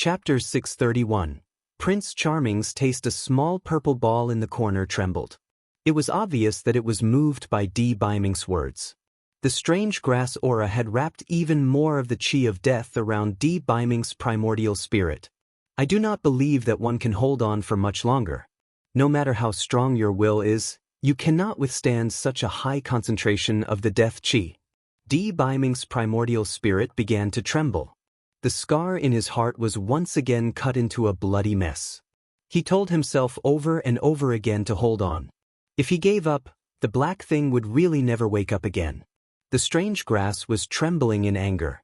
Chapter 631. Prince Charming's taste. A small purple ball in the corner trembled. It was obvious that it was moved by D. Biming's words. The strange grass aura had wrapped even more of the chi of death around D. Biming's primordial spirit. I do not believe that one can hold on for much longer. No matter how strong your will is, you cannot withstand such a high concentration of the death chi. D. Biming's primordial spirit began to tremble. The scar in his heart was once again cut into a bloody mess. He told himself over and over again to hold on. If he gave up, the black thing would really never wake up again. The strange grass was trembling in anger.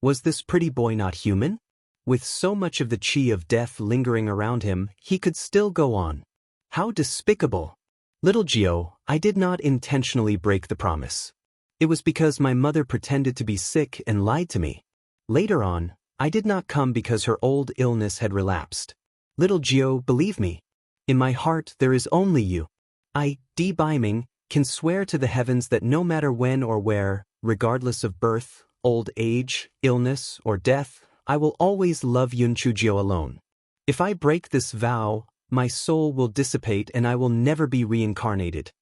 Was this pretty boy not human? With so much of the chi of death lingering around him, he could still go on. How despicable! Little Gio, I did not intentionally break the promise. It was because my mother pretended to be sick and lied to me. Later on, I did not come because her old illness had relapsed. Little Gio, believe me. In my heart there is only you. I, D. Biming, can swear to the heavens that no matter when or where, regardless of birth, old age, illness, or death, I will always love Yunchujio alone. If I break this vow, my soul will dissipate and I will never be reincarnated.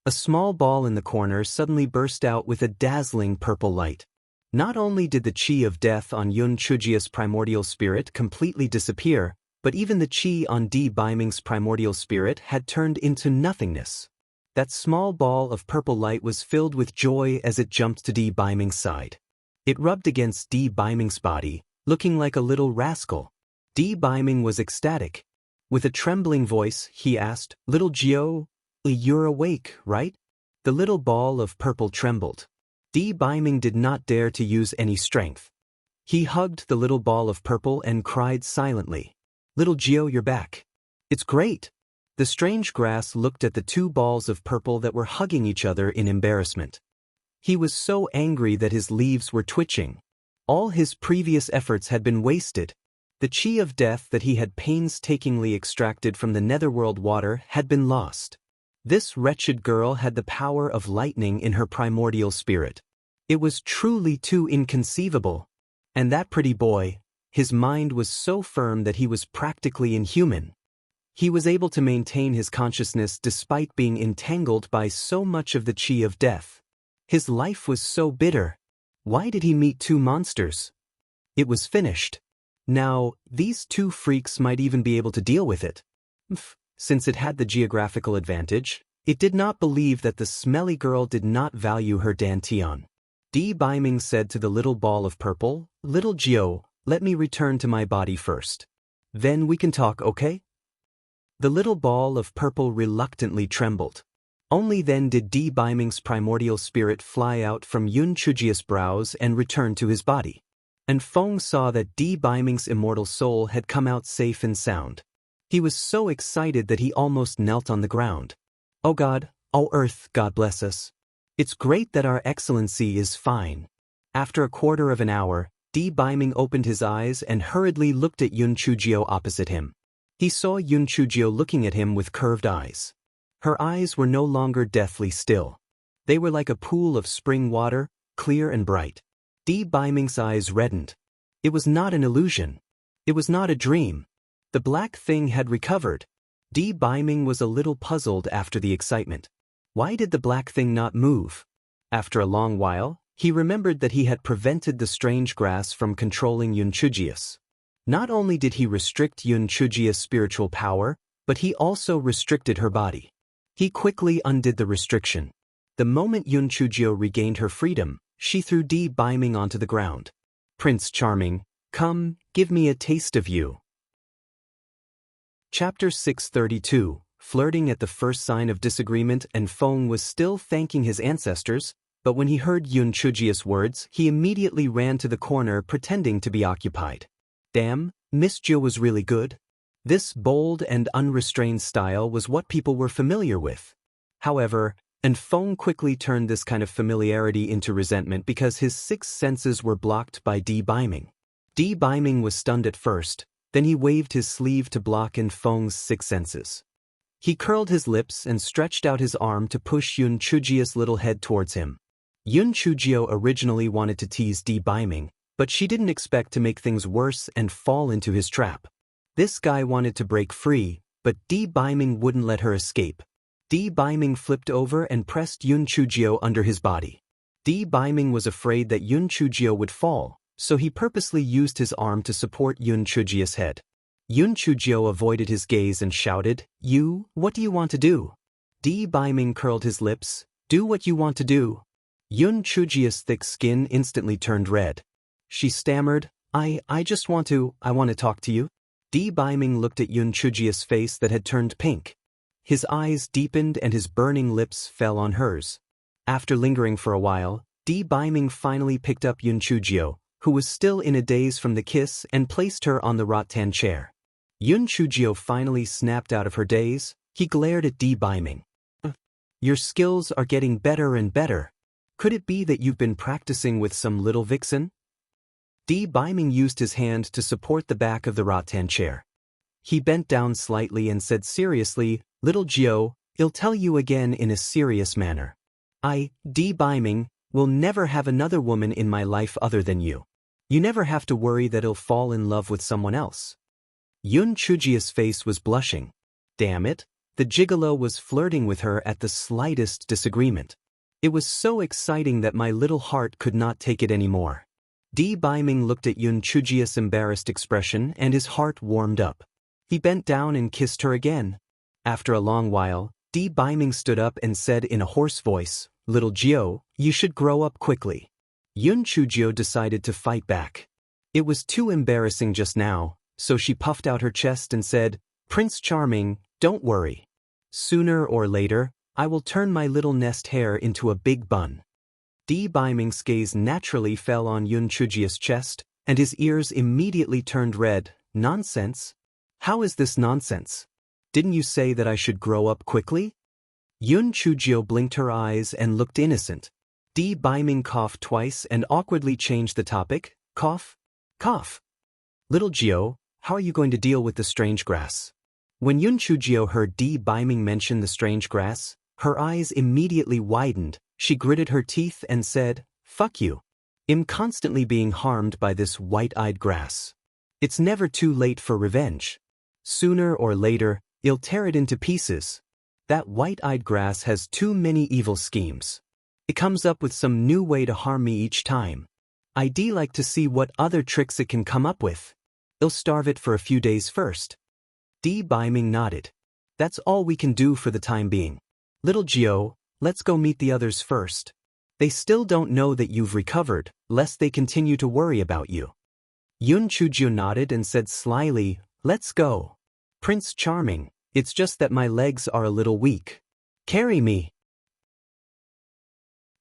A small ball in the corner suddenly burst out with a dazzling purple light. Not only did the chi of death on Yunchujio's primordial spirit completely disappear, but even the chi on D. Biming's primordial spirit had turned into nothingness. That small ball of purple light was filled with joy as it jumped to D. Biming's side. It rubbed against D. Biming's body, looking like a little rascal. D. Biming was ecstatic. With a trembling voice, he asked, "Little Gio, you're awake, right?" The little ball of purple trembled. D. Biming did not dare to use any strength. He hugged the little ball of purple and cried silently, "Little Gio, you're back. It's great." The strange grass looked at the two balls of purple that were hugging each other in embarrassment. He was so angry that his leaves were twitching. All his previous efforts had been wasted. The chi of death that he had painstakingly extracted from the netherworld water had been lost. This wretched girl had the power of lightning in her primordial spirit. It was truly too inconceivable. And that pretty boy, his mind was so firm that he was practically inhuman. He was able to maintain his consciousness despite being entangled by so much of the chi of death. His life was so bitter. Why did he meet two monsters? It was finished. Now, these two freaks might even be able to deal with it. Since it had the geographical advantage, it did not believe that the smelly girl did not value her dantian. D. Biming said to the little ball of purple, "Little Gio, let me return to my body first. Then we can talk, okay?" The little ball of purple reluctantly trembled. Only then did D. Biming's primordial spirit fly out from Yunchujio's brows and return to his body. And Feng saw that D. Biming's immortal soul had come out safe and sound. He was so excited that he almost knelt on the ground. "Oh God, oh Earth, God bless us. It's great that our Excellency is fine." After a quarter of an hour, D. Biming opened his eyes and hurriedly looked at Yunchujio opposite him. He saw Yunchujio looking at him with curved eyes. Her eyes were no longer deathly still. They were like a pool of spring water, clear and bright. D. Biming's eyes reddened. It was not an illusion. It was not a dream. The black thing had recovered. D. Biming was a little puzzled after the excitement. Why did the black thing not move? After a long while, he remembered that he had prevented the strange grass from controlling Yunchujius. Not only did he restrict Yunchujia's spiritual power, but he also restricted her body. He quickly undid the restriction. The moment Yunchujio regained her freedom, she threw D. Biming onto the ground. "Prince Charming, come, give me a taste of you." Chapter 632. Flirting at the first sign of disagreement. And Feng was still thanking his ancestors, but when he heard Yunchujio's words, he immediately ran to the corner pretending to be occupied. Damn, Miss Jill was really good. This bold and unrestrained style was what people were familiar with. However, and Feng quickly turned this kind of familiarity into resentment because his six senses were blocked by D. Biming. D. Biming was stunned at first, then he waved his sleeve to block in Feng's six senses. He curled his lips and stretched out his arm to push Yunchujio's little head towards him. Yunchujio originally wanted to tease D. Biming, But she didn't expect to make things worse and fall into his trap. This guy wanted to break free, but Di Baiming wouldn't let her escape. Di Baiming flipped over and pressed Yun Chujio under his body. Di Baiming was afraid that Yun Chujio would fall, so he purposely used his arm to support Yun Chujio's head. Yun Chujio avoided his gaze and shouted, What do you want to do? Di Baiming curled his lips, Do what you want to do. Yun Chujio's thick skin instantly turned red. She stammered, I want to talk to you. Di Baiming looked at Yun Chujio's face that had turned pink. His eyes deepened and his burning lips fell on hers. After lingering for a while, Di Baiming finally picked up Yun Chujio, who was still in a daze from the kiss, and placed her on the rattan chair. Yun Chujio finally snapped out of her daze. He glared at Di Baiming. Your skills are getting better and better. Could it be that you've been practicing with some little vixen? Di Baiming used his hand to support the back of the rattan chair. He bent down slightly and said seriously, Little Gio, I'll tell you again in a serious manner. I, Di Baiming, will never have another woman in my life other than you. You never have to worry that I'll fall in love with someone else. Yun Chujio's face was blushing. Damn it, the gigolo was flirting with her at the slightest disagreement. It was so exciting that my little heart could not take it anymore. Di Baiming looked at Yun Chujio's embarrassed expression and his heart warmed up. He bent down and kissed her again. After a long while, Di Baiming stood up and said in a hoarse voice, Little Gio, you should grow up quickly. Yun Chujio decided to fight back. It was too embarrassing just now, so she puffed out her chest and said, Prince Charming, don't worry. Sooner or later, I will turn my little nest hair into a big bun. Di Baiming's gaze naturally fell on Yun Chujio's chest, and his ears immediately turned red. Nonsense? How is this nonsense? Didn't you say that I should grow up quickly? Yun Chujio blinked her eyes and looked innocent. Di Baiming coughed twice and awkwardly changed the topic. Cough? Cough. Little Gio, how are you going to deal with the strange grass? When Yun Chujio heard Di Baiming mention the strange grass, her eyes immediately widened. She gritted her teeth and said, Fuck you. I'm constantly being harmed by this white-eyed grass. It's never too late for revenge. Sooner or later, I'll tear it into pieces. That white-eyed grass has too many evil schemes. It comes up with some new way to harm me each time. I'd like to see what other tricks it can come up with. I'll starve it for a few days first. Di Baiming nodded. That's all we can do for the time being. Little Gio, let's go meet the others first. They still don't know that you've recovered, lest they continue to worry about you. Yun Chujio nodded and said slyly, Let's go. Prince Charming, it's just that my legs are a little weak. Carry me.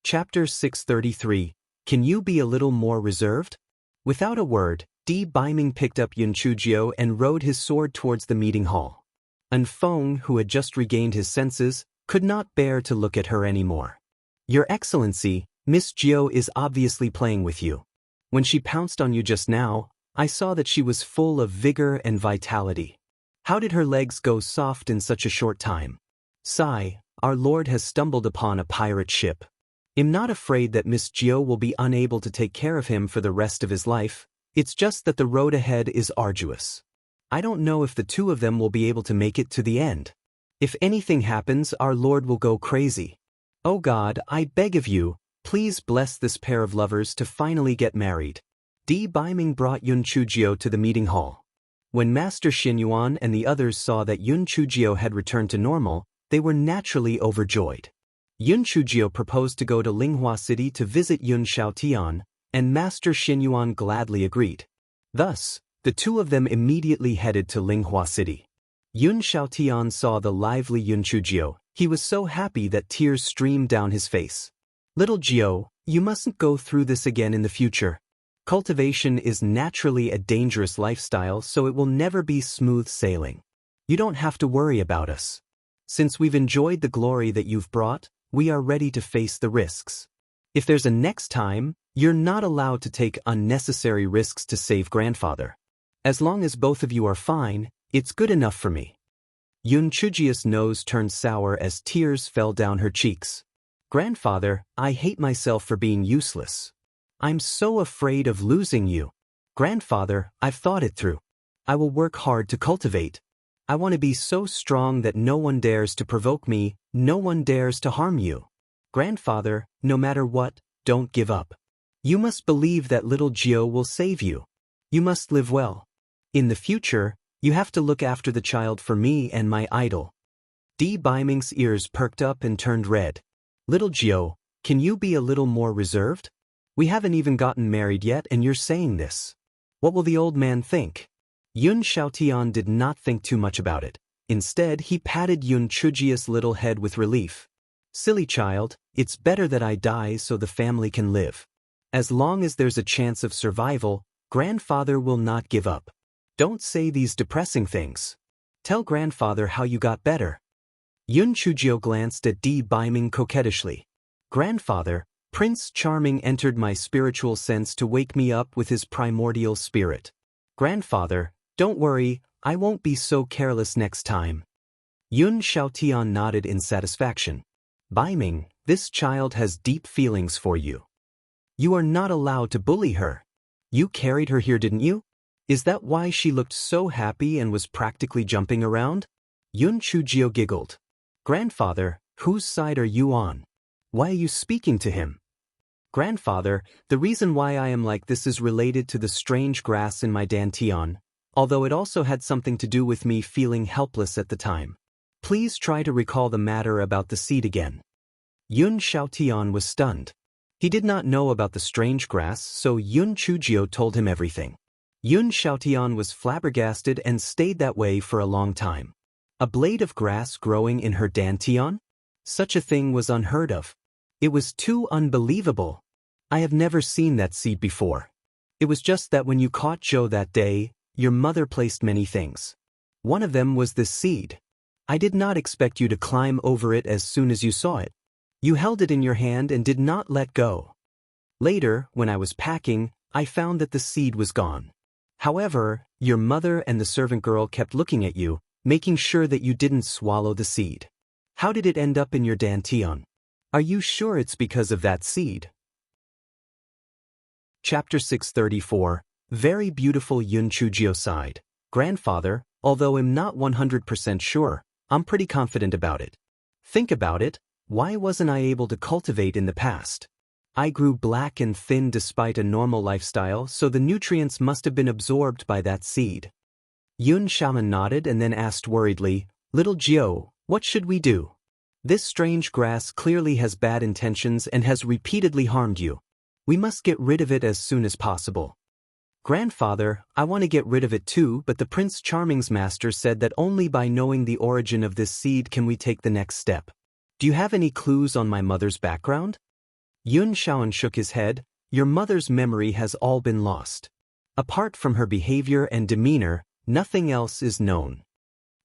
Chapter 633. Can you be a little more reserved? Without a word, Di Baiming picked up Yun Chujio and rode his sword towards the meeting hall. Feng, who had just regained his senses, could not bear to look at her anymore. Your Excellency, Miss Gio is obviously playing with you. When she pounced on you just now, I saw that she was full of vigor and vitality. How did her legs go soft in such a short time? Sigh, our lord has stumbled upon a pirate ship. I'm not afraid that Miss Gio will be unable to take care of him for the rest of his life. It's just that the road ahead is arduous. I don't know if the two of them will be able to make it to the end. If anything happens, our lord will go crazy. Oh God, I beg of you, please bless this pair of lovers to finally get married. Di Baiming brought Yun Chujio to the meeting hall. When Master Xinyuan and the others saw that Yun Chujio had returned to normal, they were naturally overjoyed. Yun Chujio proposed to go to Linghua City to visit Yun Shaotian, and Master Xinyuan gladly agreed. Thus, the two of them immediately headed to Linghua City. Yun Shaotian saw the lively Yun Chujio. He was so happy that tears streamed down his face. Little Gio, you mustn't go through this again in the future. Cultivation is naturally a dangerous lifestyle, so it will never be smooth sailing. You don't have to worry about us. Since we've enjoyed the glory that you've brought, we are ready to face the risks. If there's a next time, you're not allowed to take unnecessary risks to save grandfather. As long as both of you are fine, it's good enough for me. Yun Chujio's nose turned sour as tears fell down her cheeks. Grandfather, I hate myself for being useless. I'm so afraid of losing you. Grandfather, I've thought it through. I will work hard to cultivate. I want to be so strong that no one dares to provoke me, no one dares to harm you. Grandfather, no matter what, don't give up. You must believe that little Gio will save you. You must live well. In the future, you have to look after the child for me and my idol. D. Biming's ears perked up and turned red. Little Gio, can you be a little more reserved? We haven't even gotten married yet and you're saying this. What will the old man think? Yun Xiaotian did not think too much about it. Instead, he patted Yun Chujia's little head with relief. Silly child, it's better that I die so the family can live. As long as there's a chance of survival, grandfather will not give up. Don't say these depressing things. Tell grandfather how you got better. Yun Chujio glanced at D. Biming coquettishly. Grandfather, Prince Charming entered my spiritual sense to wake me up with his primordial spirit. Grandfather, don't worry, I won't be so careless next time. Yun Xiaotian nodded in satisfaction. Biming, this child has deep feelings for you. You are not allowed to bully her. You carried her here, didn't you? Is that why she looked so happy and was practically jumping around? Yun Chujio giggled. Grandfather, whose side are you on? Why are you speaking to him? Grandfather, the reason why I am like this is related to the strange grass in my dantian, although it also had something to do with me feeling helpless at the time. Please try to recall the matter about the seed again. Yun Xiaotian was stunned. He did not know about the strange grass, so Yun Chujio told him everything. Yun Xiaotian was flabbergasted and stayed that way for a long time. A blade of grass growing in her dantian? Such a thing was unheard of. It was too unbelievable. I have never seen that seed before. It was just that when you caught Joe that day, your mother placed many things. One of them was this seed. I did not expect you to climb over it as soon as you saw it. You held it in your hand and did not let go. Later, when I was packing, I found that the seed was gone. However, your mother and the servant girl kept looking at you, making sure that you didn't swallow the seed. How did it end up in your dantian? Are you sure it's because of that seed? Chapter 634. Very beautiful Yun Chujio sighed. Grandfather, although I'm not 100% sure, I'm pretty confident about it. Think about it, why wasn't I able to cultivate in the past? I grew black and thin despite a normal lifestyle, so the nutrients must have been absorbed by that seed. Yun Shaman nodded and then asked worriedly, Little Gio, what should we do? This strange grass clearly has bad intentions and has repeatedly harmed you. We must get rid of it as soon as possible. Grandfather, I want to get rid of it too, but the Prince Charming's master said that only by knowing the origin of this seed can we take the next step. Do you have any clues on my mother's background? Yun Shaoan shook his head. Your mother's memory has all been lost. Apart from her behavior and demeanor, nothing else is known.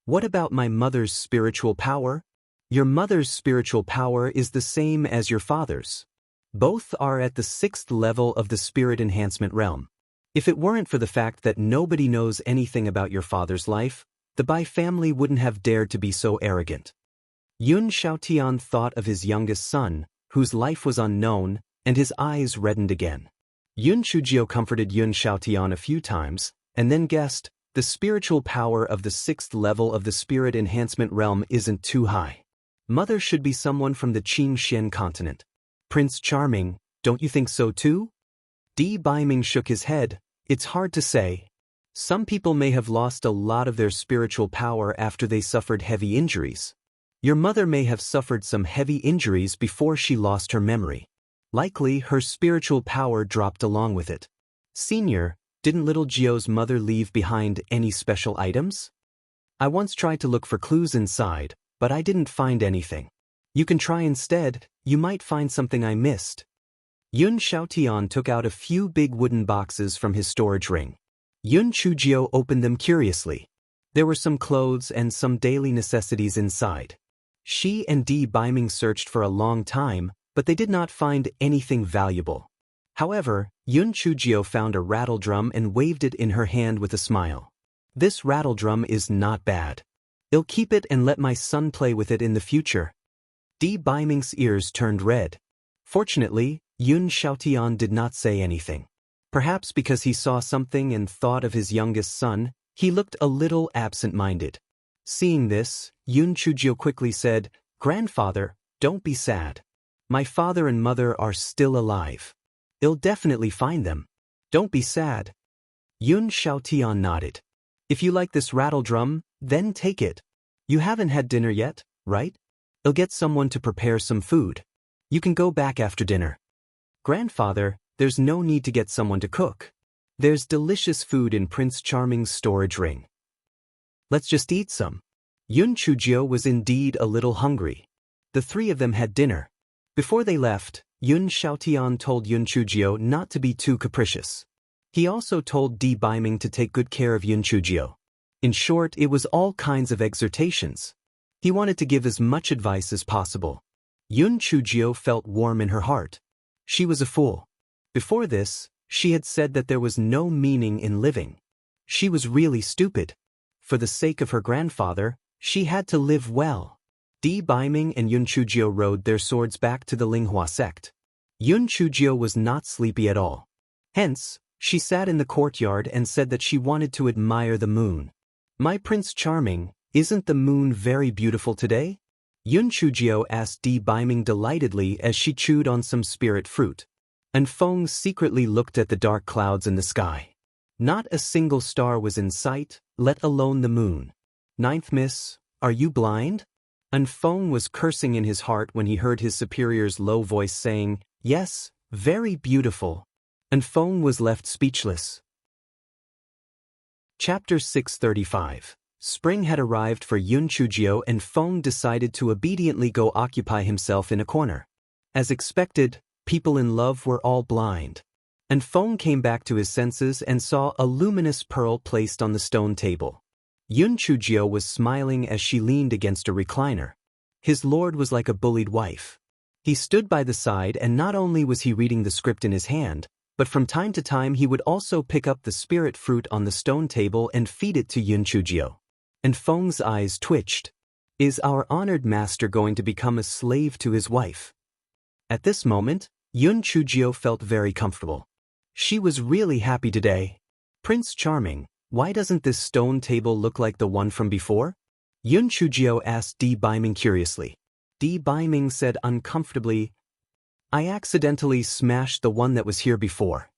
What about my mother's spiritual power? Your mother's spiritual power is the same as your father's. Both are at the 6th level of the spirit enhancement realm. If it weren't for the fact that nobody knows anything about your father's life, the Bai family wouldn't have dared to be so arrogant. Yun Xiaotian thought of his youngest son, whose life was unknown, and his eyes reddened again. Yun Chujio comforted Yun Xiaotian a few times, and then guessed, the spiritual power of the 6th level of the spirit enhancement realm isn't too high. Mother should be someone from the Qing Xian continent. Prince Charming, don't you think so too? D. Biming shook his head. It's hard to say. Some people may have lost a lot of their spiritual power after they suffered heavy injuries. Your mother may have suffered some heavy injuries before she lost her memory. Likely, her spiritual power dropped along with it. Senior, didn't little Gio's mother leave behind any special items? I once tried to look for clues inside, but I didn't find anything. You can try instead, you might find something I missed. Yun Xiaotian took out a few big wooden boxes from his storage ring. Yun Chujio opened them curiously. There were some clothes and some daily necessities inside. She and D. Biming searched for a long time, but they did not find anything valuable. However, Yun Chujio found a rattle drum and waved it in her hand with a smile. This rattle drum is not bad. I'll keep it and let my son play with it in the future. D. Biming's ears turned red. Fortunately, Yun Xiaotian did not say anything. Perhaps because he saw something and thought of his youngest son, he looked a little absent-minded. Seeing this, Yun Chujio quickly said, "Grandfather, don't be sad. My father and mother are still alive. I'll definitely find them. Don't be sad." Yun Xiaotian nodded. "If you like this rattle drum, then take it. You haven't had dinner yet, right? I'll get someone to prepare some food. You can go back after dinner." "Grandfather, there's no need to get someone to cook. There's delicious food in Prince Charming's storage ring. Let's just eat some." Yun Chujio was indeed a little hungry. The three of them had dinner. Before they left, Yun Xiaotian told Yun Chujio not to be too capricious. He also told Di Baiming to take good care of Yun Chujio. In short, it was all kinds of exhortations. He wanted to give as much advice as possible. Yun Chujio felt warm in her heart. She was a fool. Before this, she had said that there was no meaning in living. She was really stupid. For the sake of her grandfather, she had to live well. Di Baiming and Yun Chujio rode their swords back to the Linghua sect. Yun Chujio was not sleepy at all. Hence, she sat in the courtyard and said that she wanted to admire the moon. "My Prince Charming, isn't the moon very beautiful today?" Yun Chujio asked Di Baiming delightedly as she chewed on some spirit fruit. And Feng secretly looked at the dark clouds in the sky. Not a single star was in sight, let alone the moon. "Ninth Miss, are you blind?" And Feng was cursing in his heart when he heard his superior's low voice saying, "Yes, very beautiful." And Feng was left speechless. Chapter 635. Spring had arrived for Yun Chujio and Feng decided to obediently go occupy himself in a corner. As expected, people in love were all blind. And Feng came back to his senses and saw a luminous pearl placed on the stone table. Yun Chujio was smiling as she leaned against a recliner. His lord was like a bullied wife. He stood by the side and not only was he reading the script in his hand, but from time to time he would also pick up the spirit fruit on the stone table and feed it to Yun Chujio. And Feng's eyes twitched. Is our honored master going to become a slave to his wife? At this moment, Yun Chujio felt very comfortable. She was really happy today. "Prince Charming, why doesn't this stone table look like the one from before?" Yun Chujio asked Di Baiming curiously. Di Baiming said uncomfortably, "I accidentally smashed the one that was here before."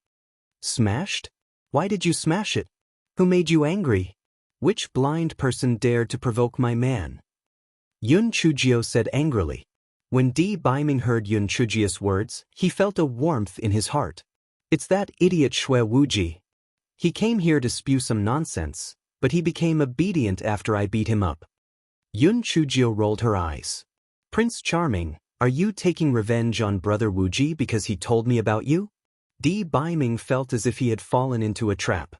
"Smashed? Why did you smash it? Who made you angry? Which blind person dared to provoke my man?" Yun Chujio said angrily. When Di Baiming heard Yun Chujio's words, he felt a warmth in his heart. "It's that idiot Shui Wuji. He came here to spew some nonsense, but he became obedient after I beat him up." Yun Chujio rolled her eyes. "Prince Charming, are you taking revenge on Brother Wuji because he told me about you?" Di Baiming felt as if he had fallen into a trap.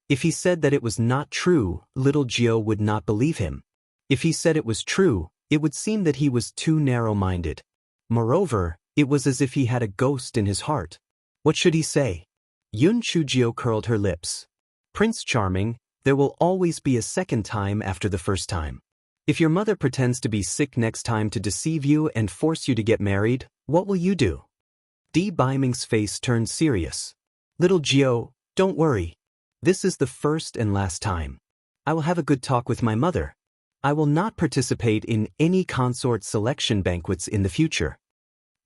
If he said that it was not true, little Jiao would not believe him. If he said it was true, it would seem that he was too narrow-minded. Moreover, it was as if he had a ghost in his heart. What should he say? Yun Chujio curled her lips. "Prince Charming, there will always be a second time after the first time. If your mother pretends to be sick next time to deceive you and force you to get married, what will you do?" Di Baiming's face turned serious. "Little Jiao, don't worry. This is the first and last time. I will have a good talk with my mother. I will not participate in any consort selection banquets in the future."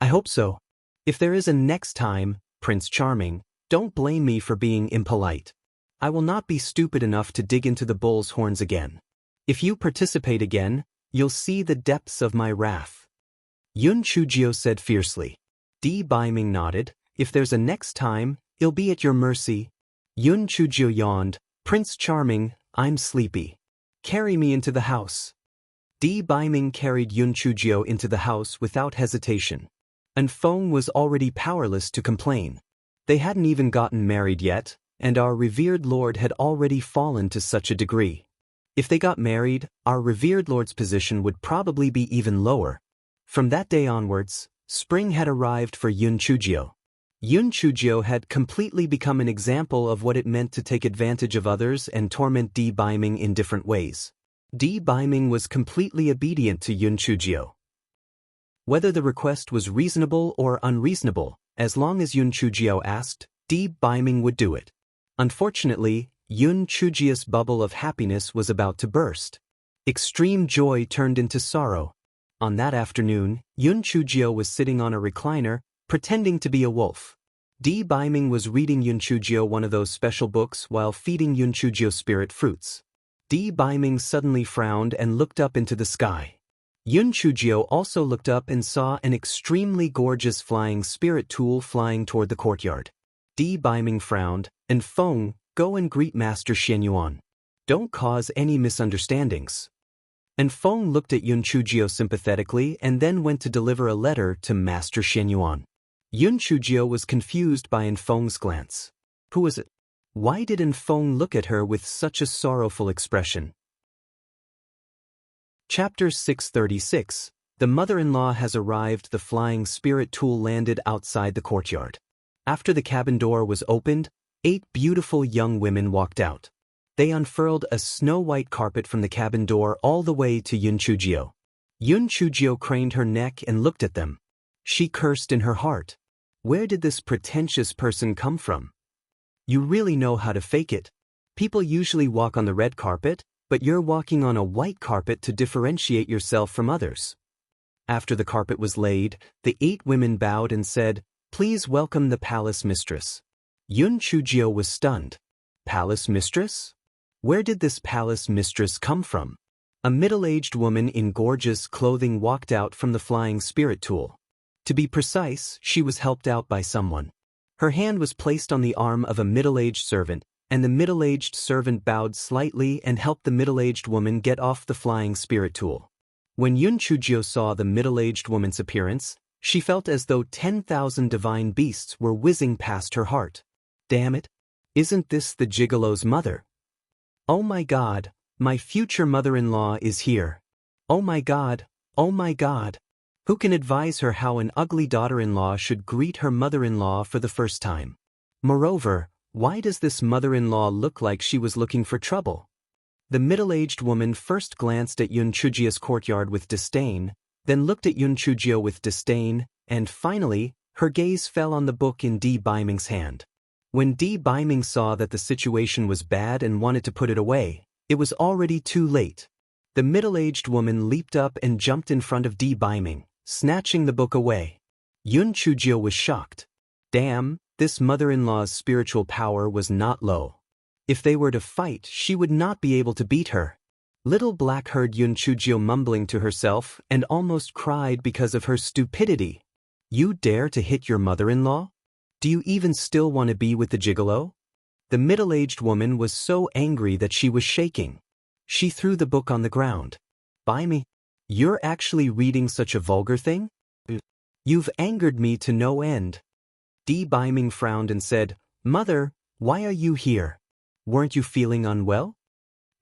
"I hope so. If there is a next time, Prince Charming, don't blame me for being impolite. I will not be stupid enough to dig into the bull's horns again. If you participate again, you'll see the depths of my wrath." Yun Chujio said fiercely. Di Baiming nodded. "If there's a next time, it'll be at your mercy." Yun Chujio yawned. "Prince Charming, I'm sleepy. Carry me into the house." Di Baiming carried Yun Chujio into the house without hesitation. And Feng was already powerless to complain. They hadn't even gotten married yet, and our revered lord had already fallen to such a degree. If they got married, our revered lord's position would probably be even lower. From that day onwards, spring had arrived for Yun Chujio. Yun Chujio had completely become an example of what it meant to take advantage of others and torment Di Baiming in different ways. Di Baiming was completely obedient to Yun Chujio. Whether the request was reasonable or unreasonable, As long as Yun Chujiao asked, Di Baiming would do it. Unfortunately, Yun Chujia's bubble of happiness was about to burst. Extreme joy turned into sorrow. On that afternoon, Yun Chujio was sitting on a recliner, pretending to be a wolf. Di Baiming was reading Yun Chujio one of those special books while feeding Yun Chujio spirit fruits. Di Baiming suddenly frowned and looked up into the sky. Yun Chujio also looked up and saw an extremely gorgeous flying spirit tool flying toward the courtyard. Di Baiming frowned, and Feng, go and greet Master Xianyuan. Don't cause any misunderstandings. And Feng looked at Yun Chujio sympathetically and then went to deliver a letter to Master Xianyuan. Yun Chujio was confused by Feng's glance. Who was it? Why did Feng look at her with such a sorrowful expression? Chapter 636. The mother-in-law has arrived. The flying spirit tool landed outside the courtyard. After the cabin door was opened, 8 beautiful young women walked out. They unfurled a snow-white carpet from the cabin door all the way to Yun Chujio. Yun Chujio craned her neck and looked at them. She cursed in her heart. Where did this pretentious person come from? You really know how to fake it. People usually walk on the red carpet, but you're walking on a white carpet to differentiate yourself from others. After the carpet was laid, the 8 women bowed and said, Please welcome the palace mistress. Yun Chujio was stunned. Palace mistress? Where did this palace mistress come from? A middle-aged woman in gorgeous clothing walked out from the flying spirit tool. To be precise, she was helped out by someone. Her hand was placed on the arm of a middle-aged servant, and the middle-aged servant bowed slightly and helped the middle-aged woman get off the flying spirit tool. When Yun Chujio saw the middle-aged woman's appearance, she felt as though 10,000 divine beasts were whizzing past her heart. Damn it! Isn't this the gigolo's mother? Oh my God, my future mother-in-law is here. Oh my God, oh my God. Who can advise her how an ugly daughter-in-law should greet her mother-in-law for the first time? Moreover, why does this mother-in-law look like she was looking for trouble? The middle-aged woman first glanced at Yun Chujio's courtyard with disdain, then looked at Yun Chujio with disdain, and finally, her gaze fell on the book in Di Baiming's hand. When Di Baiming saw that the situation was bad and wanted to put it away, it was already too late. The middle-aged woman leaped up and jumped in front of Di Baiming, snatching the book away. Yun Chujio was shocked. Damn, this mother-in-law's spiritual power was not low. If they were to fight, she would not be able to beat her. Little Black heard Yun Chujio mumbling to herself and almost cried because of her stupidity. You dare to hit your mother-in-law? Do you even still want to be with the gigolo? The middle-aged woman was so angry that she was shaking. She threw the book on the ground. By me? You're actually reading such a vulgar thing? You've angered me to no end. Di Baiming frowned and said, Mother, why are you here? Weren't you feeling unwell?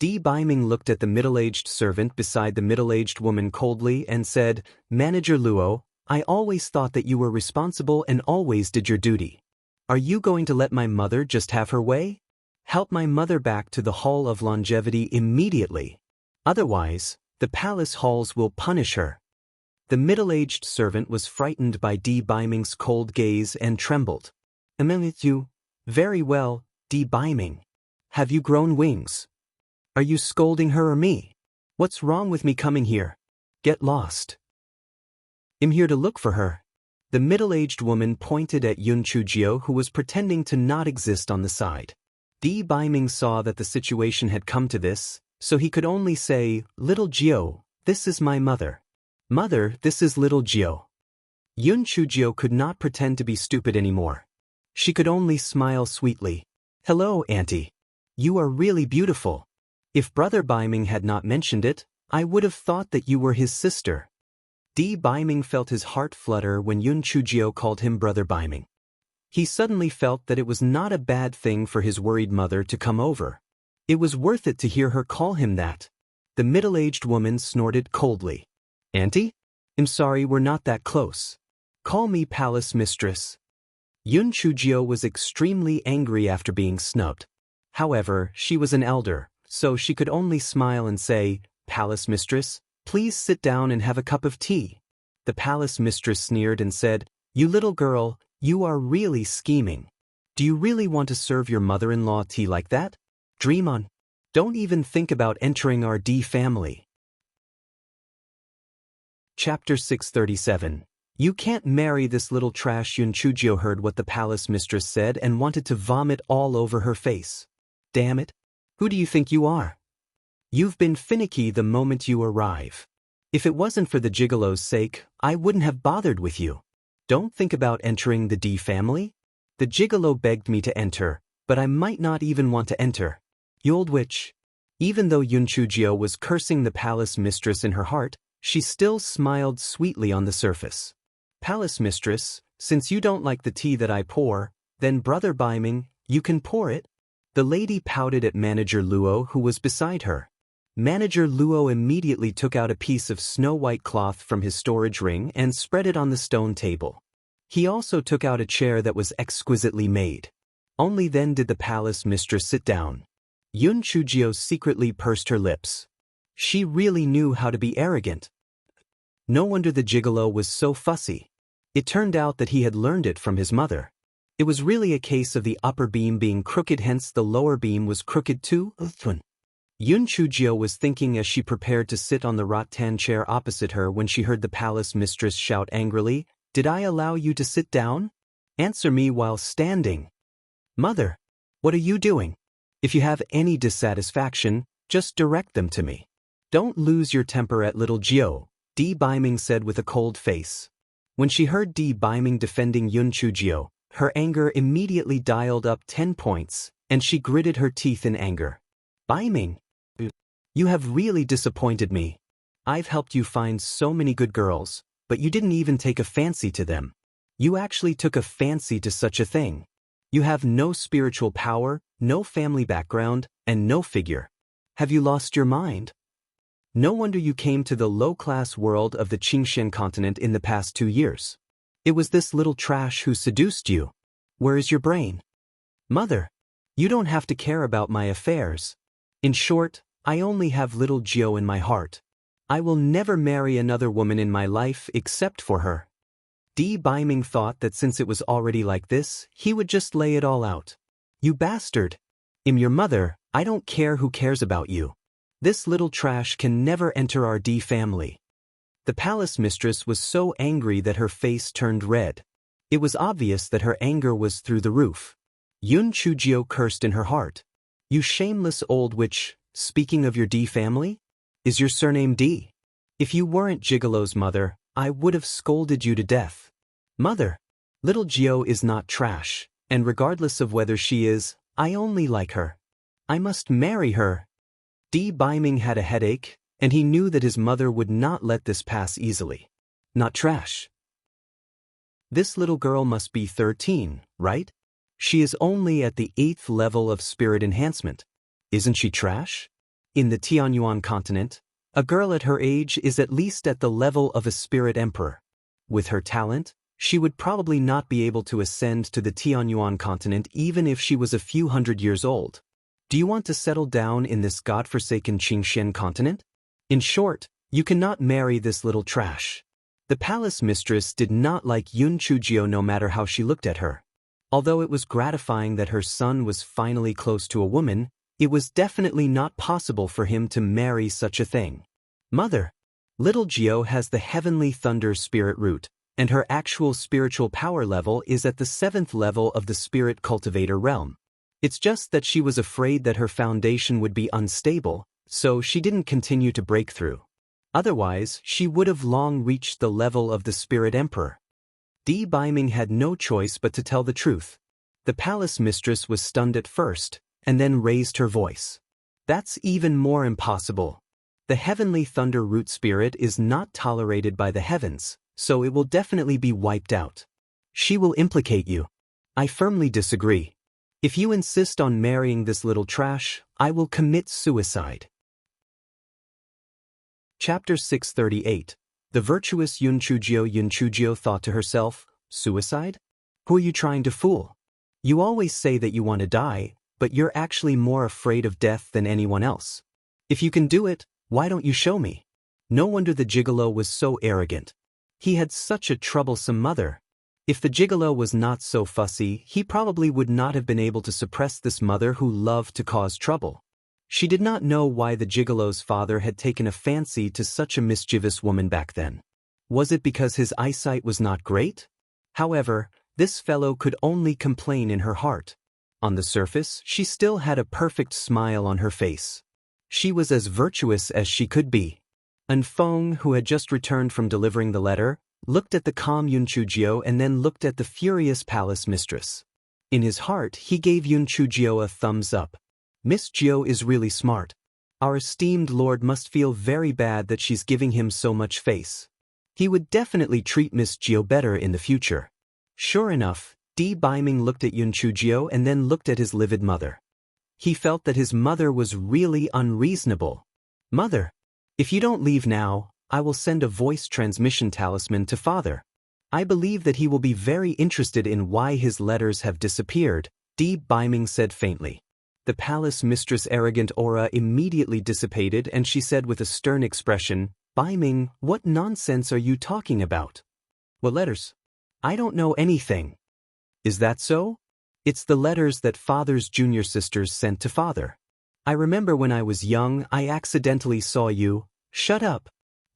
Di Baiming looked at the middle-aged servant beside the middle-aged woman coldly and said, Manager Luo, I always thought that you were responsible and always did your duty. Are you going to let my mother just have her way? Help my mother back to the Hall of Longevity immediately. Otherwise, the palace halls will punish her. The middle-aged servant was frightened by Di Baiming's cold gaze and trembled. You? Very well, Di Baiming. Have you grown wings? Are you scolding her or me? What's wrong with me coming here? Get lost. I'm here to look for her. The middle-aged woman pointed at Yun Chujio, who was pretending to not exist on the side. Di Baiming saw that the situation had come to this, so he could only say, Little Jio, this is my mother. Mother, this is little Jio. Yun Chujio could not pretend to be stupid anymore. She could only smile sweetly. Hello, Auntie. You are really beautiful. If Brother Baiming had not mentioned it, I would have thought that you were his sister. Di Baiming felt his heart flutter when Yun Chujio called him Brother Baiming. He suddenly felt that it was not a bad thing for his worried mother to come over. It was worth it to hear her call him that. The middle-aged woman snorted coldly. Auntie? I'm sorry, we're not that close. Call me Palace Mistress. Yun Chujio was extremely angry after being snubbed. However, she was an elder, so she could only smile and say, Palace Mistress, please sit down and have a cup of tea. The palace mistress sneered and said, You little girl, You are really scheming. Do you really want to serve your mother-in-law tea like that? Dream on. Don't even think about entering our D family. Chapter 637. You can't marry this little trash. Yun Chujio heard what the palace mistress said and wanted to vomit all over her face. Damn it. Who do you think you are? You've been finicky the moment you arrive. If it wasn't for the gigolo's sake, I wouldn't have bothered with you. Don't think about entering the D family? The gigolo begged me to enter, but I might not even want to enter. You old witch. Even though Yun Chujio was cursing the palace mistress in her heart, she still smiled sweetly on the surface. Palace mistress, since you don't like the tea that I pour, then Brother Baiming, you can pour it. The lady pouted at Manager Luo, who was beside her. Manager Luo immediately took out a piece of snow-white cloth from his storage ring and spread it on the stone table. He also took out a chair that was exquisitely made. Only then did the palace mistress sit down. Yun Chujio secretly pursed her lips. She really knew how to be arrogant. No wonder the gigolo was so fussy. It turned out that he had learned it from his mother. It was really a case of the upper beam being crooked, hence the lower beam was crooked too. Yun Chujio was thinking as she prepared to sit on the rattan chair opposite her when she heard the palace mistress shout angrily, "Did I allow you to sit down? Answer me while standing." "Mother, what are you doing? If you have any dissatisfaction, just direct them to me. Don't lose your temper at little Jio," Di Baiming said with a cold face. When she heard Di Baiming defending Yun Chujio, her anger immediately dialed up 10 points, and she gritted her teeth in anger. "Baiming, you have really disappointed me. I've helped you find so many good girls, but you didn't even take a fancy to them. You actually took a fancy to such a thing. You have no spiritual power, no family background, and no figure. Have you lost your mind? No wonder you came to the low-class world of the Qingxian continent in the past 2 years. It was this little trash who seduced you. Where is your brain? Mother, you don't have to care about my affairs. In short, I only have little Jio in my heart. I will never marry another woman in my life except for her." Di Baiming thought that since it was already like this, he would just lay it all out. "You bastard. I'm your mother, I don't care who cares about you. This little trash can never enter our D family." The palace mistress was so angry that her face turned red. It was obvious that her anger was through the roof. Yun Chujio cursed in her heart. "You shameless old witch, speaking of your D family? Is your surname D? If you weren't Gigolo's mother, I would have scolded you to death. Mother, little Jio is not trash, and regardless of whether she is, I only like her. I must marry her." Di Baiming had a headache, and he knew that his mother would not let this pass easily. Not trash. This little girl must be 13, right? She is only at the 8th level of spirit enhancement. Isn't she trash? In the Tianyuan continent, a girl at her age is at least at the level of a spirit emperor. With her talent, she would probably not be able to ascend to the Tianyuan continent even if she was a few hundred years old. Do you want to settle down in this godforsaken Qingxian continent? In short, you cannot marry this little trash. The palace mistress did not like Yun Chujio no matter how she looked at her. Although it was gratifying that her son was finally close to a woman, it was definitely not possible for him to marry such a thing. Mother, little Jio has the heavenly thunder spirit root, and her actual spiritual power level is at the 7th level of the spirit cultivator realm. It's just that she was afraid that her foundation would be unstable, so she didn't continue to break through. Otherwise, she would have long reached the level of the spirit emperor. Di Baiming had no choice but to tell the truth. The palace mistress was stunned at first, and then raised her voice. That's even more impossible. The heavenly thunder root spirit is not tolerated by the heavens, so it will definitely be wiped out. She will implicate you. I firmly disagree. If you insist on marrying this little trash, I will commit suicide. Chapter 638. The virtuous Yun Chujio thought to herself, suicide? Who are you trying to fool? You always say that you want to die, but you're actually more afraid of death than anyone else. If you can do it, why don't you show me? No wonder the gigolo was so arrogant. He had such a troublesome mother. If the gigolo was not so fussy, he probably would not have been able to suppress this mother who loved to cause trouble. She did not know why the gigolo's father had taken a fancy to such a mischievous woman back then. Was it because his eyesight was not great? However, this fellow could only complain in her heart. On the surface, she still had a perfect smile on her face. She was as virtuous as she could be. Feng, who had just returned from delivering the letter, looked at the calm Yun Chujio and then looked at the furious palace mistress. In his heart, he gave Yun Chujio a thumbs up. Miss Jio is really smart. Our esteemed lord must feel very bad that she's giving him so much face. He would definitely treat Miss Jio better in the future. Sure enough, Di Baiming looked at Yun Chujio and then looked at his livid mother. He felt that his mother was really unreasonable. Mother, if you don't leave now, I will send a voice transmission talisman to father. I believe that he will be very interested in why his letters have disappeared, Di Baiming said faintly. The palace mistress' arrogant aura immediately dissipated and she said with a stern expression, Baiming, what nonsense are you talking about? What letters? I don't know anything. Is that so? It's the letters that father's junior sisters sent to father. I remember when I was young, I accidentally saw you. Shut up.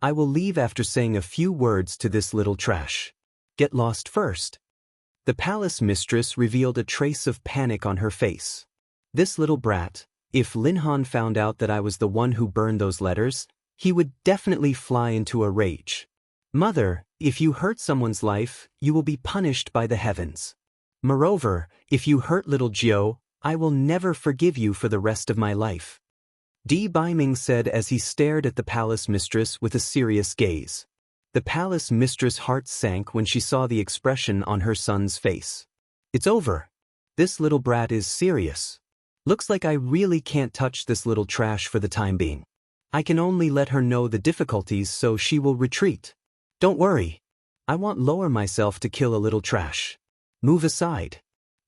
I will leave after saying a few words to this little trash. Get lost first. The palace mistress revealed a trace of panic on her face. This little brat, if Linhan found out that I was the one who burned those letters, he would definitely fly into a rage. Mother, if you hurt someone's life, you will be punished by the heavens. Moreover, if you hurt little Jio, I will never forgive you for the rest of my life. Di Baiming said as he stared at the palace mistress with a serious gaze. The palace mistress' heart sank when she saw the expression on her son's face. It's over. This little brat is serious. Looks like I really can't touch this little trash for the time being. I can only let her know the difficulties so she will retreat. Don't worry. I won't lower myself to kill a little trash. Move aside.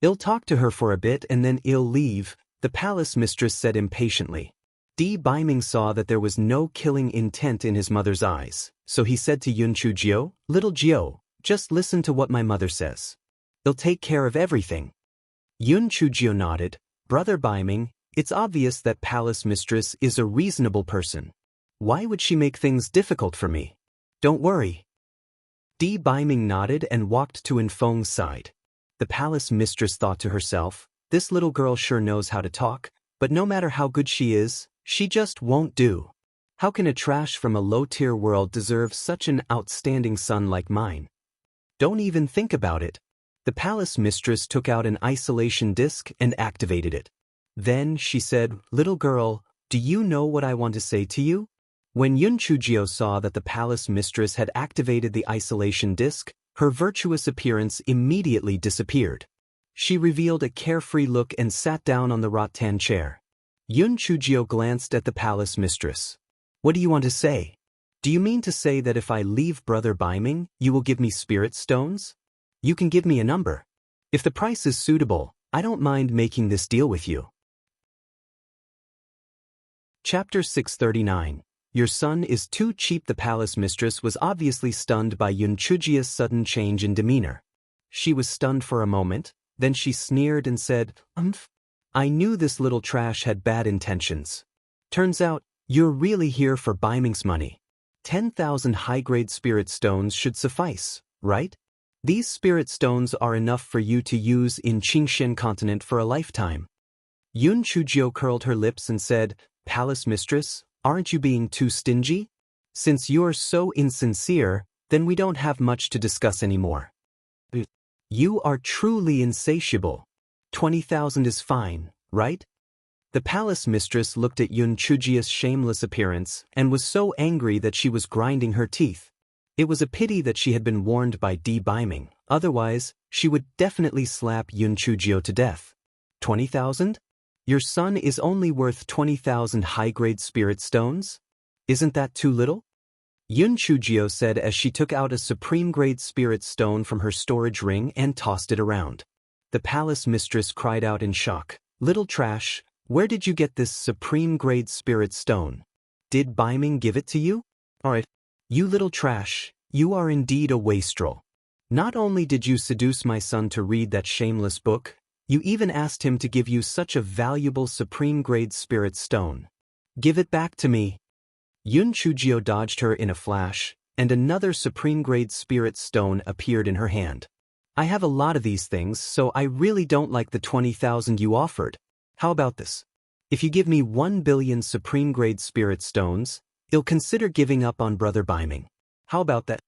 I'll talk to her for a bit and then I'll leave, the palace mistress said impatiently. Di Baiming saw that there was no killing intent in his mother's eyes, so he said to Yun Chujio, Little Jio, just listen to what my mother says. I'll take care of everything. Yun Chujio nodded. Brother Baiming, it's obvious that palace mistress is a reasonable person. Why would she make things difficult for me? Don't worry. Di Baiming nodded and walked to Feng's side. The palace mistress thought to herself, this little girl sure knows how to talk, but no matter how good she is, she just won't do. How can a trash from a low-tier world deserve such an outstanding son like mine? Don't even think about it. The palace mistress took out an isolation disc and activated it. Then she said, Little girl, do you know what I want to say to you? When Yun Chujio saw that the palace mistress had activated the isolation disc, her virtuous appearance immediately disappeared. She revealed a carefree look and sat down on the rattan chair. Yun Chujio glanced at the palace mistress. What do you want to say? Do you mean to say that if I leave Brother Baiming, you will give me spirit stones? You can give me a number. If the price is suitable, I don't mind making this deal with you. Chapter 639. Your son is too cheap. The palace mistress was obviously stunned by Yun Chujio's sudden change in demeanor. She was stunned for a moment, then she sneered and said, I knew this little trash had bad intentions. Turns out, you're really here for Baiming's money. 10,000 high-grade spirit stones should suffice, right? These spirit stones are enough for you to use in Qingshen continent for a lifetime. Yun Chujio curled her lips and said, Palace mistress, aren't you being too stingy? Since you're so insincere, then we don't have much to discuss anymore. You are truly insatiable. 20,000 is fine, right? The palace mistress looked at Yun Chujio's shameless appearance and was so angry that she was grinding her teeth. It was a pity that she had been warned by Di Baiming, otherwise, she would definitely slap Yun Chujio to death. 20,000? Your son is only worth 20,000 high-grade spirit stones? Isn't that too little? Yun Chujio said as she took out a supreme-grade spirit stone from her storage ring and tossed it around. The palace mistress cried out in shock, Little trash, where did you get this supreme-grade spirit stone? Did Baiming give it to you? Alright. You little trash, you are indeed a wastrel. Not only did you seduce my son to read that shameless book, you even asked him to give you such a valuable supreme-grade spirit stone. Give it back to me. Yun Chujio dodged her in a flash, and another supreme-grade spirit stone appeared in her hand. I have a lot of these things, so I really don't like the 20,000 you offered. How about this? If you give me 1 billion supreme-grade spirit stones, I'll consider giving up on Brother Biming. How about that?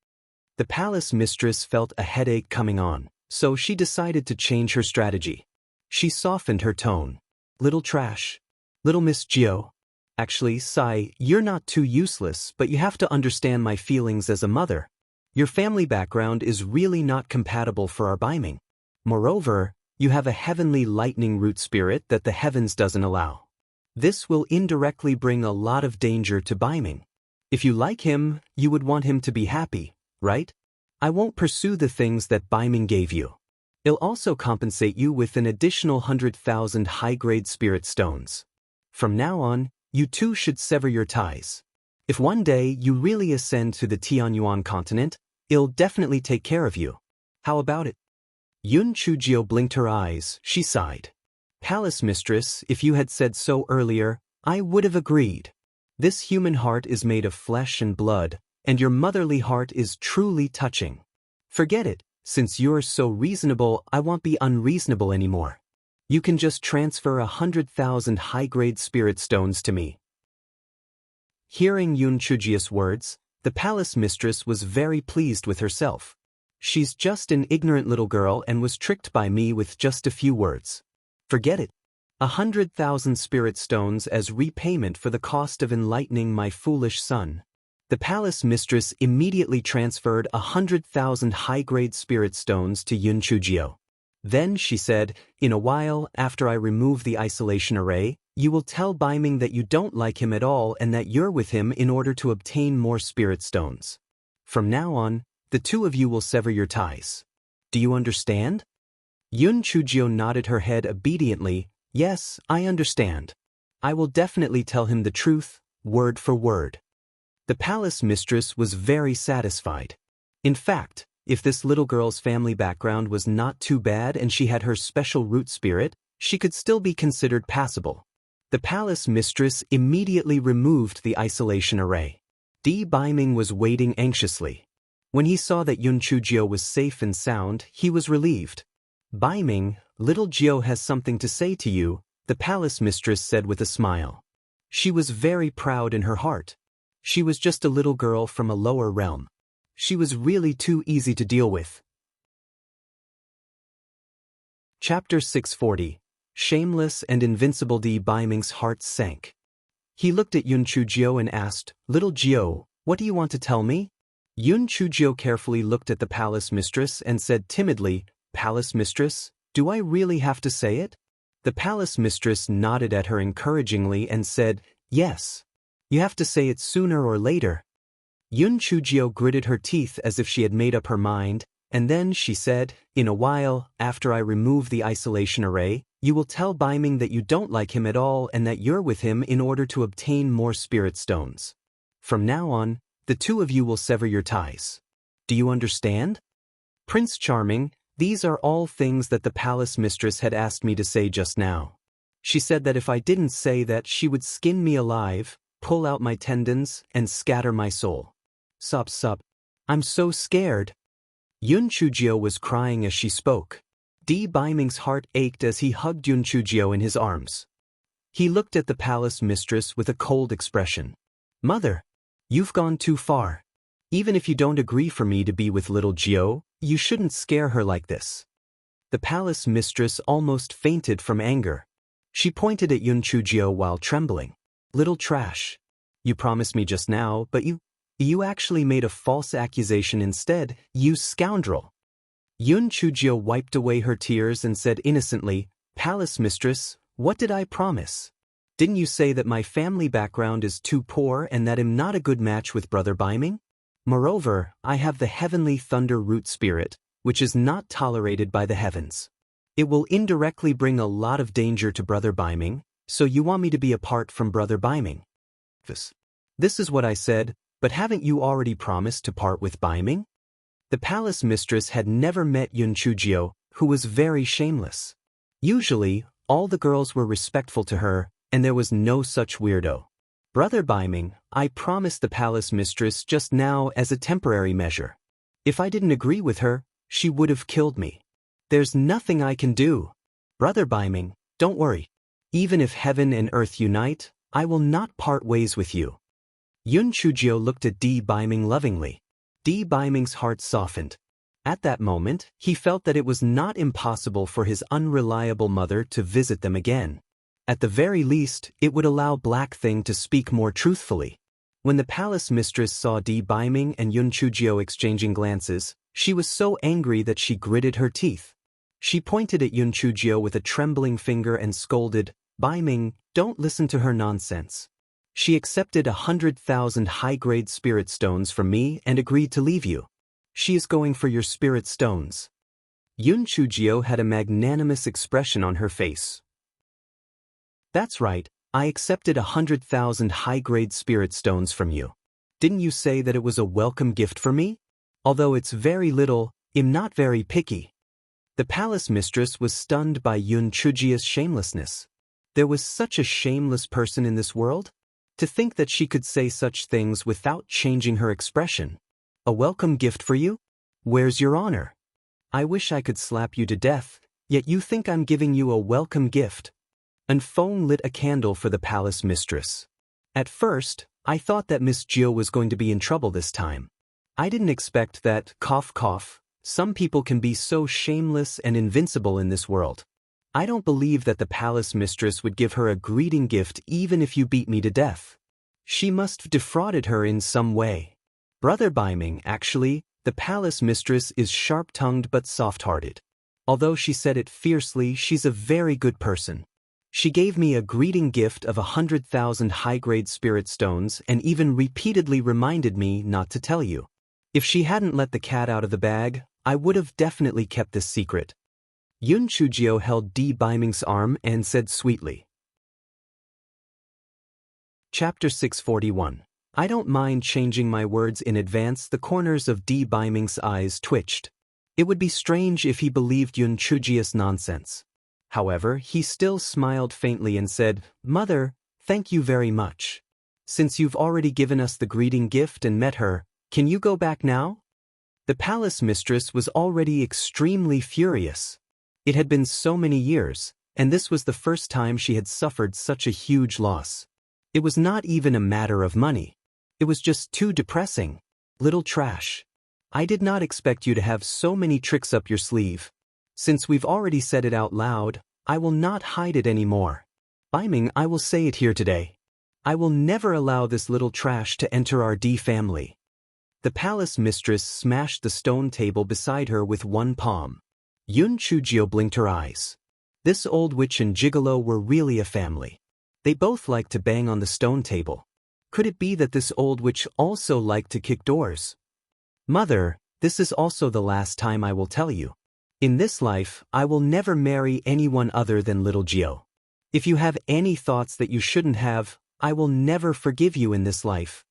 The palace mistress felt a headache coming on, so she decided to change her strategy. She softened her tone. Little trash. Little Miss Gio. Actually, Sai, you're not too useless, but you have to understand my feelings as a mother. Your family background is really not compatible for our Biming. Moreover, you have a heavenly lightning root spirit that the heavens doesn't allow. This will indirectly bring a lot of danger to Biming. If you like him, you would want him to be happy, right? I won't pursue the things that Biming gave you. I'll also compensate you with an additional 100,000 high-grade spirit stones. From now on, you two should sever your ties. If one day you really ascend to the Tianyuan continent, I'll definitely take care of you. How about it? Yun Chujio blinked her eyes, she sighed. Palace mistress, if you had said so earlier, I would have agreed. This human heart is made of flesh and blood, and your motherly heart is truly touching. Forget it, since you're so reasonable, I won't be unreasonable anymore. You can just transfer 100,000 high-grade spirit stones to me. Hearing Yun Chujio's words, the palace mistress was very pleased with herself. She's just an ignorant little girl and was tricked by me with just a few words. Forget it. 100,000 spirit stones as repayment for the cost of enlightening my foolish son. The palace mistress immediately transferred 100,000 high-grade spirit stones to Yun Chujio. Then she said, in a while, after I remove the isolation array, you will tell Biming that you don't like him at all and that you're with him in order to obtain more spirit stones. From now on, the two of you will sever your ties. Do you understand? Yun Chujio nodded her head obediently. Yes, I understand. I will definitely tell him the truth, word for word. The palace mistress was very satisfied. In fact, if this little girl's family background was not too bad and she had her special root spirit, she could still be considered passable. The palace mistress immediately removed the isolation array. D. Biming was waiting anxiously. When he saw that Yun Chujio was safe and sound, he was relieved. Biming, little Gio has something to say to you, the palace mistress said with a smile. She was very proud in her heart. She was just a little girl from a lower realm. She was really too easy to deal with. Chapter 640. Shameless and Invincible. D. Biming's heart sank. He looked at Yun Chujio and asked, Little Gio, what do you want to tell me? Yun Chujio carefully looked at the palace mistress and said timidly, Palace mistress, do I really have to say it? The palace mistress nodded at her encouragingly and said, Yes. You have to say it sooner or later. Yun Chujio gritted her teeth as if she had made up her mind, and then she said, In a while, after I remove the isolation array, you will tell Biming that you don't like him at all and that you're with him in order to obtain more spirit stones. From now on, the two of you will sever your ties. Do you understand? Prince Charming, these are all things that the palace mistress had asked me to say just now. She said that if I didn't say that, she would skin me alive, pull out my tendons, and scatter my soul. Sup. I'm so scared. Yun Chujio was crying as she spoke. D. Biming's heart ached as he hugged Yun Chujio in his arms. He looked at the palace mistress with a cold expression. Mother, you've gone too far. Even if you don't agree for me to be with little Gio, you shouldn't scare her like this. The palace mistress almost fainted from anger. She pointed at Yun Chujio while trembling. Little trash. You promised me just now, but you actually made a false accusation instead, you scoundrel. Yun Chujio wiped away her tears and said innocently, Palace mistress, what did I promise? Didn't you say that my family background is too poor and that I'm not a good match with Brother Biming? Moreover, I have the heavenly thunder root spirit, which is not tolerated by the heavens. It will indirectly bring a lot of danger to Brother Biming, so you want me to be apart from Brother Biming. This is what I said, but haven't you already promised to part with Biming? The palace mistress had never met Yun Chujio, who was very shameless. Usually, all the girls were respectful to her, and there was no such weirdo. Brother Baiming, I promised the palace mistress just now as a temporary measure. If I didn't agree with her, she would have killed me. There's nothing I can do. Brother Baiming, don't worry. Even if heaven and earth unite, I will not part ways with you. Yun Chujio looked at Di Baiming lovingly. Di Baiming's heart softened. At that moment, he felt that it was not impossible for his unreliable mother to visit them again. At the very least, it would allow Black Thing to speak more truthfully. When the palace mistress saw Di Baiming and Yun Chujio exchanging glances, she was so angry that she gritted her teeth. She pointed at Yun Chujio with a trembling finger and scolded, Baiming, don't listen to her nonsense. She accepted 100,000 high-grade spirit stones from me and agreed to leave you. She is going for your spirit stones. Yun Chujio had a magnanimous expression on her face. That's right, I accepted 100,000 high-grade spirit stones from you. Didn't you say that it was a welcome gift for me? Although it's very little, I'm not very picky. The palace mistress was stunned by Yun Chujio's shamelessness. There was such a shameless person in this world? To think that she could say such things without changing her expression. A welcome gift for you? Where's your honor? I wish I could slap you to death, yet you think I'm giving you a welcome gift. And Feng lit a candle for the palace mistress. At first, I thought that Miss Jiu was going to be in trouble this time. I didn't expect that, cough cough, some people can be so shameless and invincible in this world. I don't believe that the palace mistress would give her a greeting gift even if you beat me to death. She must have defrauded her in some way. Brother Baiming, actually, the palace mistress is sharp-tongued but soft-hearted. Although she said it fiercely, she's a very good person. She gave me a greeting gift of 100,000 high-grade spirit stones and even repeatedly reminded me not to tell you. If she hadn't let the cat out of the bag, I would have definitely kept this secret. Yun Chujio held Di Baiming's arm and said sweetly. Chapter 641. I don't mind changing my words in advance. The corners of Di Baiming's eyes twitched. It would be strange if he believed Yun Chujio's nonsense. However, he still smiled faintly and said, Mother, thank you very much. Since you've already given us the greeting gift and met her, can you go back now? The palace mistress was already extremely furious. It had been so many years, and this was the first time she had suffered such a huge loss. It was not even a matter of money. It was just too depressing. Little trash. I did not expect you to have so many tricks up your sleeve. Since we've already said it out loud, I will not hide it anymore. Baiming, I will say it here today. I will never allow this little trash to enter our D family. The palace mistress smashed the stone table beside her with one palm. Yun Chujio blinked her eyes. This old witch and gigolo were really a family. They both liked to bang on the stone table. Could it be that this old witch also liked to kick doors? Mother, this is also the last time I will tell you. In this life, I will never marry anyone other than little Gio. If you have any thoughts that you shouldn't have, I will never forgive you in this life.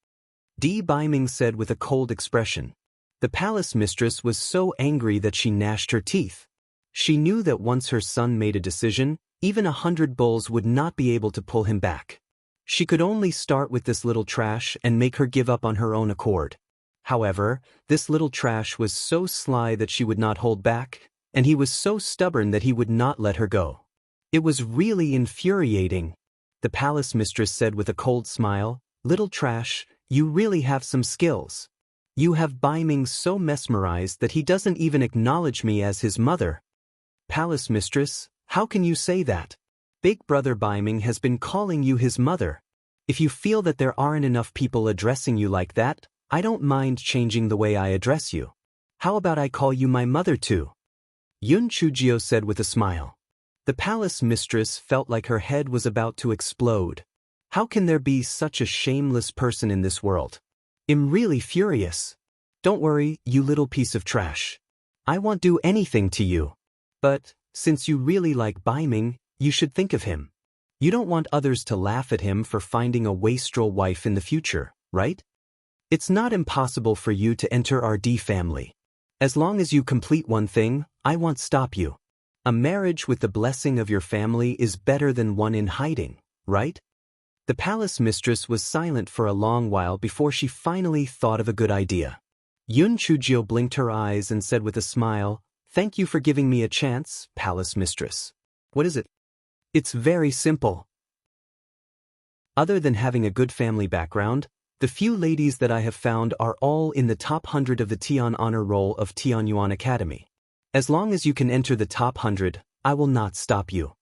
Di Baiming said with a cold expression. The palace mistress was so angry that she gnashed her teeth. She knew that once her son made a decision, even 100 bulls would not be able to pull him back. She could only start with this little trash and make her give up on her own accord. However, this little trash was so sly that she would not hold back, and he was so stubborn that he would not let her go. It was really infuriating. The palace mistress said with a cold smile, Little trash, you really have some skills. You have Baiming so mesmerized that he doesn't even acknowledge me as his mother. Palace mistress, how can you say that? Big brother Baiming has been calling you his mother. If you feel that there aren't enough people addressing you like that, I don't mind changing the way I address you. How about I call you my mother too? Yun Chujio said with a smile. The palace mistress felt like her head was about to explode. How can there be such a shameless person in this world? I'm really furious. Don't worry, you little piece of trash. I won't do anything to you. But, since you really like Baiming, you should think of him. You don't want others to laugh at him for finding a wastrel wife in the future, right? It's not impossible for you to enter our D family. As long as you complete one thing, I won't stop you. A marriage with the blessing of your family is better than one in hiding, right? The palace mistress was silent for a long while before she finally thought of a good idea. Yun Chujio blinked her eyes and said with a smile, "Thank you for giving me a chance, palace mistress." "What is it?" "It's very simple. Other than having a good family background, the few ladies that I have found are all in the top 100 of the Tian honor roll of Tianyuan Academy. As long as you can enter the top 100, I will not stop you.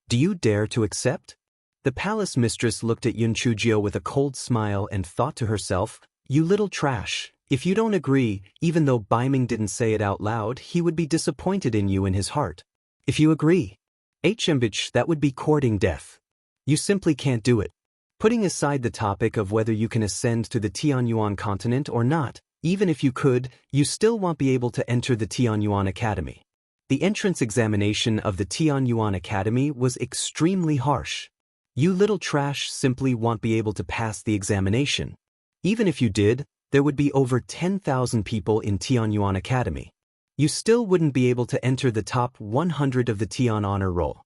Do you dare to accept?" The palace mistress looked at Yun Chujio with a cold smile and thought to herself, "You little trash, if you don't agree, even though Baiming didn't say it out loud, he would be disappointed in you in his heart. If you agree, HMBH, that would be courting death. You simply can't do it. Putting aside the topic of whether you can ascend to the Tianyuan continent or not, even if you could, you still won't be able to enter the Tianyuan Academy. The entrance examination of the Tianyuan Academy was extremely harsh. You little trash simply won't be able to pass the examination. Even if you did, there would be over 10,000 people in Tianyuan Academy. You still wouldn't be able to enter the top 100 of the Tian honor roll.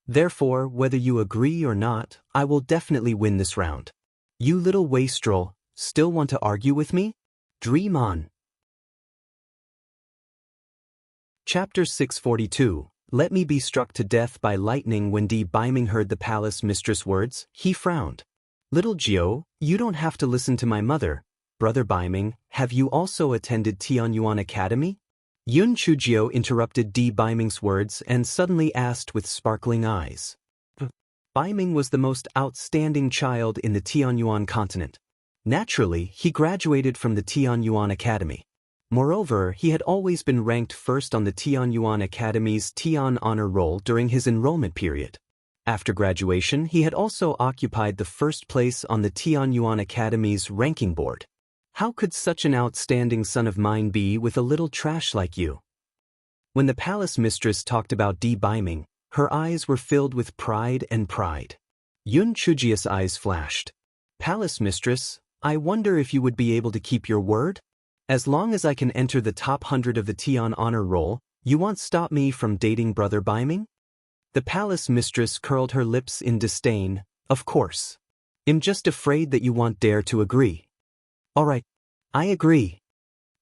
Therefore, whether you agree or not, I will definitely win this round. You little wastrel, still want to argue with me? Dream on." Chapter 642. Let me be struck to death by lightning. When Di Baiming heard the palace mistress' words, he frowned. "Little Jiao, you don't have to listen to my mother. Brother Baiming, have you also attended Tianyuan Academy?" Yun Chujio interrupted Di Baiming's words and suddenly asked with sparkling eyes. Baiming was the most outstanding child in the Tianyuan continent. Naturally, he graduated from the Tianyuan Academy. Moreover, he had always been ranked first on the Tianyuan Academy's Tian honor roll during his enrollment period. After graduation, he had also occupied the first place on the Tianyuan Academy's ranking board. How could such an outstanding son of mine be with a little trash like you? When the palace mistress talked about Di Baiming, her eyes were filled with pride and pride. Yun Chujio's eyes flashed. "Palace mistress, I wonder if you would be able to keep your word? As long as I can enter the top 100 of the Tian honor roll, you won't stop me from dating Brother Baiming?" The palace mistress curled her lips in disdain. "Of course. I'm just afraid that you won't dare to agree." "All right, I agree."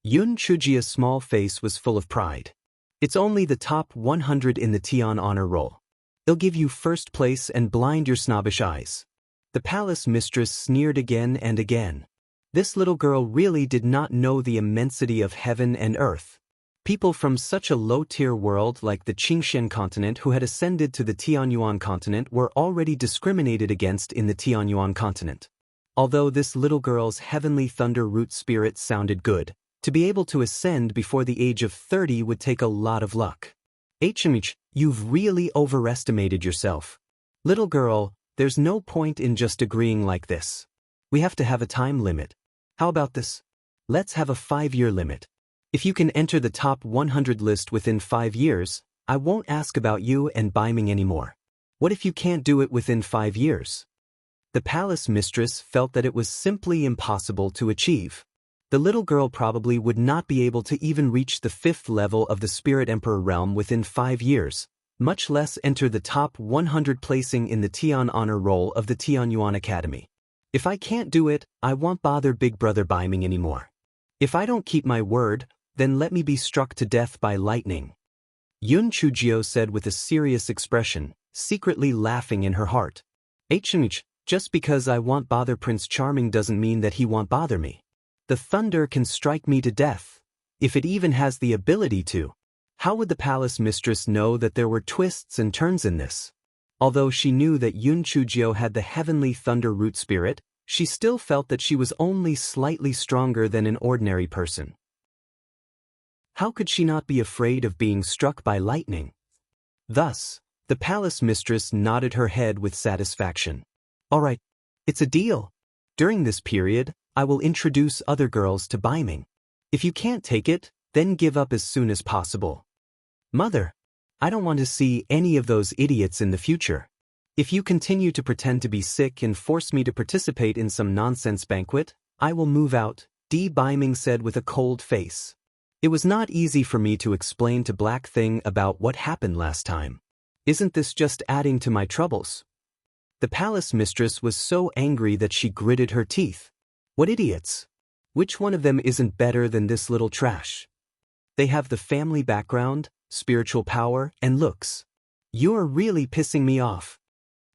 Yun Chujio's small face was full of pride. "It's only the top 100 in the Tian honor roll. It'll give you first place and blind your snobbish eyes." The palace mistress sneered again and again. This little girl really did not know the immensity of heaven and earth. People from such a low-tier world like the Qingshen continent who had ascended to the Tianyuan continent were already discriminated against in the Tianyuan continent. Although this little girl's heavenly thunder root spirit sounded good, to be able to ascend before the age of 30 would take a lot of luck. HMH, you've really overestimated yourself. Little girl, there's no point in just agreeing like this. We have to have a time limit. How about this? Let's have a 5-year limit. If you can enter the top 100 list within 5 years, I won't ask about you and Baiming anymore. What if you can't do it within 5 years? The palace mistress felt that it was simply impossible to achieve. The little girl probably would not be able to even reach the 5th level of the Spirit Emperor realm within 5 years, much less enter the top 100 placing in the Tian honor roll of the Tianyuan Academy. If I can't do it, I won't bother Big Brother Baiming anymore. If I don't keep my word, then let me be struck to death by lightning." Yun Chujio said with a serious expression, secretly laughing in her heart. "HMH, just because I won't bother Prince Charming doesn't mean that he won't bother me. The thunder can strike me to death, if it even has the ability to." How would the palace mistress know that there were twists and turns in this? Although she knew that Yun Chujio had the heavenly thunder root spirit, she still felt that she was only slightly stronger than an ordinary person. How could she not be afraid of being struck by lightning? Thus, the palace mistress nodded her head with satisfaction. "All right, it's a deal. During this period, I will introduce other girls to Baiming. If you can't take it, then give up as soon as possible." "Mother, I don't want to see any of those idiots in the future. If you continue to pretend to be sick and force me to participate in some nonsense banquet, I will move out," Di Baiming said with a cold face. It was not easy for me to explain to Black Thing about what happened last time. Isn't this just adding to my troubles? The palace mistress was so angry that she gritted her teeth. What idiots! Which one of them isn't better than this little trash? They have the family background, spiritual power, and looks. You're really pissing me off.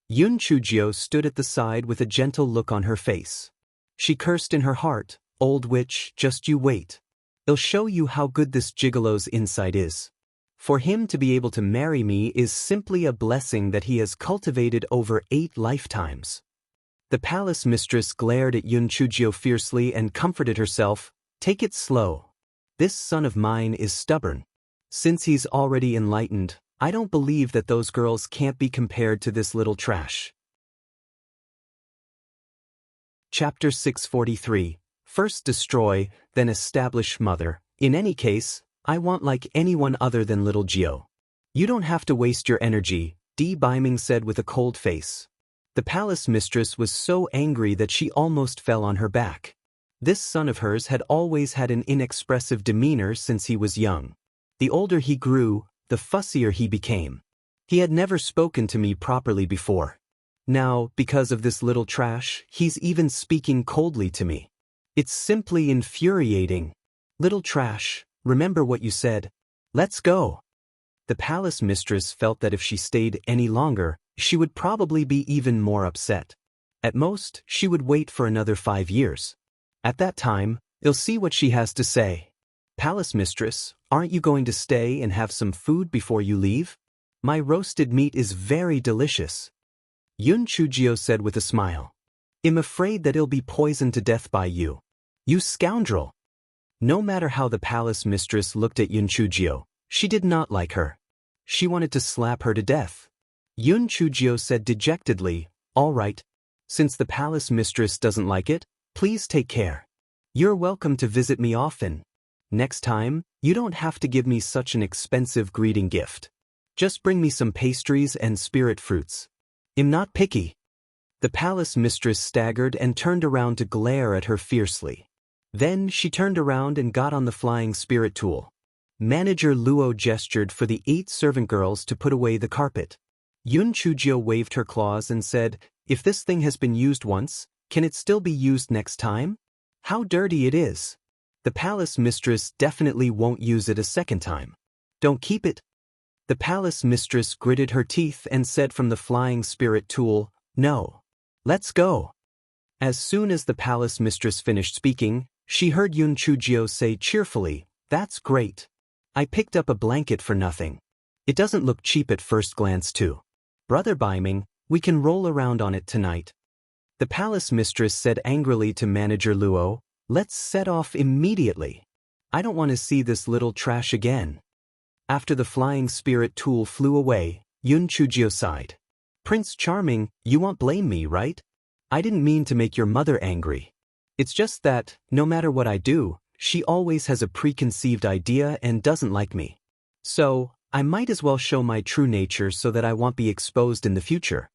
Yun Chujio stood at the side with a gentle look on her face. She cursed in her heart, "Old witch, just you wait. I'll show you how good this gigolo's inside is." For him to be able to marry me is simply a blessing that he has cultivated over 8 lifetimes. The palace mistress glared at Yun Chujio fiercely and comforted herself, "Take it slow. This son of mine is stubborn. Since he's already enlightened, I don't believe that those girls can't be compared to this little trash." Chapter 643. First destroy, then establish mother. In any case, I want like anyone other than little Gio. You don't have to waste your energy, Di Biming said with a cold face. The palace mistress was so angry that she almost fell on her back. This son of hers had always had an inexpressive demeanor since he was young. The older he grew, the fussier he became. He had never spoken to me properly before. Now, because of this little trash, he's even speaking coldly to me. It's simply infuriating. Little trash, remember what you said. Let's go. The palace mistress felt that if she stayed any longer, she would probably be even more upset. At most, she would wait for another 5 years. At that time, you'll see what she has to say. Palace mistress, aren't you going to stay and have some food before you leave? My roasted meat is very delicious. Yun Chujio said with a smile. I'm afraid that I'll be poisoned to death by you. You scoundrel. No matter how the palace mistress looked at Yun Chujio, she did not like her. She wanted to slap her to death. Yun Chujio said dejectedly, "All right. Since the palace mistress doesn't like it, please take care. You're welcome to visit me often. Next time, you don't have to give me such an expensive greeting gift. Just bring me some pastries and spirit fruits. I'm not picky." The palace mistress staggered and turned around to glare at her fiercely. Then she turned around and got on the flying spirit tool. Manager Luo gestured for the 8 servant girls to put away the carpet. Yun Chujio waved her claws and said, "If this thing has been used once, can it still be used next time? How dirty it is. The palace mistress definitely won't use it a second time. Don't keep it." The palace mistress gritted her teeth and said from the flying spirit tool, "No. Let's go." As soon as the palace mistress finished speaking, she heard Yun Chujio say cheerfully, "That's great. I picked up a blanket for nothing. It doesn't look cheap at first glance too. Brother Biming, we can roll around on it tonight." The palace mistress said angrily to Manager Luo, "Let's set off immediately. I don't want to see this little trash again." After the flying spirit tool flew away, Yun Chujio sighed. "Prince Charming, you won't blame me, right? I didn't mean to make your mother angry. It's just that, no matter what I do, she always has a preconceived idea and doesn't like me. So, I might as well show my true nature so that I won't be exposed in the future."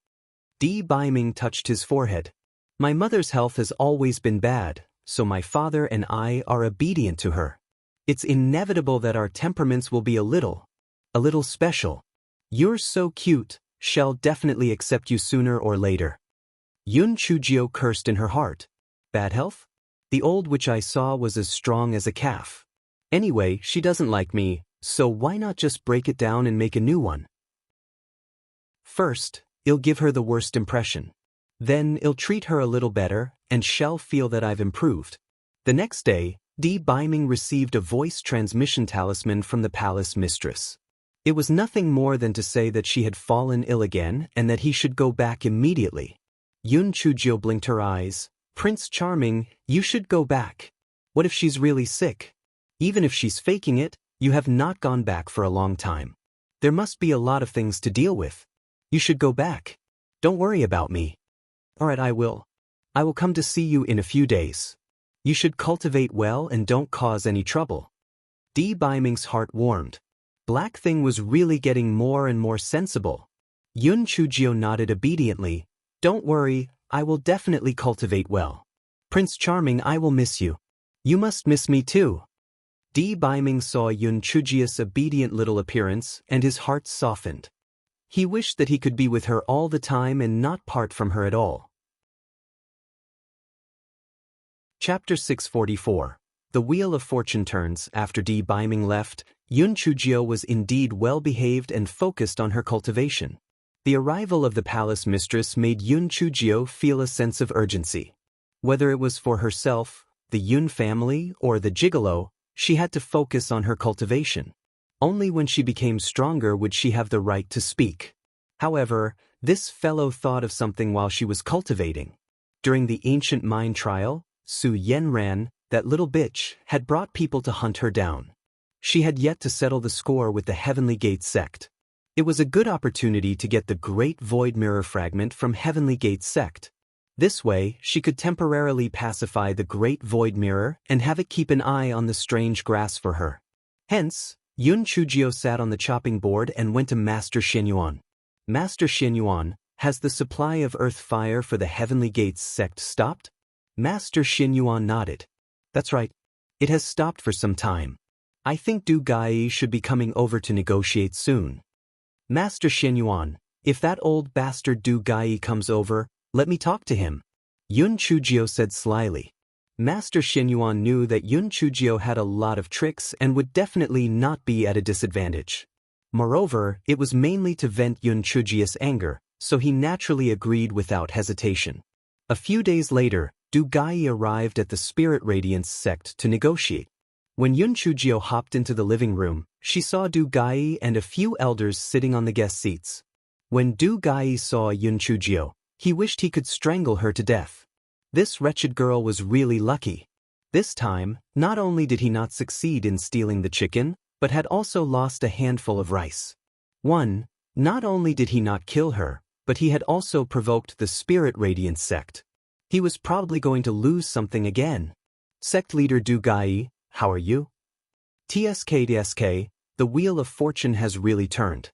Di Biming touched his forehead. "My mother's health has always been bad, so my father and I are obedient to her. It's inevitable that our temperaments will be a little special. You're so cute, she'll definitely accept you sooner or later." Yun Chujio cursed in her heart. Bad health? The old witch I saw was as strong as a calf. Anyway, she doesn't like me, so why not just break it down and make a new one? First, I'll give her the worst impression. Then I'll treat her a little better, and she'll feel that I've improved. The next day, Di Biming received a voice transmission talisman from the palace mistress. It was nothing more than to say that she had fallen ill again and that he should go back immediately. Yun Chujio blinked her eyes. "Prince Charming, you should go back. What if she's really sick? Even if she's faking it, you have not gone back for a long time. There must be a lot of things to deal with. You should go back. Don't worry about me." "All right, I will. I will come to see you in a few days. You should cultivate well and don't cause any trouble." Di Biming's heart warmed. Black Thing was really getting more and more sensible. Yun Chujio nodded obediently. "Don't worry, I will definitely cultivate well. Prince Charming, I will miss you. You must miss me too." Di Baiming saw Yun Chujia's obedient little appearance, and his heart softened. He wished that he could be with her all the time and not part from her at all. Chapter 644. The Wheel of Fortune turns. After Di Baiming left, Yun Chujio was indeed well-behaved and focused on her cultivation. The arrival of the palace mistress made Yun Chujio feel a sense of urgency. Whether it was for herself, the Yun family, or the gigolo, she had to focus on her cultivation. Only when she became stronger would she have the right to speak. However, this fellow thought of something while she was cultivating. During the ancient mine trial, Su Yenran, that little bitch, had brought people to hunt her down. She had yet to settle the score with the Heavenly Gate sect. It was a good opportunity to get the Great Void Mirror fragment from Heavenly Gate sect. This way, she could temporarily pacify the Great Void Mirror and have it keep an eye on the strange grass for her. Hence, Yun Chujio sat on the chopping board and went to Master Xinyuan. Master Xinyuan, has the supply of earth fire for the Heavenly Gates sect stopped? Master Xinyuan nodded. That's right. It has stopped for some time. I think Du Gai should be coming over to negotiate soon. Master Xinyuan, if that old bastard Du Gai comes over, let me talk to him. Yun Chujio said slyly. Master Xinyuan knew that Yun Chujio had a lot of tricks and would definitely not be at a disadvantage. Moreover, it was mainly to vent Yun Chujio's anger, so he naturally agreed without hesitation. A few days later, Du Gai arrived at the Spirit Radiance sect to negotiate. When Yun Chujio hopped into the living room, she saw Du Gai and a few elders sitting on the guest seats. When Du Gai saw Yun Chujio, he wished he could strangle her to death. This wretched girl was really lucky. This time, not only did he not succeed in stealing the chicken, but had also lost a handful of rice. Not only did he not kill her, but he had also provoked the Spirit Radiance sect. He was probably going to lose something again. Sect leader Du Gai, how are you? TSK, the Wheel of Fortune has really turned.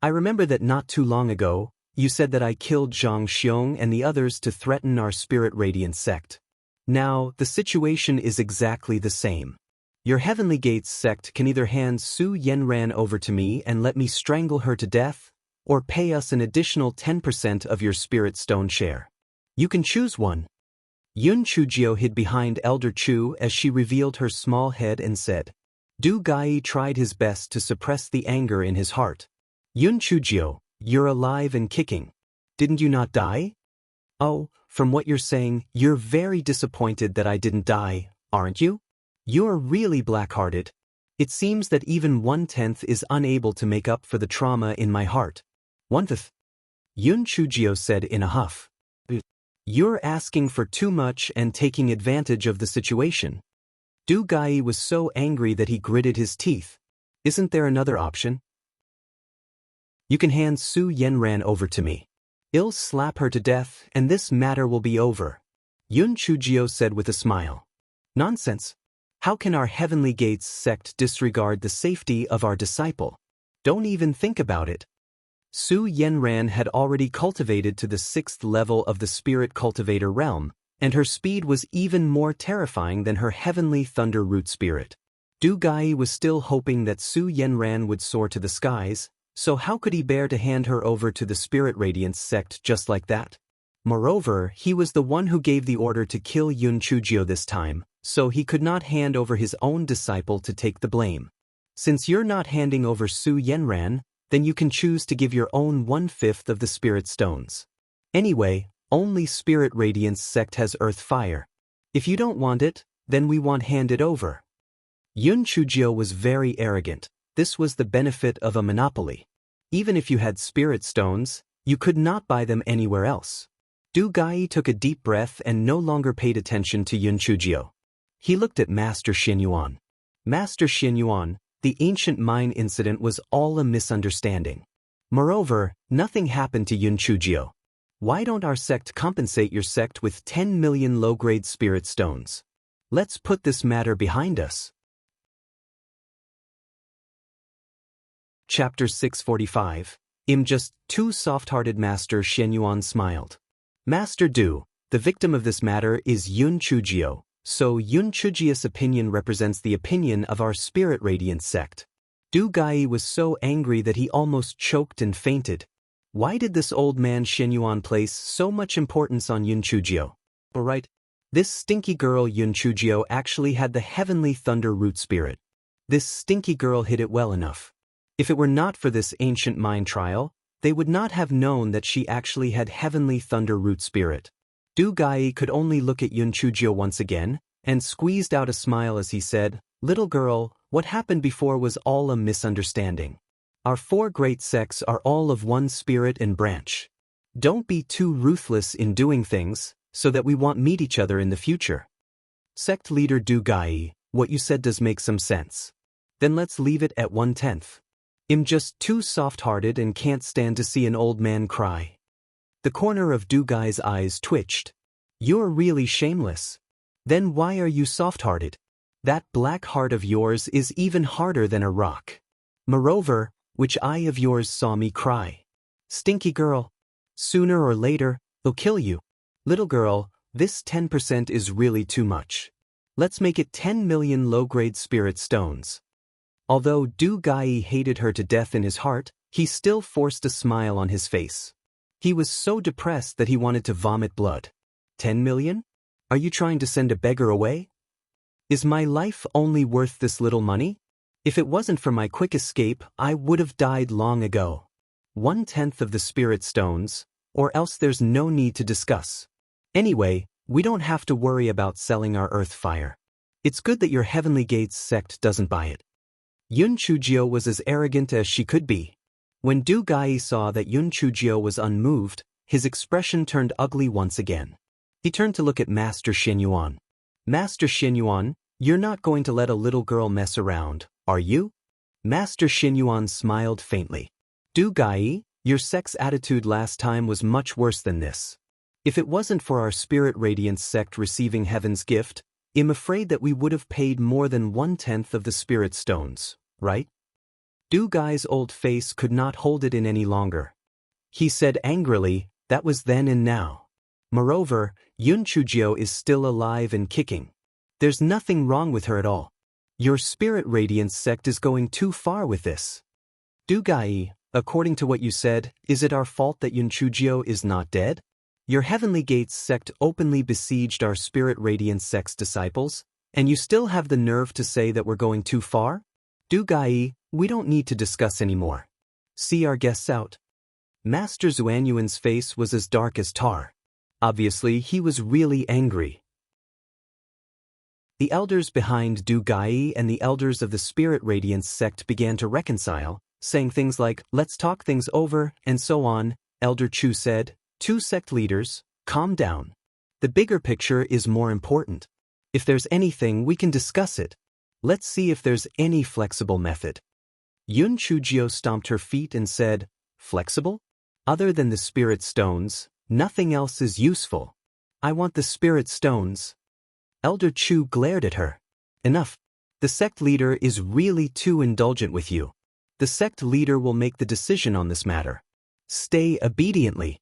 I remember that not too long ago, you said that I killed Zhang Xiong and the others to threaten our Spirit Radiance sect. Now, the situation is exactly the same. Your Heavenly Gates sect can either hand Su Yenran over to me and let me strangle her to death, or pay us an additional 10% of your Spirit Stone share. You can choose one. Yun Chujio hid behind Elder Chu as she revealed her small head and said. Du Gai tried his best to suppress the anger in his heart. Yun Chujio, you're alive and kicking. Didn't you not die? Oh, from what you're saying, you're very disappointed that I didn't die, aren't you? You're really black-hearted. It seems that even 1/10 is unable to make up for the trauma in my heart. 1/5. Yun Chujio said in a huff. You're asking for too much and taking advantage of the situation. Du Gai was so angry that he gritted his teeth. Isn't there another option? You can hand Su Yenran over to me. I'll slap her to death and this matter will be over. Yun Chujio said with a smile. Nonsense. How can our Heavenly Gates sect disregard the safety of our disciple? Don't even think about it. Su Yenran had already cultivated to the 6th level of the Spirit Cultivator realm, and her speed was even more terrifying than her Heavenly Thunder Root Spirit. Du Gai was still hoping that Su Yenran would soar to the skies, so how could he bear to hand her over to the Spirit Radiance sect just like that? Moreover, he was the one who gave the order to kill Yun Chujio this time, so he could not hand over his own disciple to take the blame. Since you're not handing over Su Yenran, then you can choose to give your own 1/5 of the Spirit Stones. Anyway, only Spirit Radiance sect has Earth Fire. If you don't want it, then we won't hand it over. Yun Chujio was very arrogant. This was the benefit of a monopoly. Even if you had Spirit Stones, you could not buy them anywhere else. Du Gai took a deep breath and no longer paid attention to Yun Chujio. He looked at Master Xinyuan. Master Xinyuan, the ancient mine incident was all a misunderstanding. Moreover, nothing happened to Yun Chujio. Why don't our sect compensate your sect with 10 million low-grade Spirit Stones? Let's put this matter behind us. Chapter 645. I'm just too soft-hearted. Master Xinyuan smiled. Master Du, the victim of this matter is Yun Chujio, So Yunchujia's opinion represents the opinion of our spirit radiance sect. Du Gai was so angry that he almost choked and fainted. Why did this old man Xinyuan place so much importance on Yunchujio? Alright, this stinky girl Yunchujio actually had the heavenly thunder root spirit. This stinky girl hid it well enough. If it were not for this ancient mind trial, they would not have known that she actually had heavenly thunder root spirit. Du Gai could only look at Yunchujio once again, and squeezed out a smile as he said, "Little girl, what happened before was all a misunderstanding. Our 4 great sects are all of one spirit and branch. Don't be too ruthless in doing things, so that we won't meet each other in the future." Sect leader Du Gai, what you said does make some sense. Then let's leave it at 1/10. I'm just too soft-hearted and can't stand to see an old man cry. The corner of Du Gai's eyes twitched. You're really shameless. Then why are you soft-hearted? That black heart of yours is even harder than a rock. Moreover, which eye of yours saw me cry? Stinky girl. Sooner or later, they'll kill you. Little girl, this 10% is really too much. Let's make it 10 million low-grade spirit stones. Although Du Gai hated her to death in his heart, he still forced a smile on his face. He was so depressed that he wanted to vomit blood. 10 million? Are you trying to send a beggar away? Is my life only worth this little money? If it wasn't for my quick escape, I would have died long ago. 1/10 of the spirit stones, or else there's no need to discuss. Anyway, we don't have to worry about selling our earth fire. It's good that your Heavenly Gates sect doesn't buy it. Yunchujio was as arrogant as she could be. When Du Gai saw that Yunchujio was unmoved, his expression turned ugly once again. He turned to look at Master Xinyuan. Master Xinyuan, you're not going to let a little girl mess around, are you? Master Xinyuan smiled faintly. Du Gai, your sect's attitude last time was much worse than this. If it wasn't for our spirit radiance sect receiving heaven's gift, I'm afraid that we would have paid more than 1/10 of the spirit stones, right? Du Gai's old face could not hold it in any longer. He said angrily, that was then and now. Moreover, Yunchujio is still alive and kicking. There's nothing wrong with her at all. Your spirit radiance sect is going too far with this. Du Gai, according to what you said, is it our fault that Yunchujio is not dead? Your Heavenly Gates sect openly besieged our spirit radiance sect's disciples, and you still have the nerve to say that we're going too far? Du Gai, we don't need to discuss anymore. See our guests out. Master Xuanyuan's face was as dark as tar. Obviously, he was really angry. The elders behind Du Gai and the elders of the Spirit Radiance sect began to reconcile, saying things like, let's talk things over, and so on. Elder Chu said, 2 sect leaders, calm down. The bigger picture is more important. If there's anything, we can discuss it. Let's see if there's any flexible method. Yunchujio stomped her feet and said, flexible? Other than the spirit stones, nothing else is useful. I want the spirit stones. Elder Chu glared at her. Enough. The sect leader is really too indulgent with you. The sect leader will make the decision on this matter. Stay obediently.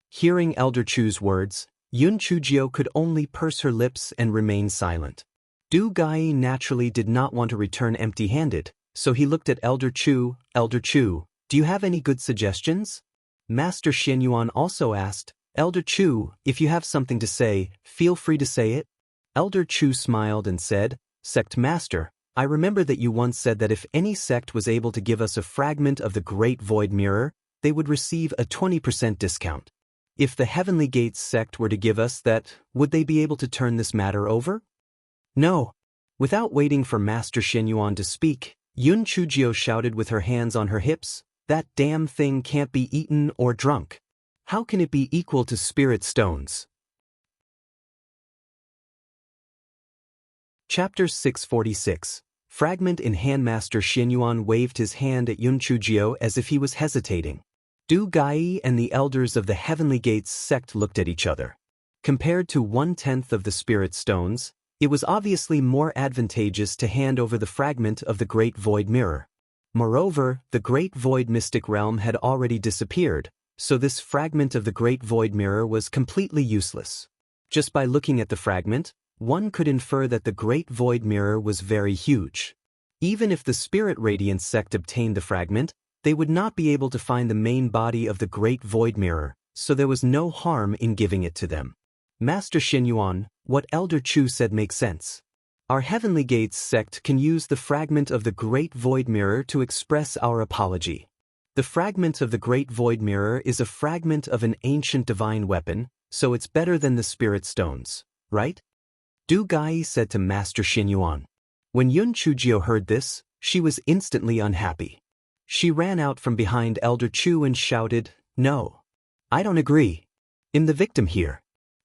Hearing Elder Chu's words, Yunchujio could only purse her lips and remain silent. Du Gai naturally did not want to return empty-handed, so he looked at Elder Chu. Elder Chu, do you have any good suggestions? Master Xinyuan also asked, Elder Chu, if you have something to say, feel free to say it. Elder Chu smiled and said, Sect Master, I remember that you once said that if any sect was able to give us a fragment of the Great Void Mirror, they would receive a 20% discount. If the Heavenly Gates sect were to give us that, would they be able to turn this matter over? No. Without waiting for Master Xinyuan to speak, Yunchujio shouted with her hands on her hips, that damn thing can't be eaten or drunk. How can it be equal to spirit stones? Chapter 646. Fragment in hand. Master Xinyuan waved his hand at Yunchujio as if he was hesitating. Du Gai and the elders of the Heavenly Gates sect looked at each other. Compared to 1/10 of the spirit stones, it was obviously more advantageous to hand over the fragment of the Great Void Mirror. Moreover, the Great Void Mystic Realm had already disappeared, so this fragment of the Great Void Mirror was completely useless. Just by looking at the fragment, one could infer that the Great Void Mirror was very huge. Even if the Spirit Radiance sect obtained the fragment, they would not be able to find the main body of the Great Void Mirror, so there was no harm in giving it to them. Master Xinyuan, what Elder Chu said makes sense. Our Heavenly Gates sect can use the fragment of the Great Void Mirror to express our apology. The fragment of the Great Void Mirror is a fragment of an ancient divine weapon, so it's better than the Spirit Stones, right? Du Gai said to Master Xinyuan. When Yun Chujio heard this, she was instantly unhappy. She ran out from behind Elder Chu and shouted, "No. I don't agree. I'm the victim here.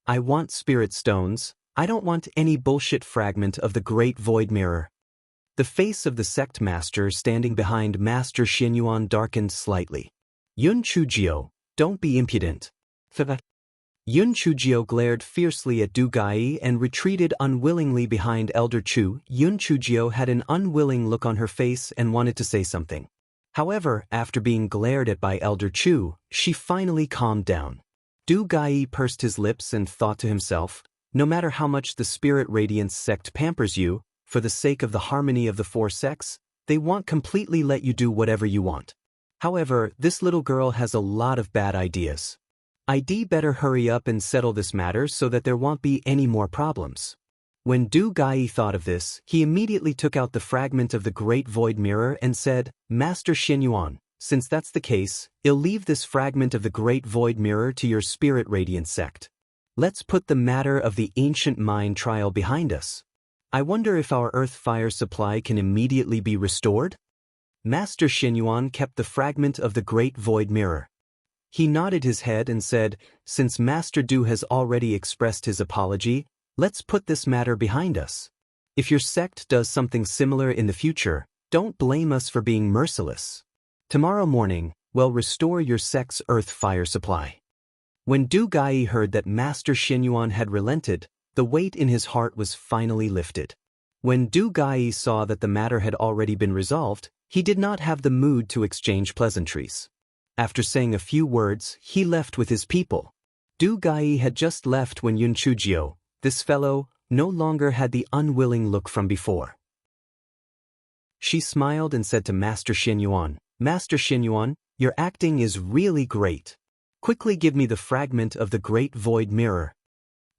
I want Spirit Stones. I don't want any bullshit fragment of the Great Void Mirror." The face of the sect master standing behind Master Xinyuan darkened slightly. Yun Chujio, don't be impudent. Yun Chujio glared fiercely at Du Gai and retreated unwillingly behind Elder Chu. Yun Chujio had an unwilling look on her face and wanted to say something. However, after being glared at by Elder Chu, she finally calmed down. Du Gai pursed his lips and thought to himself, no matter how much the Spirit Radiance sect pampers you, for the sake of the harmony of the four sects, they won't completely let you do whatever you want. However, this little girl has a lot of bad ideas. I'd better hurry up and settle this matter so that there won't be any more problems. When Du Gai thought of this, he immediately took out the fragment of the Great Void Mirror and said, "Master Xinyuan, since that's the case, I'll leave this fragment of the Great Void Mirror to your Spirit Radiance sect. Let's put the matter of the ancient mine trial behind us. I wonder if our earth fire supply can immediately be restored?" Master Xinyuan kept the fragment of the Great Void Mirror. He nodded his head and said, "Since Master Du has already expressed his apology, let's put this matter behind us. If your sect does something similar in the future, don't blame us for being merciless. Tomorrow morning, we'll restore your sect's earth fire supply." When Du Gai heard that Master Xinyuan had relented, the weight in his heart was finally lifted. When Du Gai saw that the matter had already been resolved, he did not have the mood to exchange pleasantries. After saying a few words, he left with his people. Du Gai had just left when Yun Chujio, this fellow, no longer had the unwilling look from before. She smiled and said to Master Xinyuan, "Master Xinyuan, your acting is really great. Quickly give me the fragment of the Great Void Mirror."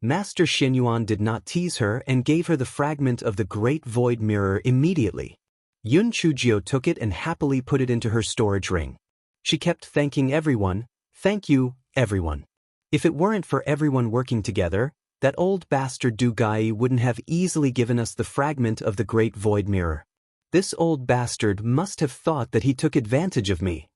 Master Xinyuan did not tease her and gave her the fragment of the Great Void Mirror immediately. Yun Chujio took it and happily put it into her storage ring. She kept thanking everyone, "Thank you, everyone. If it weren't for everyone working together, that old bastard Du Gai wouldn't have easily given us the fragment of the Great Void Mirror. This old bastard must have thought that he took advantage of me."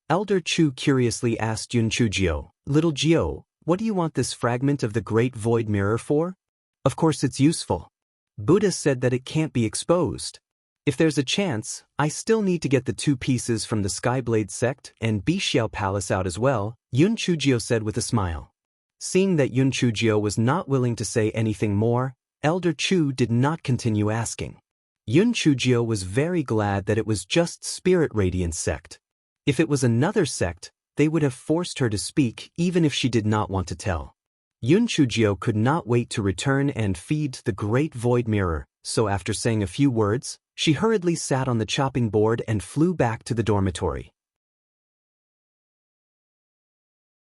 Elder Chu curiously asked Yun Chujio, "Little Jio, what do you want this fragment of the Great Void Mirror for?" "Of course it's useful. Buddha said that it can't be exposed. If there's a chance, I still need to get the 2 pieces from the Skyblade sect and Bixiao Palace out as well," Yun Chujio said with a smile. Seeing that Yun Chujio was not willing to say anything more, Elder Chu did not continue asking. Yun Chujio was very glad that it was just Spirit Radiance sect. If it was another sect, they would have forced her to speak even if she did not want to tell. Yun Chujio could not wait to return and feed the Great Void Mirror, so after saying a few words, she hurriedly sat on the chopping board and flew back to the dormitory.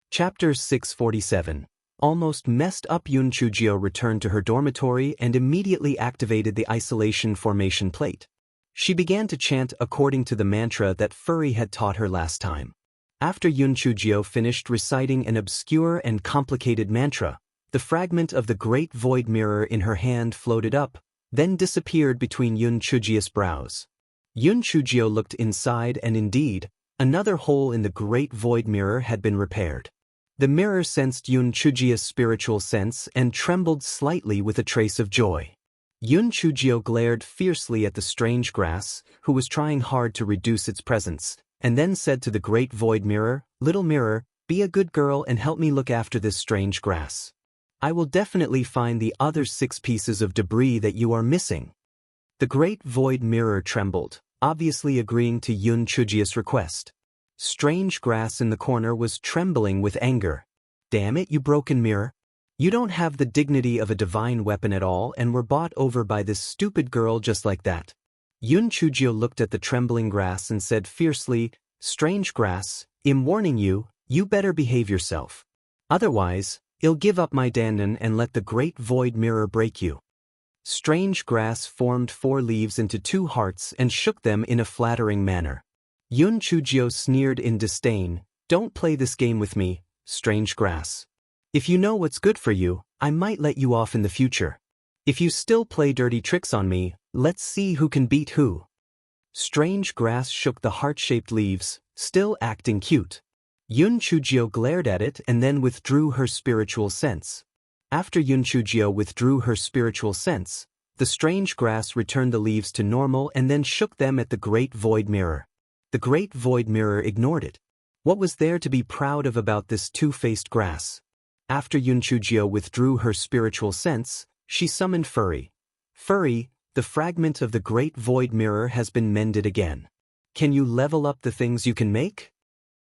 Chapter 647. Almost messed up. Yun Chujio returned to her dormitory and immediately activated the isolation formation plate. She began to chant according to the mantra that Furry had taught her last time. After Yun Chujio finished reciting an obscure and complicated mantra, the fragment of the Great Void Mirror in her hand floated up, then disappeared between Yun Chujio's brows. Yun Chujio looked inside and indeed, another hole in the Great Void Mirror had been repaired. The mirror sensed Yun Chujio's spiritual sense and trembled slightly with a trace of joy. Yun Chujio glared fiercely at the strange grass, who was trying hard to reduce its presence, and then said to the Great Void Mirror, "Little mirror, be a good girl and help me look after this strange grass. I will definitely find the other 6 pieces of debris that you are missing." The Great Void Mirror trembled, obviously agreeing to Yun Chujio's request. Strange grass in the corner was trembling with anger. "Damn it, you broken mirror. You don't have the dignity of a divine weapon at all and were bought over by this stupid girl just like that. Yun Chujio looked at the trembling grass and said fiercely, "Strange grass, I'm warning you, you better behave yourself. Otherwise, I'll give up my dandan and let the great void mirror break you." Strange grass formed 4 leaves into 2 hearts and shook them in a flattering manner. Yun Chujio sneered in disdain, "Don't play this game with me, strange grass. If you know what's good for you, I might let you off in the future. If you still play dirty tricks on me, let's see who can beat who." Strange grass shook the heart-shaped leaves, still acting cute. Yun Chujio glared at it and then withdrew her spiritual sense. After Yun Chujio withdrew her spiritual sense, the strange grass returned the leaves to normal and then shook them at the great void mirror. The great void mirror ignored it. What was there to be proud of about this two-faced grass? After Yun Chujio withdrew her spiritual sense, she summoned Furry. "Furry, the fragment of the great void mirror has been mended again. Can you level up the things you can make?"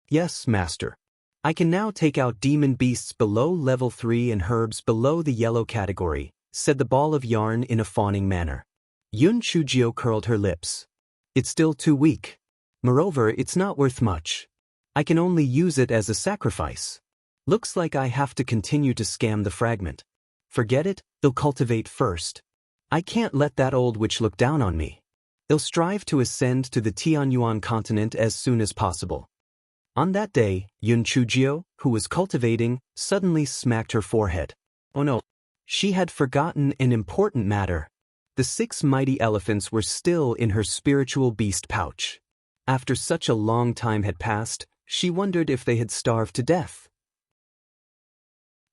"Yes, master. I can now take out demon beasts below level 3 and herbs below the yellow category," said the ball of yarn in a fawning manner. Yun Chujio curled her lips. "It's still too weak. Moreover, it's not worth much. I can only use it as a sacrifice. Looks like I have to continue to scam the fragment. Forget it, I'll cultivate first. I can't let that old witch look down on me. I'll strive to ascend to the Tianyuan continent as soon as possible." On that day, Yun Chujio, who was cultivating, suddenly smacked her forehead. Oh no! She had forgotten an important matter. The 6 mighty elephants were still in her spiritual beast pouch. After such a long time had passed, she wondered if they had starved to death.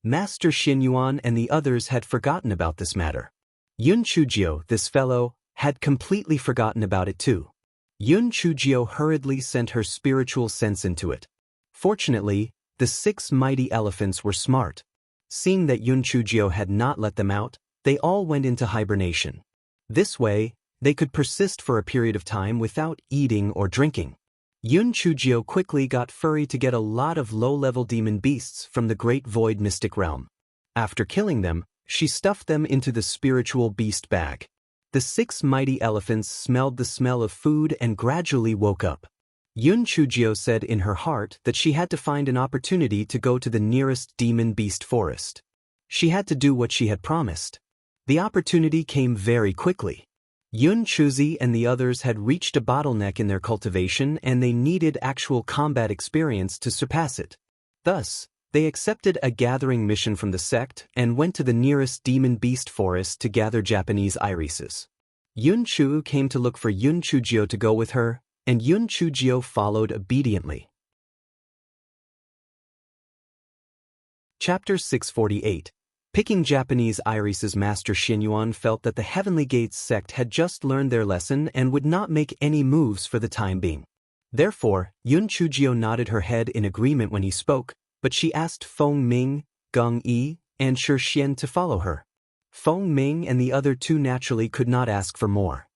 Master Xinyuan and the others had forgotten about this matter. Yun Chujio, this fellow, had completely forgotten about it too. Yun Chujio hurriedly sent her spiritual sense into it. Fortunately, the 6 mighty elephants were smart. Seeing that Yun Chujio had not let them out, they all went into hibernation. This way, they could persist for a period of time without eating or drinking. Yun Chujio quickly got Furry to get a lot of low-level demon beasts from the Great Void Mystic Realm. After killing them, she stuffed them into the spiritual beast bag. The 6 mighty elephants smelled the smell of food and gradually woke up. Yun Chujio said in her heart that she had to find an opportunity to go to the nearest demon beast forest. She had to do what she had promised. The opportunity came very quickly. Yun Chuzi and the others had reached a bottleneck in their cultivation and they needed actual combat experience to surpass it. Thus, they accepted a gathering mission from the sect and went to the nearest demon beast forest to gather Japanese irises. Yun Chu came to look for Yun Chujio to go with her, and Yun Chujio followed obediently. Chapter 648. Picking Japanese irises. Master Xinyuan felt that the Heavenly Gates sect had just learned their lesson and would not make any moves for the time being. Therefore, Yun Chujio nodded her head in agreement when he spoke, but she asked Feng Ming, Geng Yi, and Shi Xian to follow her. Feng Ming and the other 2 naturally could not ask for more.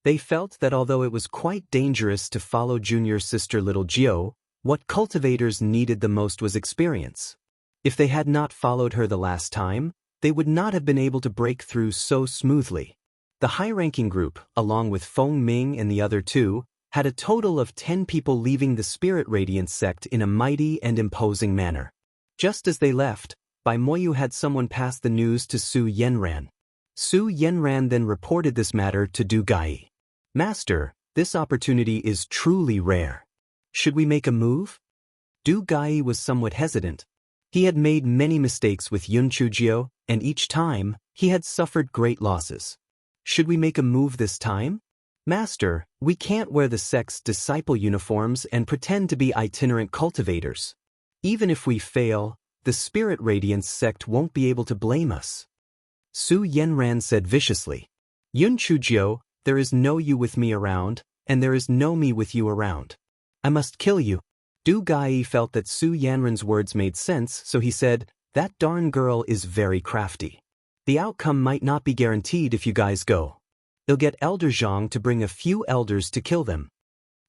They felt that although it was quite dangerous to follow junior sister little Jiao, what cultivators needed the most was experience. If they had not followed her the last time, they would not have been able to break through so smoothly. The high-ranking group, along with Feng Ming and the other 2, had a total of 10 people leaving the Spirit Radiance sect in a mighty and imposing manner. Just as they left, Bai Moyu had someone pass the news to Su Yenran. Su Yenran then reported this matter to Du Gai. "Master, this opportunity is truly rare. Should we make a move?" Du Gai was somewhat hesitant. He had made many mistakes with Yun Chujio, and each time, he had suffered great losses. "Should we make a move this time?" "Master, we can't wear the sect's disciple uniforms and pretend to be itinerant cultivators. Even if we fail, the Spirit Radiance sect won't be able to blame us." Su Yenran said viciously. "Yun Chujio, there is no you with me around, and there is no me with you around. I must kill you." Du Gai felt that Su Yanran's words made sense, so he said, "That darn girl is very crafty. The outcome might not be guaranteed if you guys go. They'll get Elder Zhang to bring a few elders to kill them."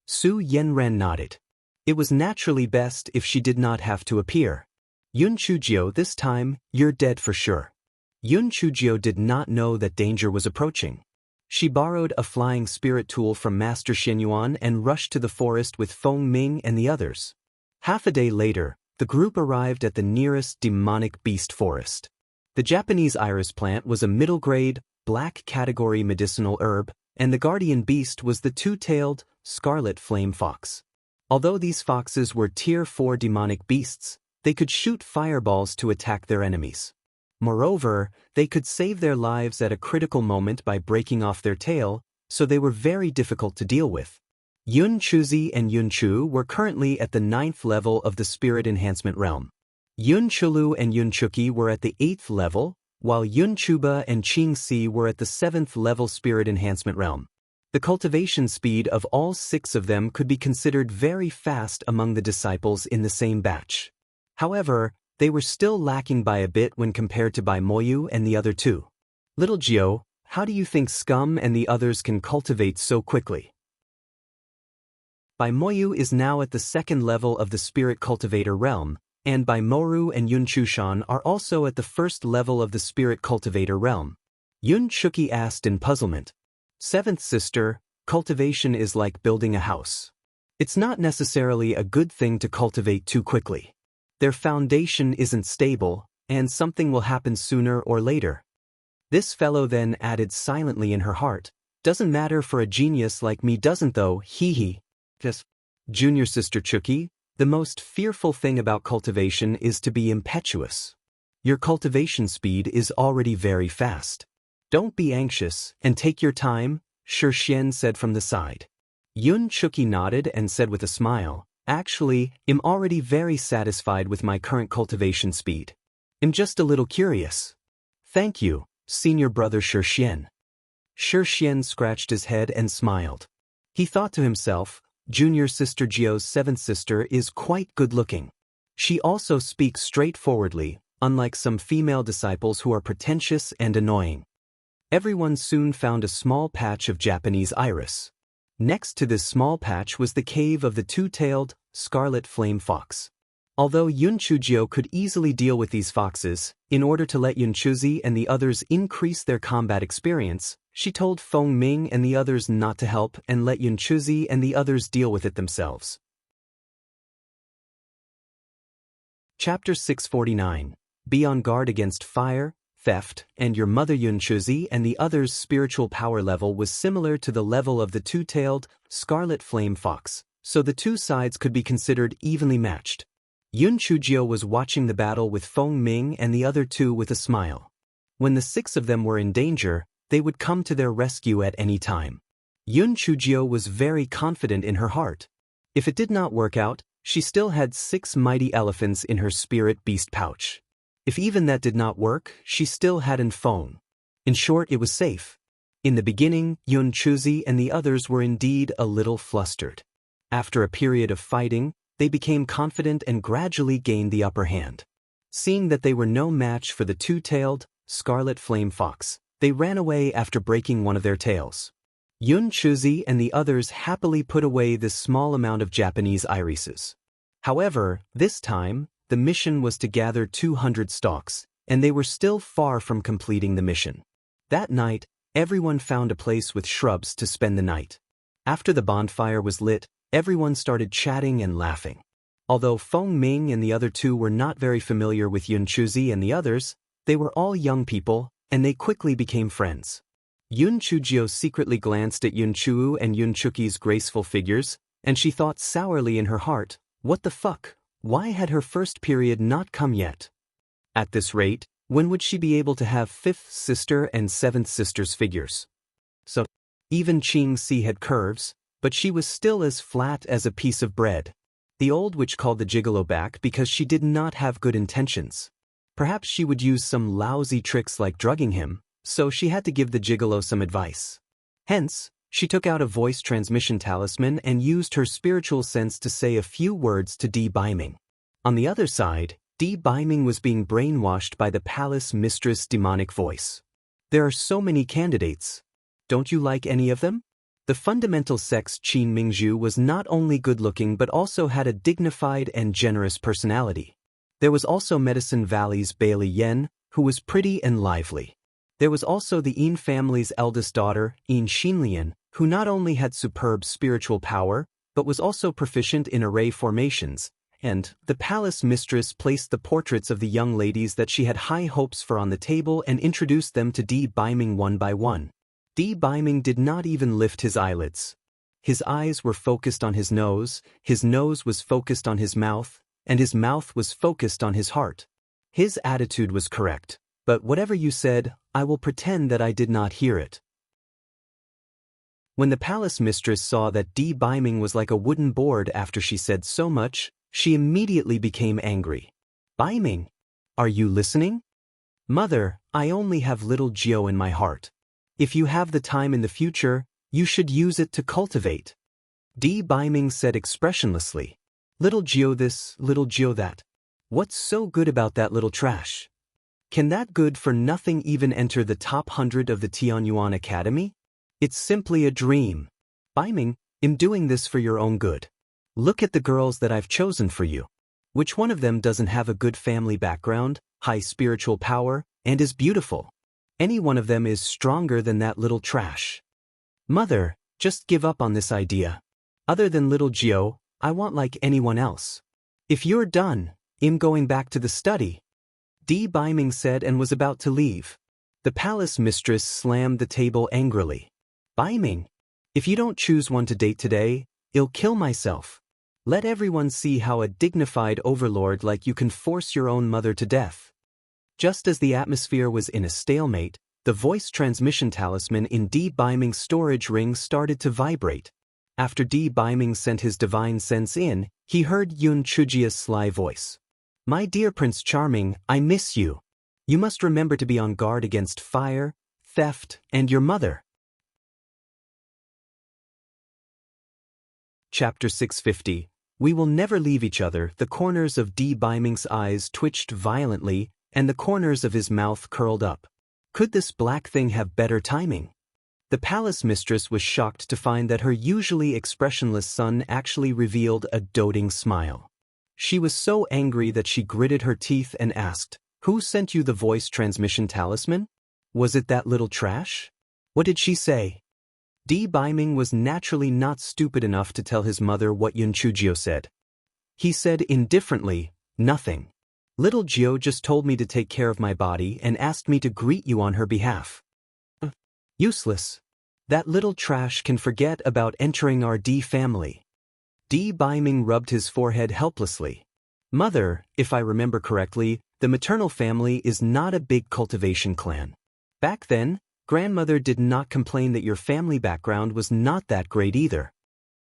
Su Yenran nodded. It was naturally best if she did not have to appear. Yun Chujio, this time, you're dead for sure. Yun Chujio did not know that danger was approaching. She borrowed a flying spirit tool from Master Xinyuan and rushed to the forest with Feng Ming and the others. Half a day later, the group arrived at the nearest demonic beast forest. The Japanese iris plant was a middle-grade, black category medicinal herb, and the guardian beast was the two-tailed, scarlet flame fox. Although these foxes were Tier 4 demonic beasts, they could shoot fireballs to attack their enemies. Moreover, they could save their lives at a critical moment by breaking off their tail, so they were very difficult to deal with. Yun Chuzi and Yun Chu were currently at the 9th level of the Spirit Enhancement Realm. Yun Chulu and Yun Chuki were at the 8th level, while Yun Chuba and Qing Si were at the 7th level Spirit Enhancement Realm. The cultivation speed of all 6 of them could be considered very fast among the disciples in the same batch. However, they were still lacking by a bit when compared to Bai Moyu and the other 2. Little Gio, how do you think Scum and the others can cultivate so quickly? Bai Moyu is now at the 2nd level of the Spirit Cultivator Realm, and Bai Moru and Yun Chushan are also at the 1st level of the Spirit Cultivator Realm. Yun Chuki asked in puzzlement. 7th sister, cultivation is like building a house. It's not necessarily a good thing to cultivate too quickly. Their foundation isn't stable, and something will happen sooner or later. This fellow then added silently in her heart, doesn't matter for a genius like me doesn't though, hee. Just, junior sister Chuki, the most fearful thing about cultivation is to be impetuous. Your cultivation speed is already very fast. Don't be anxious, and take your time, Shi Xian said from the side. Yun Chuki nodded and said with a smile, actually, I'm already very satisfied with my current cultivation speed. I'm just a little curious. Thank you, senior brother Shi Xian. Shi Xian scratched his head and smiled. He thought to himself, junior sister Jio's 7th sister is quite good-looking. She also speaks straightforwardly, unlike some female disciples who are pretentious and annoying. Everyone soon found a small patch of Japanese iris. Next to this small patch was the cave of the two-tailed, scarlet flame fox. Although Yun Chujio could easily deal with these foxes, in order to let Yun Chuzi and the others increase their combat experience, she told Feng Ming and the others not to help and let Yun Chuzi and the others deal with it themselves. Chapter 649. Be on guard against fire, theft, and your mother. Yun Chuzi and the others' spiritual power level was similar to the level of the two-tailed, scarlet flame fox, so the two sides could be considered evenly matched. Yun Chujio was watching the battle with Feng Ming and the other 2 with a smile. When the 6 of them were in danger, they would come to their rescue at any time. Yun Chujio was very confident in her heart. If it did not work out, she still had 6 mighty elephants in her spirit beast pouch. If even that did not work, she still had an Feng. In short, it was safe. In the beginning, Yun Chuzi and the others were indeed a little flustered. After a period of fighting, they became confident and gradually gained the upper hand. Seeing that they were no match for the two-tailed, scarlet flame fox, they ran away after breaking one of their tails. Yun Chuzi and the others happily put away this small amount of Japanese irises. However, this time, the mission was to gather 200 stalks, and they were still far from completing the mission. That night, everyone found a place with shrubs to spend the night. After the bonfire was lit, everyone started chatting and laughing. Although Feng Ming and the other 2 were not very familiar with Yun Chuzi and the others, they were all young people, and they quickly became friends. Yun Chujio secretly glanced at Yun Chuu and Yun Chuki's graceful figures, and she thought sourly in her heart, what the fuck? Why had her first period not come yet? At this rate, when would she be able to have 5th sister and 7th sister's figures? So, even Qing Si had curves, but she was still as flat as a piece of bread. The old witch called the gigolo back because she did not have good intentions. Perhaps she would use some lousy tricks like drugging him, so she had to give the gigolo some advice. Hence, she took out a voice transmission talisman and used her spiritual sense to say a few words to Di Baiming. On the other side, Di Baiming was being brainwashed by the palace mistress' demonic voice. There are so many candidates. Don't you like any of them? The fundamental sex Qin Mingzhu was not only good-looking but also had a dignified and generous personality. There was also Medicine Valley's Bailey Yen, who was pretty and lively. There was also the Yin family's eldest daughter, Yin Xinlian, who not only had superb spiritual power, but was also proficient in array formations, and the palace mistress placed the portraits of the young ladies that she had high hopes for on the table and introduced them to Di Biming one by one. Di Biming did not even lift his eyelids. His eyes were focused on his nose was focused on his mouth, and his mouth was focused on his heart. His attitude was correct, but whatever you said, I will pretend that I did not hear it. When the palace mistress saw that Di Biming was like a wooden board after she said so much, she immediately became angry. Biming, are you listening? Mother, I only have little Gio in my heart. If you have the time in the future, you should use it to cultivate. Di Biming said expressionlessly. Little Gio this, little Gio that. What's so good about that little trash? Can that good-for-nothing even enter the top 100 of the Tianyuan Academy? It's simply a dream. Biming, I'm doing this for your own good. Look at the girls that I've chosen for you. Which one of them doesn't have a good family background, high spiritual power, and is beautiful? Any one of them is stronger than that little trash. Mother, just give up on this idea. Other than little Gio, I want like anyone else. If you're done, I'm going back to the study. Di Biming said and was about to leave. The palace mistress slammed the table angrily. Biming, if you don't choose one to date today, I'll kill myself. Let everyone see how a dignified overlord like you can force your own mother to death. Just as the atmosphere was in a stalemate, the voice transmission talisman in Di Biming's storage ring started to vibrate. After Di Biming sent his divine sense in, he heard Yun Chujia's sly voice. My dear Prince Charming, I miss you. You must remember to be on guard against fire, theft, and your mother. Chapter 650. We will never leave each other. The corners of Di Biming's eyes twitched violently, and the corners of his mouth curled up. Could this black thing have better timing? The palace mistress was shocked to find that her usually expressionless son actually revealed a doting smile. She was so angry that she gritted her teeth and asked, Who sent you the voice transmission talisman? Was it that little trash? What did she say? Di Biming was naturally not stupid enough to tell his mother what Yun Chujio said. He said indifferently, Nothing. Little Gio just told me to take care of my body and asked me to greet you on her behalf. Useless. That little trash can forget about entering our Di family. Di Biming rubbed his forehead helplessly. Mother, if I remember correctly, the maternal family is not a big cultivation clan. Back then, grandmother did not complain that your family background was not that great either.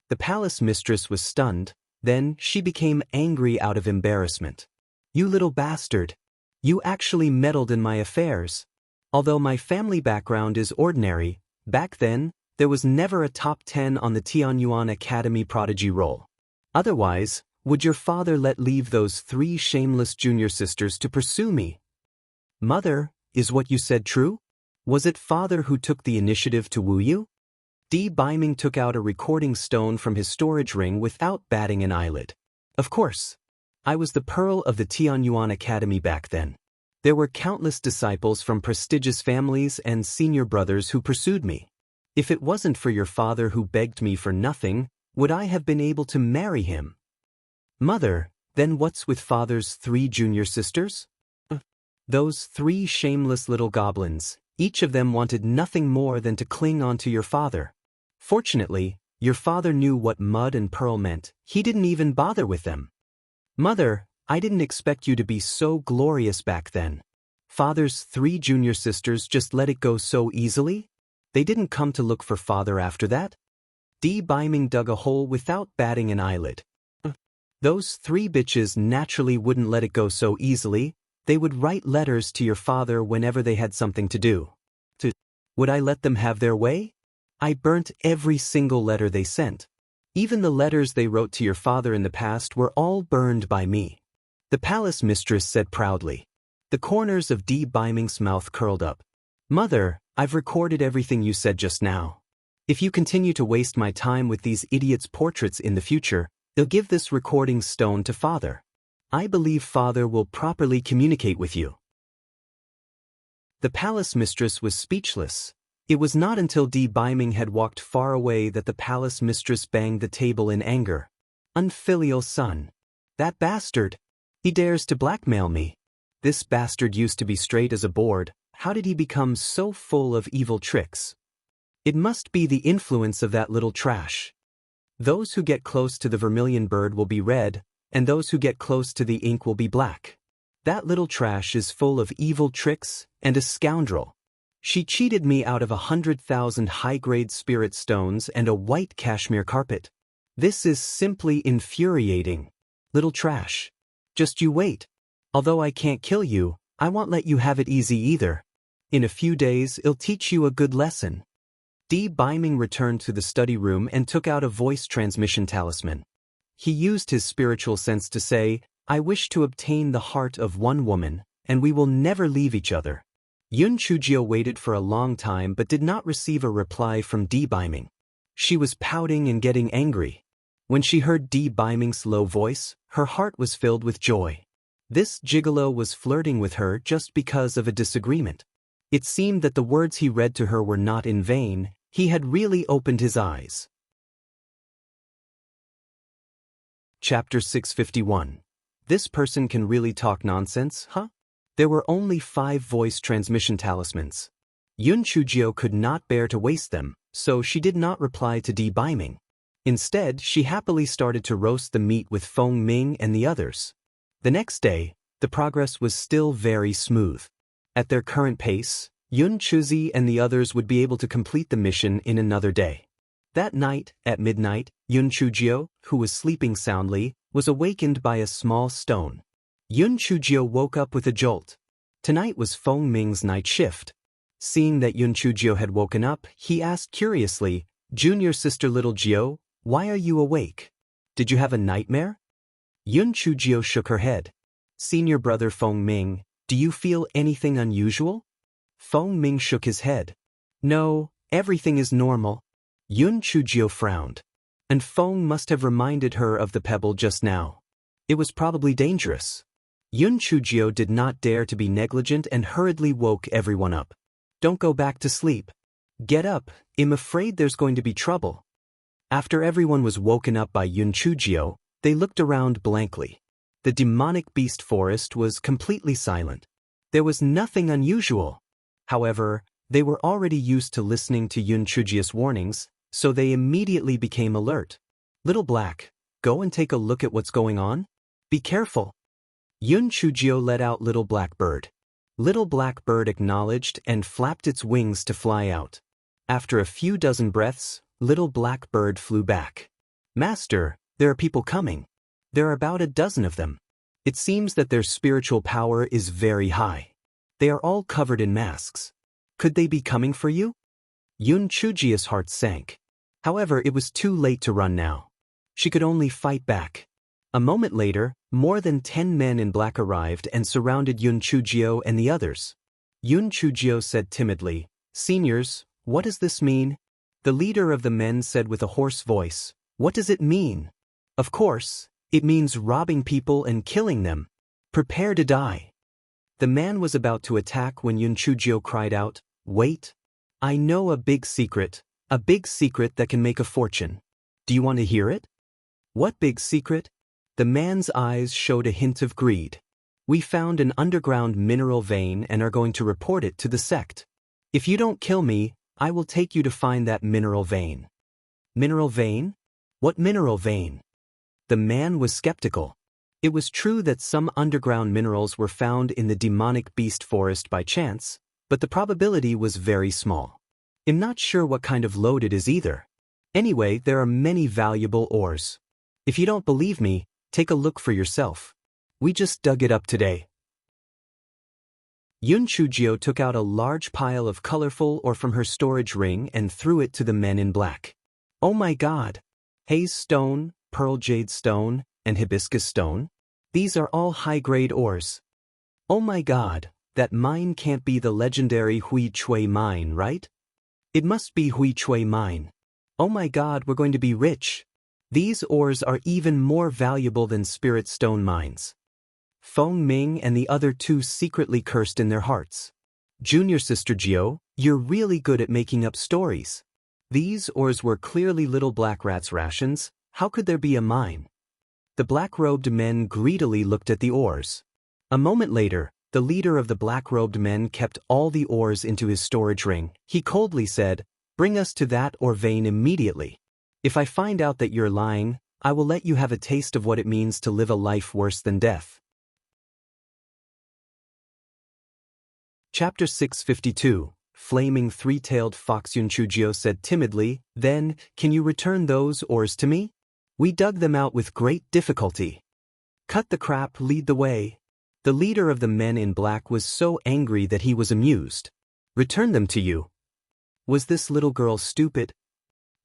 The palace mistress was stunned, then she became angry out of embarrassment. You little bastard. You actually meddled in my affairs. Although my family background is ordinary, back then, there was never a top 10 on the Tianyuan Academy prodigy roll. Otherwise, would your father let leave those 3 shameless junior sisters to pursue me? Mother, is what you said true? Was it father who took the initiative to woo you? Di Biming took out a recording stone from his storage ring without batting an eyelid. Of course. I was the pearl of the Tianyuan Academy back then. There were countless disciples from prestigious families and senior brothers who pursued me. If it wasn't for your father who begged me for nothing, would I have been able to marry him? Mother, then what's with father's 3 junior sisters? Those 3 shameless little goblins, each of them wanted nothing more than to cling on to your father. Fortunately, your father knew what mud and pearl meant. He didn't even bother with them. Mother, I didn't expect you to be so glorious back then. Father's 3 junior sisters just let it go so easily? They didn't come to look for father after that? Di Biming dug a hole without batting an eyelid. Those 3 bitches naturally wouldn't let it go so easily. They would write letters to your father whenever they had something to do. Would I let them have their way? I burnt every single letter they sent. Even the letters they wrote to your father in the past were all burned by me. The palace mistress said proudly. The corners of Di Biming's mouth curled up. Mother, I've recorded everything you said just now. If you continue to waste my time with these idiots' portraits in the future, they'll give this recording stone to father. I believe Father will properly communicate with you." The palace mistress was speechless. It was not until Di Biming had walked far away that the palace mistress banged the table in anger. "Unfilial son. That bastard. He dares to blackmail me. This bastard used to be straight as a board. How did he become so full of evil tricks? It must be the influence of that little trash. Those who get close to the vermilion bird will be red, and those who get close to the ink will be black. That little trash is full of evil tricks and a scoundrel. She cheated me out of 100,000 high-grade spirit stones and a white cashmere carpet. This is simply infuriating. Little trash. Just you wait. Although I can't kill you, I won't let you have it easy either. In a few days, I'll teach you a good lesson." Di Biming returned to the study room and took out a voice transmission talisman. He used his spiritual sense to say, "I wish to obtain the heart of one woman, and we will never leave each other." Yun Chujio waited for a long time but did not receive a reply from Di Biming. She was pouting and getting angry. When she heard Di Biming's low voice, her heart was filled with joy. This gigolo was flirting with her just because of a disagreement. It seemed that the words he read to her were not in vain. He had really opened his eyes. Chapter 651. This person can really talk nonsense, huh? There were only 5 voice transmission talismans. Yun Chujio could not bear to waste them, so she did not reply to Di Biming. Instead, she happily started to roast the meat with Feng Ming and the others. The next day, the progress was still very smooth. At their current pace, Yun Chuzi and the others would be able to complete the mission in another day. That night, at midnight, Yun Chujio, who was sleeping soundly, was awakened by a small stone. Yun Chujio woke up with a jolt. Tonight was Feng Ming's night shift. Seeing that Yun Chujio had woken up, he asked curiously, "Junior sister little Jio, why are you awake? Did you have a nightmare?" Yun Chujio shook her head. "Senior brother Feng Ming, do you feel anything unusual?" Feng Ming shook his head. "No, everything is normal." Yun Chujio frowned. And Feng must have reminded her of the pebble just now. It was probably dangerous. Yun Chujio did not dare to be negligent and hurriedly woke everyone up. "Don't go back to sleep. Get up, I'm afraid there's going to be trouble." After everyone was woken up by Yun Chujio, they looked around blankly. The demonic beast forest was completely silent. There was nothing unusual. However, they were already used to listening to Yun Chujio's warnings, so they immediately became alert. "Little Black, go and take a look at what's going on. Be careful." Yun Chujio let out Little Black Bird. Little Black Bird acknowledged and flapped its wings to fly out. After a few dozen breaths, Little Black Bird flew back. "Master, there are people coming. There are about a dozen of them. It seems that their spiritual power is very high. They are all covered in masks. Could they be coming for you?" Yun Chujio's heart sank. However, it was too late to run now. She could only fight back. A moment later, more than 10 men in black arrived and surrounded Yun Chujio and the others. Yun Chujio said timidly, "Seniors, what does this mean?" The leader of the men said with a hoarse voice, "What does it mean?" "Of course, it means robbing people and killing them. Prepare to die." The man was about to attack when Yun Chujio cried out, "Wait. I know a big secret that can make a fortune. Do you want to hear it?" "What big secret?" The man's eyes showed a hint of greed. "We found an underground mineral vein and are going to report it to the sect. If you don't kill me, I will take you to find that mineral vein." "Mineral vein? What mineral vein?" The man was skeptical. It was true that some underground minerals were found in the demonic beast forest by chance, but the probability was very small. "I'm not sure what kind of lode it is either. Anyway, there are many valuable ores. If you don't believe me, take a look for yourself. We just dug it up today." Yun Chujio took out a large pile of colorful ore from her storage ring and threw it to the men in black. "Oh my God! Haze stone, pearl jade stone, and hibiscus stone? These are all high-grade ores. Oh my God, that mine can't be the legendary Hui Chui mine, right? It must be Hui Chui mine. Oh my God, we're going to be rich. These ores are even more valuable than spirit stone mines. Feng Ming and the other two secretly cursed in their hearts. Junior sister Jiao, you're really good at making up stories. These oars were clearly little black rat's rations. How could there be a mine? The black-robed men greedily looked at the oars. A moment later, the leader of the black-robed men kept all the oars into his storage ring. He coldly said, "Bring us to that ore vein immediately. If I find out that you're lying, I will let you have a taste of what it means to live a life worse than death." Chapter 652. Flaming three-tailed fox. Yun Chujio said timidly, "Then, can you return those oars to me? We dug them out with great difficulty." "Cut the crap, lead the way." The leader of the men in black was so angry that he was amused. "Return them to you. Was this little girl stupid?"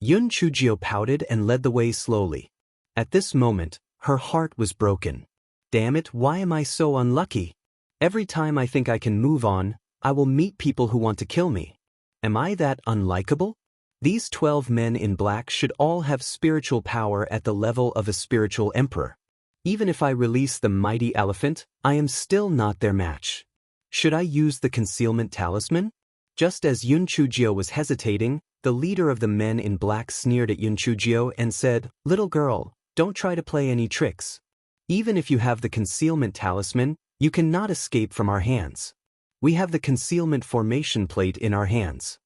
Yun Chujio pouted and led the way slowly. At this moment, her heart was broken. "Damn it, why am I so unlucky? Every time I think I can move on, I will meet people who want to kill me. Am I that unlikable? These 12 men in black should all have spiritual power at the level of a spiritual emperor. Even if I release the mighty elephant, I am still not their match. Should I use the concealment talisman?" Just as Yun Chujio was hesitating, the leader of the men in black sneered at Yun Chujio and said, "Little girl, don't try to play any tricks. Even if you have the concealment talisman, you cannot escape from our hands. We have the concealment formation plate in our hands.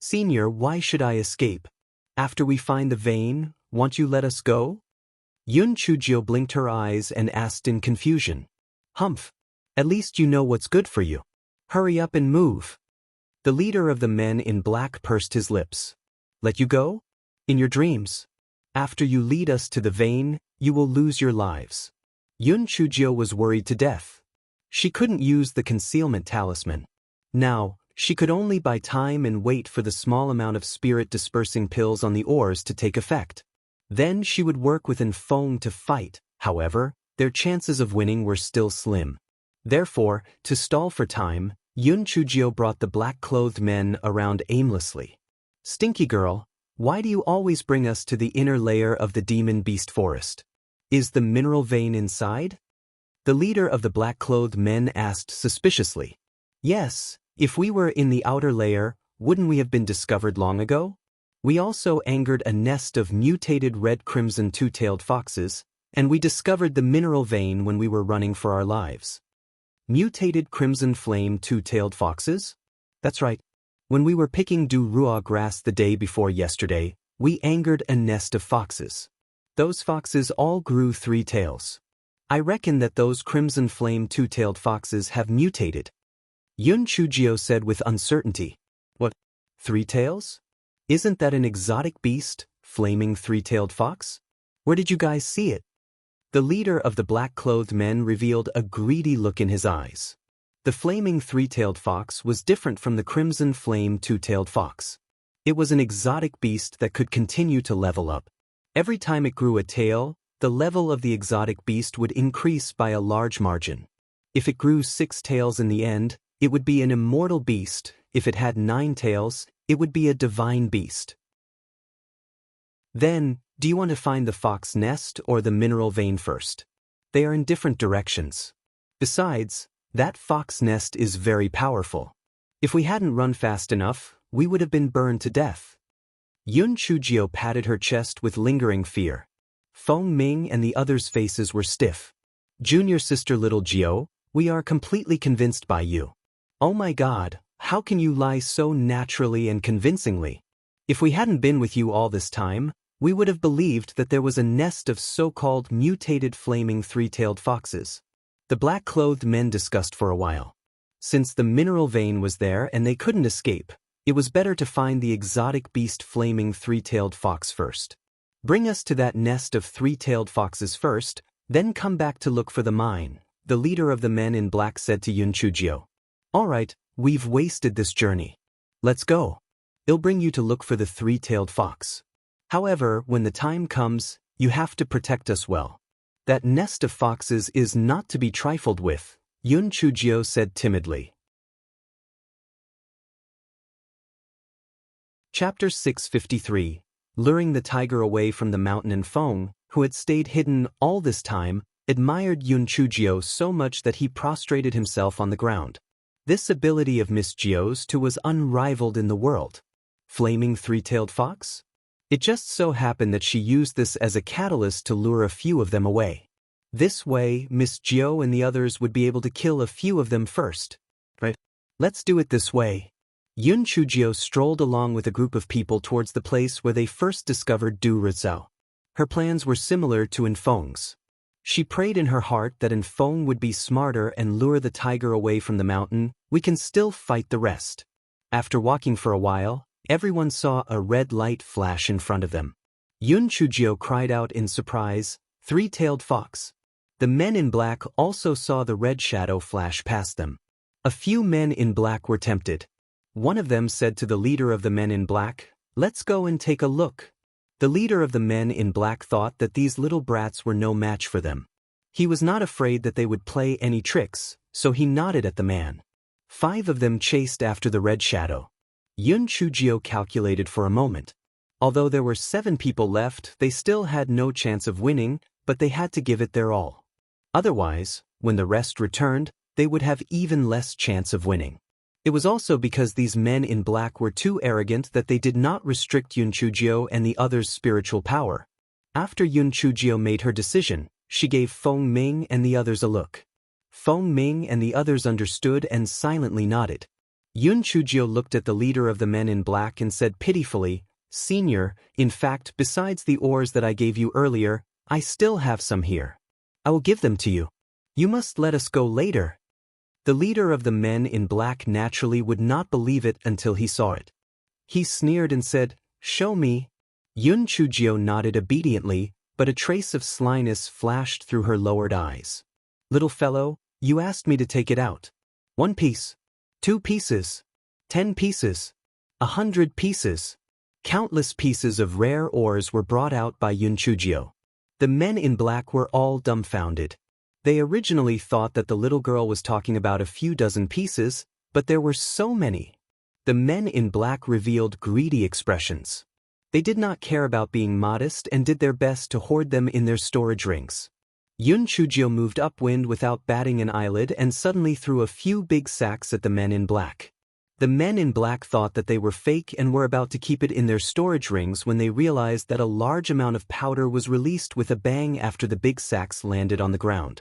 Senior, why should I escape? After we find the vein, won't you let us go?" Yun Chujio blinked her eyes and asked in confusion. "Humph. At least you know what's good for you. Hurry up and move." The leader of the men in black pursed his lips. "Let you go? In your dreams. After you lead us to the vein, you will lose your lives." Yun Chujio was worried to death. She couldn't use the concealment talisman. Now, she could only buy time and wait for the small amount of spirit-dispersing pills on the oars to take effect. Then she would work within Feng to fight. However, their chances of winning were still slim. Therefore, to stall for time, Yun Chujio brought the black-clothed men around aimlessly. "Stinky girl, why do you always bring us to the inner layer of the demon beast forest? Is the mineral vein inside?" The leader of the black-clothed men asked suspiciously. "Yes, if we were in the outer layer, wouldn't we have been discovered long ago? We also angered a nest of mutated red-crimson two-tailed foxes, and we discovered the mineral vein when we were running for our lives." Mutated crimson flame two-tailed foxes? That's right. When we were picking Du Rua grass the day before yesterday, we angered a nest of foxes. Those foxes all grew 3 tails. I reckon that those crimson flame two-tailed foxes have mutated. Yun Chujio said with uncertainty. "What? 3 tails? Isn't that an exotic beast, flaming 3-tailed fox? Where did you guys see it?" The leader of the black-clothed men revealed a greedy look in his eyes. The flaming 3-tailed fox was different from the crimson flame 2-tailed fox. It was an exotic beast that could continue to level up. Every time it grew a tail, the level of the exotic beast would increase by a large margin. If it grew 6 tails in the end, it would be an immortal beast. If it had 9 tails, it would be a divine beast. Then, do you want to find the fox nest or the mineral vein first? They are in different directions. Besides, that fox nest is very powerful. If we hadn't run fast enough, we would have been burned to death. Yun Chujio patted her chest with lingering fear. Feng Ming and the others' faces were stiff. "Junior sister little Jiao, we are completely convinced by you. Oh my God, how can you lie so naturally and convincingly? If we hadn't been with you all this time, we would have believed that there was a nest of so-called mutated flaming 3-tailed foxes." The black-clothed men discussed for a while. Since the mineral vein was there and they couldn't escape, it was better to find the exotic beast flaming 3-tailed fox first. "Bring us to that nest of 3-tailed foxes first, then come back to look for the mine," the leader of the men in black said to Yun Chujio. "All right, we've wasted this journey. Let's go. I'll bring you to look for the 3-tailed fox. However, when the time comes, you have to protect us well. That nest of foxes is not to be trifled with," Yun Chujio said timidly. Chapter 653. Luring the tiger away from the mountain, and Feng, who had stayed hidden all this time, admired Yun Chujio so much that he prostrated himself on the ground. This ability of Mischievous was unrivaled in the world. Flaming three-tailed fox? It just so happened that she used this as a catalyst to lure a few of them away. This way, Miss Gio and the others would be able to kill a few of them first. Right? Let's do it this way. Yun Chujio strolled along with a group of people towards the place where they first discovered Du Rizao. Her plans were similar to Infeng's. She prayed in her heart that Infeng would be smarter and lure the tiger away from the mountain. We can still fight the rest. After walking for a while, everyone saw a red light flash in front of them. Yun Chujio cried out in surprise, "Three-tailed fox." The men in black also saw the red shadow flash past them. A few men in black were tempted. One of them said to the leader of the men in black, "Let's go and take a look." The leader of the men in black thought that these little brats were no match for them. He was not afraid that they would play any tricks, so he nodded at the man. 5 of them chased after the red shadow. Yun Chujio calculated for a moment. Although there were 7 people left, they still had no chance of winning, but they had to give it their all. Otherwise, when the rest returned, they would have even less chance of winning. It was also because these men in black were too arrogant that they did not restrict Yun Chujio and the others' spiritual power. After Yun Chujio made her decision, she gave Feng Ming and the others a look. Feng Ming and the others understood and silently nodded. Yun Chujio looked at the leader of the men in black and said pitifully, "Senior, in fact, besides the oars that I gave you earlier, I still have some here. I will give them to you. You must let us go later." The leader of the men in black naturally would not believe it until he saw it. He sneered and said, "Show me." Yun Chujio nodded obediently, but a trace of slyness flashed through her lowered eyes. "Little fellow, you asked me to take it out. 1 piece. 2 pieces. 10 pieces. 100 pieces." Countless pieces of rare ores were brought out by Yun Chujio. The men in black were all dumbfounded. They originally thought that the little girl was talking about a few dozen pieces, but there were so many. The men in black revealed greedy expressions. They did not care about being modest and did their best to hoard them in their storage rings. Yun Chujio moved upwind without batting an eyelid and suddenly threw a few big sacks at the men in black. The men in black thought that they were fake and were about to keep it in their storage rings when they realized that a large amount of powder was released with a bang after the big sacks landed on the ground.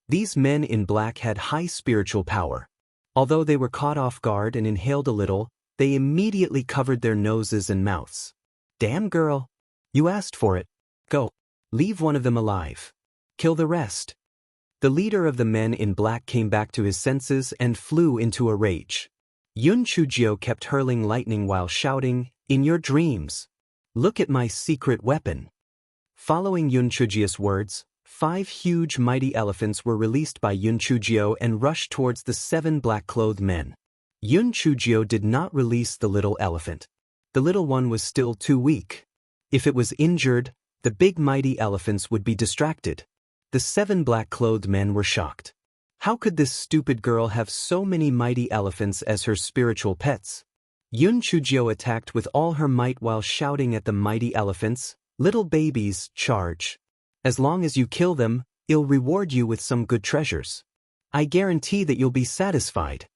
These men in black had high spiritual power. Although they were caught off guard and inhaled a little, they immediately covered their noses and mouths. "Damn girl. You asked for it. Go. Leave one of them alive. Kill the rest." The leader of the men in black came back to his senses and flew into a rage. Yun Chujio kept hurling lightning while shouting, "In your dreams. Look at my secret weapon." Following Yun Chujio's words, 5 huge mighty elephants were released by Yun Chujio and rushed towards the 7 black-clothed men. Yun Chujio did not release the little elephant. The little one was still too weak. If it was injured, the big mighty elephants would be distracted. The 7 black-clothed men were shocked. How could this stupid girl have so many mighty elephants as her spiritual pets? Yun Chujio attacked with all her might while shouting at the mighty elephants, "Little babies, charge. As long as you kill them, I'll reward you with some good treasures. I guarantee that you'll be satisfied."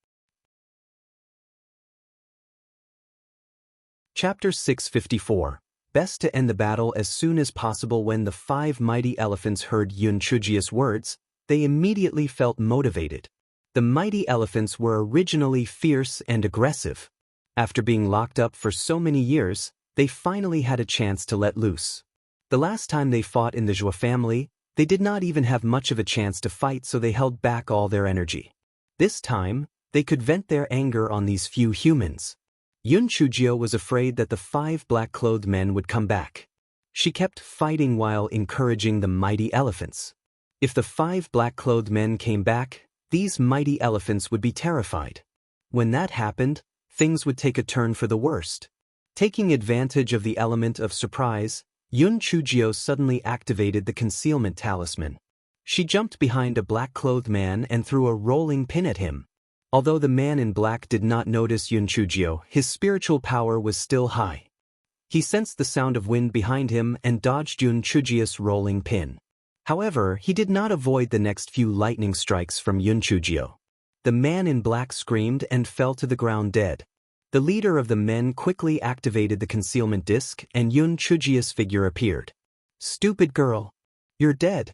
Chapter 654. Best to end the battle as soon as possible. When the 5 mighty elephants heard Yun Chujio's words, they immediately felt motivated. The mighty elephants were originally fierce and aggressive. After being locked up for so many years, they finally had a chance to let loose. The last time they fought in the Zhou family, they did not even have much of a chance to fight, so they held back all their energy. This time, they could vent their anger on these few humans. Yun Chujio was afraid that the 5 black-clothed men would come back. She kept fighting while encouraging the mighty elephants. If the 5 black-clothed men came back, these mighty elephants would be terrified. When that happened, things would take a turn for the worst. Taking advantage of the element of surprise, Yun Chujio suddenly activated the concealment talisman. She jumped behind a black-clothed man and threw a rolling pin at him. Although the man in black did not notice Yun Chujio, his spiritual power was still high. He sensed the sound of wind behind him and dodged Yun Chujio's rolling pin. However, he did not avoid the next few lightning strikes from Yun Chujio. The man in black screamed and fell to the ground dead. The leader of the men quickly activated the concealment disc and Yun Chujio's figure appeared. "Stupid girl. You're dead."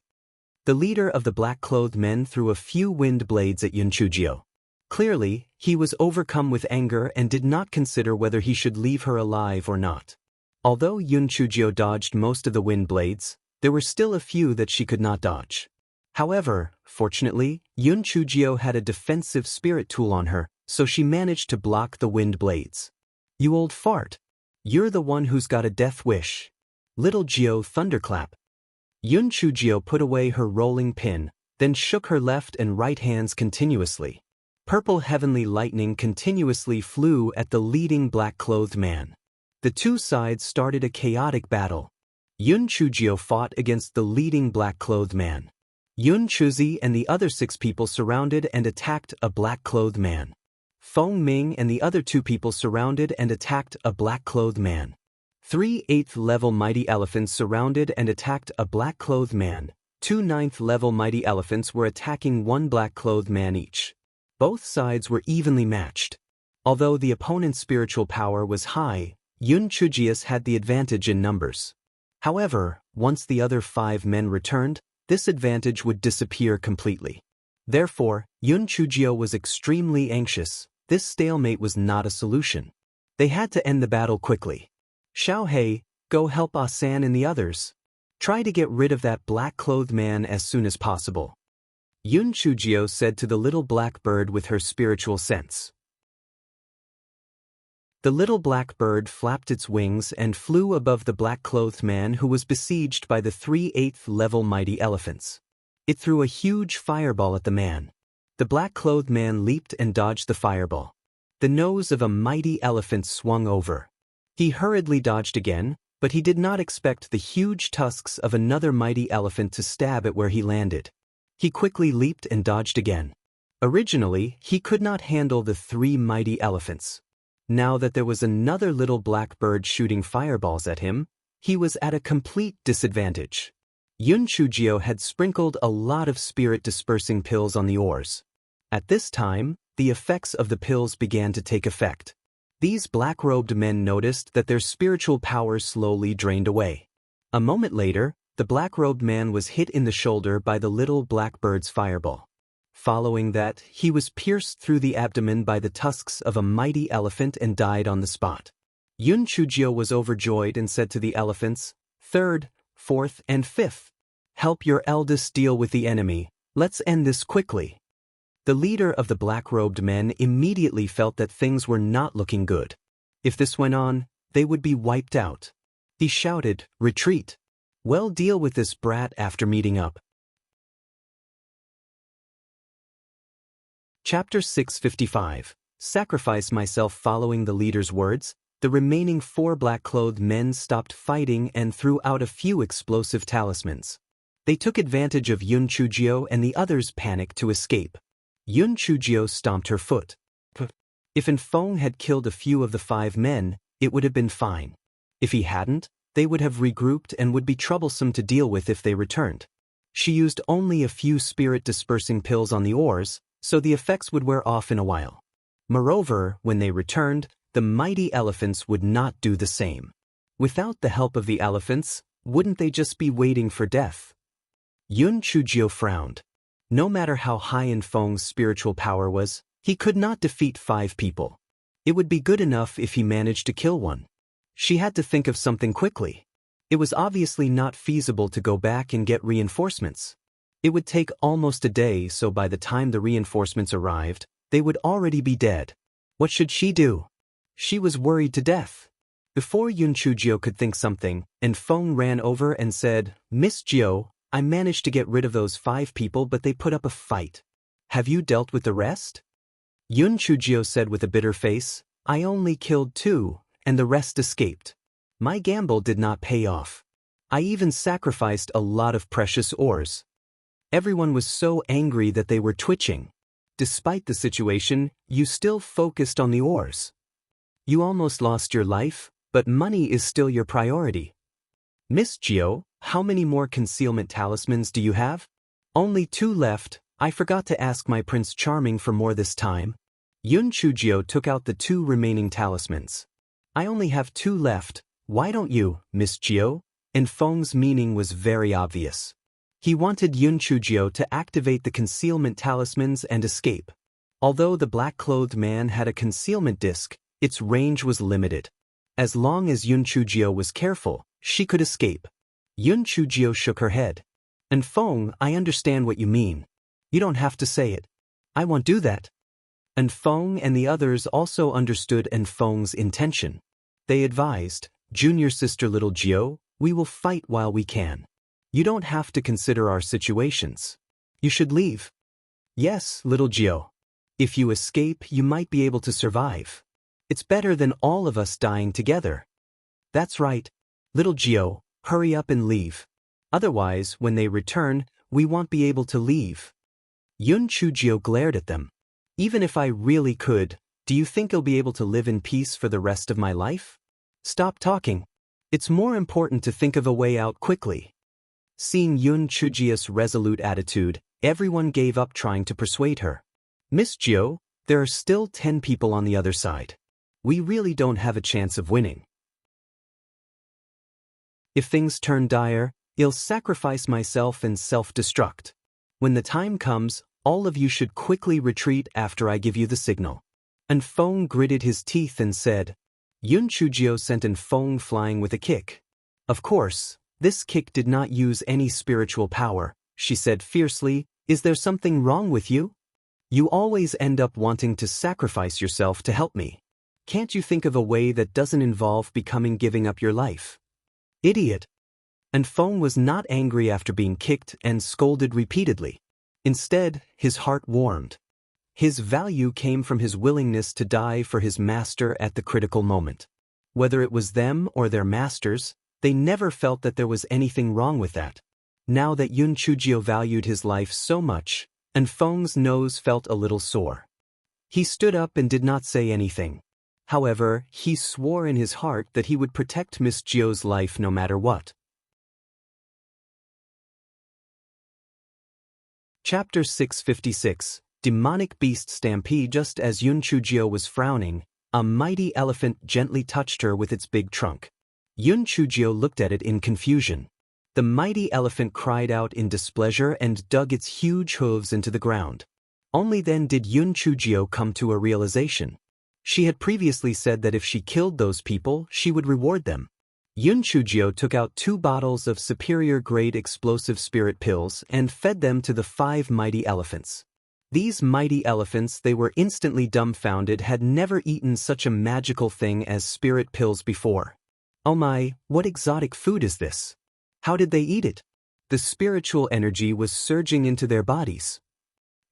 The leader of the black-clothed men threw a few wind blades at Yun Chujio. Clearly, he was overcome with anger and did not consider whether he should leave her alive or not. Although Yun Chujio dodged most of the wind blades, there were still a few that she could not dodge. However, fortunately, Yun Chujio had a defensive spirit tool on her, so she managed to block the wind blades. "You old fart. You're the one who's got a death wish. Little Gio thunderclap." Yun Chujio put away her rolling pin, then shook her left and right hands continuously. Purple heavenly lightning continuously flew at the leading black-clothed man. The two sides started a chaotic battle. Yun Chujio fought against the leading black-clothed man. Yun Chuzi and the other 6 people surrounded and attacked a black-clothed man. Feng Ming and the other 2 people surrounded and attacked a black-clothed man. 3 8th-level mighty elephants surrounded and attacked a black-clothed man. 2 9th-level mighty elephants were attacking 1 black-clothed man each. Both sides were evenly matched. Although the opponent's spiritual power was high, Yun Chujio's had the advantage in numbers. However, once the other 5 men returned, this advantage would disappear completely. Therefore, Yun Chujio was extremely anxious. This stalemate was not a solution. They had to end the battle quickly. "Xiaohei, go help Ah-san and the others. Try to get rid of that black-clothed man as soon as possible," Yun Chujio said to the little black bird with her spiritual sense. The little black bird flapped its wings and flew above the black-clothed man who was besieged by the 3 8th-level mighty elephants. It threw a huge fireball at the man. The black-clothed man leaped and dodged the fireball. The nose of a mighty elephant swung over. He hurriedly dodged again, but he did not expect the huge tusks of another mighty elephant to stab at where he landed. He quickly leaped and dodged again. Originally, he could not handle the 3 mighty elephants. Now that there was another little black bird shooting fireballs at him, he was at a complete disadvantage. Yun Chujio had sprinkled a lot of spirit-dispersing pills on the oars. At this time, the effects of the pills began to take effect. These black-robed men noticed that their spiritual powers slowly drained away. A moment later, the black-robed man was hit in the shoulder by the little black bird's fireball. Following that, he was pierced through the abdomen by the tusks of a mighty elephant and died on the spot. Yun Chujio was overjoyed and said to the elephants, "Third, fourth, and fifth, help your eldest deal with the enemy. Let's end this quickly." The leader of the black-robed men immediately felt that things were not looking good. If this went on, they would be wiped out. He shouted, "Retreat. Well, deal with this brat after meeting up." Chapter 655. Sacrifice myself. Following the leader's words, the remaining 4 black-clothed men stopped fighting and threw out a few explosive talismans. They took advantage of Yun Chujio and the others' panic to escape. Yun Chujio stomped her foot. If Feng had killed a few of the 5 men, it would have been fine. If he hadn't, they would have regrouped and would be troublesome to deal with if they returned. She used only a few spirit-dispersing pills on the oars, so the effects would wear off in a while. Moreover, when they returned, the mighty elephants would not do the same. Without the help of the elephants, wouldn't they just be waiting for death? Yun Chujio frowned. No matter how high Feng's spiritual power was, he could not defeat 5 people. It would be good enough if he managed to kill one. She had to think of something quickly. It was obviously not feasible to go back and get reinforcements. It would take almost a day, so by the time the reinforcements arrived, they would already be dead. What should she do? She was worried to death. Before Yun Chujio could think something, Feng ran over and said, "Miss Gio, I managed to get rid of those 5 people, but they put up a fight. Have you dealt with the rest?" Yun Chujio said with a bitter face, "I only killed 2, and the rest escaped. My gamble did not pay off. I even sacrificed a lot of precious ores." Everyone was so angry that they were twitching. Despite the situation, you still focused on the ores. You almost lost your life, but money is still your priority. "Miss Gio, how many more concealment talismans do you have? Only 2 left. I forgot to ask my Prince Charming for more this time. Yun Chujio took out the 2 remaining talismans. I only have 2 left. Why don't you, Miss Jio? And Feng's meaning was very obvious. He wanted Yun Chujio to activate the concealment talismans and escape. Although the black-clothed man had a concealment disc, its range was limited. As long as Yun Chujio was careful, she could escape. Yun Chujio shook her head. And Feng, I understand what you mean. You don't have to say it. I won't do that. And Feng and the others also understood and Feng's intention. They advised, Junior sister little Jio, we will fight while we can. You don't have to consider our situations. You should leave. Yes, little Jio. If you escape, you might be able to survive. It's better than all of us dying together. That's right. Little Jio, hurry up and leave. Otherwise, when they return, we won't be able to leave. Yun Chujio glared at them. Even if I really could, do you think I'll be able to live in peace for the rest of my life? Stop talking. It's more important to think of a way out quickly. Seeing Yun Chujio's resolute attitude, everyone gave up trying to persuade her. Miss Jio, there are still 10 people on the other side. We really don't have a chance of winning. If things turn dire, I'll sacrifice myself and self-destruct. When the time comes, all of you should quickly retreat after I give you the signal. And Feng gritted his teeth and said, Yun Chujio sent an Feng flying with a kick. Of course, this kick did not use any spiritual power. She said fiercely, is there something wrong with you? You always end up wanting to sacrifice yourself to help me. Can't you think of a way that doesn't involve giving up your life? Idiot. And Feng was not angry after being kicked and scolded repeatedly. Instead, his heart warmed. His value came from his willingness to die for his master at the critical moment. Whether it was them or their masters, they never felt that there was anything wrong with that. Now that Yun Chujio valued his life so much, and Feng's nose felt a little sore. He stood up and did not say anything. However, he swore in his heart that he would protect Miss Jio's life no matter what. Chapter 656, Demonic Beast Stampede. Just as Yun Chujio was frowning, a mighty elephant gently touched her with its big trunk. Yun Chujio looked at it in confusion. The mighty elephant cried out in displeasure and dug its huge hooves into the ground. Only then did Yun Chujio come to a realization. She had previously said that if she killed those people, she would reward them. Yun Chujio took out 2 bottles of superior-grade explosive spirit pills and fed them to the 5 mighty elephants. These mighty elephants, they were instantly dumbfounded, had never eaten such a magical thing as spirit pills before. Oh my, what exotic food is this? How did they eat it? The spiritual energy was surging into their bodies.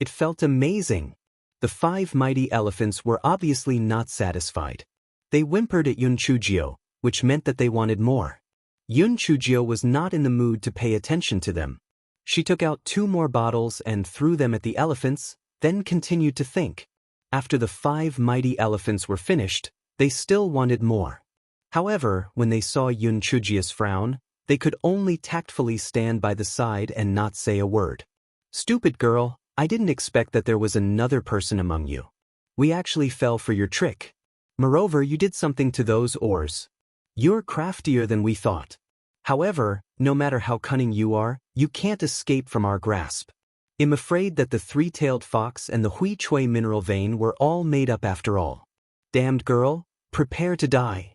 It felt amazing. The 5 mighty elephants were obviously not satisfied. They whimpered at Yun Chujio, which meant that they wanted more. Yun Chujio was not in the mood to pay attention to them. She took out 2 more bottles and threw them at the elephants, then continued to think. After the 5 mighty elephants were finished, they still wanted more. However, when they saw Yun Chujio's frown, they could only tactfully stand by the side and not say a word. Stupid girl, I didn't expect that there was another person among you. We actually fell for your trick. Moreover, you did something to those oars. You're craftier than we thought. However, no matter how cunning you are, you can't escape from our grasp. I'm afraid that the 3-tailed fox and the Hui Chui mineral vein were all made up after all. Damned girl, prepare to die.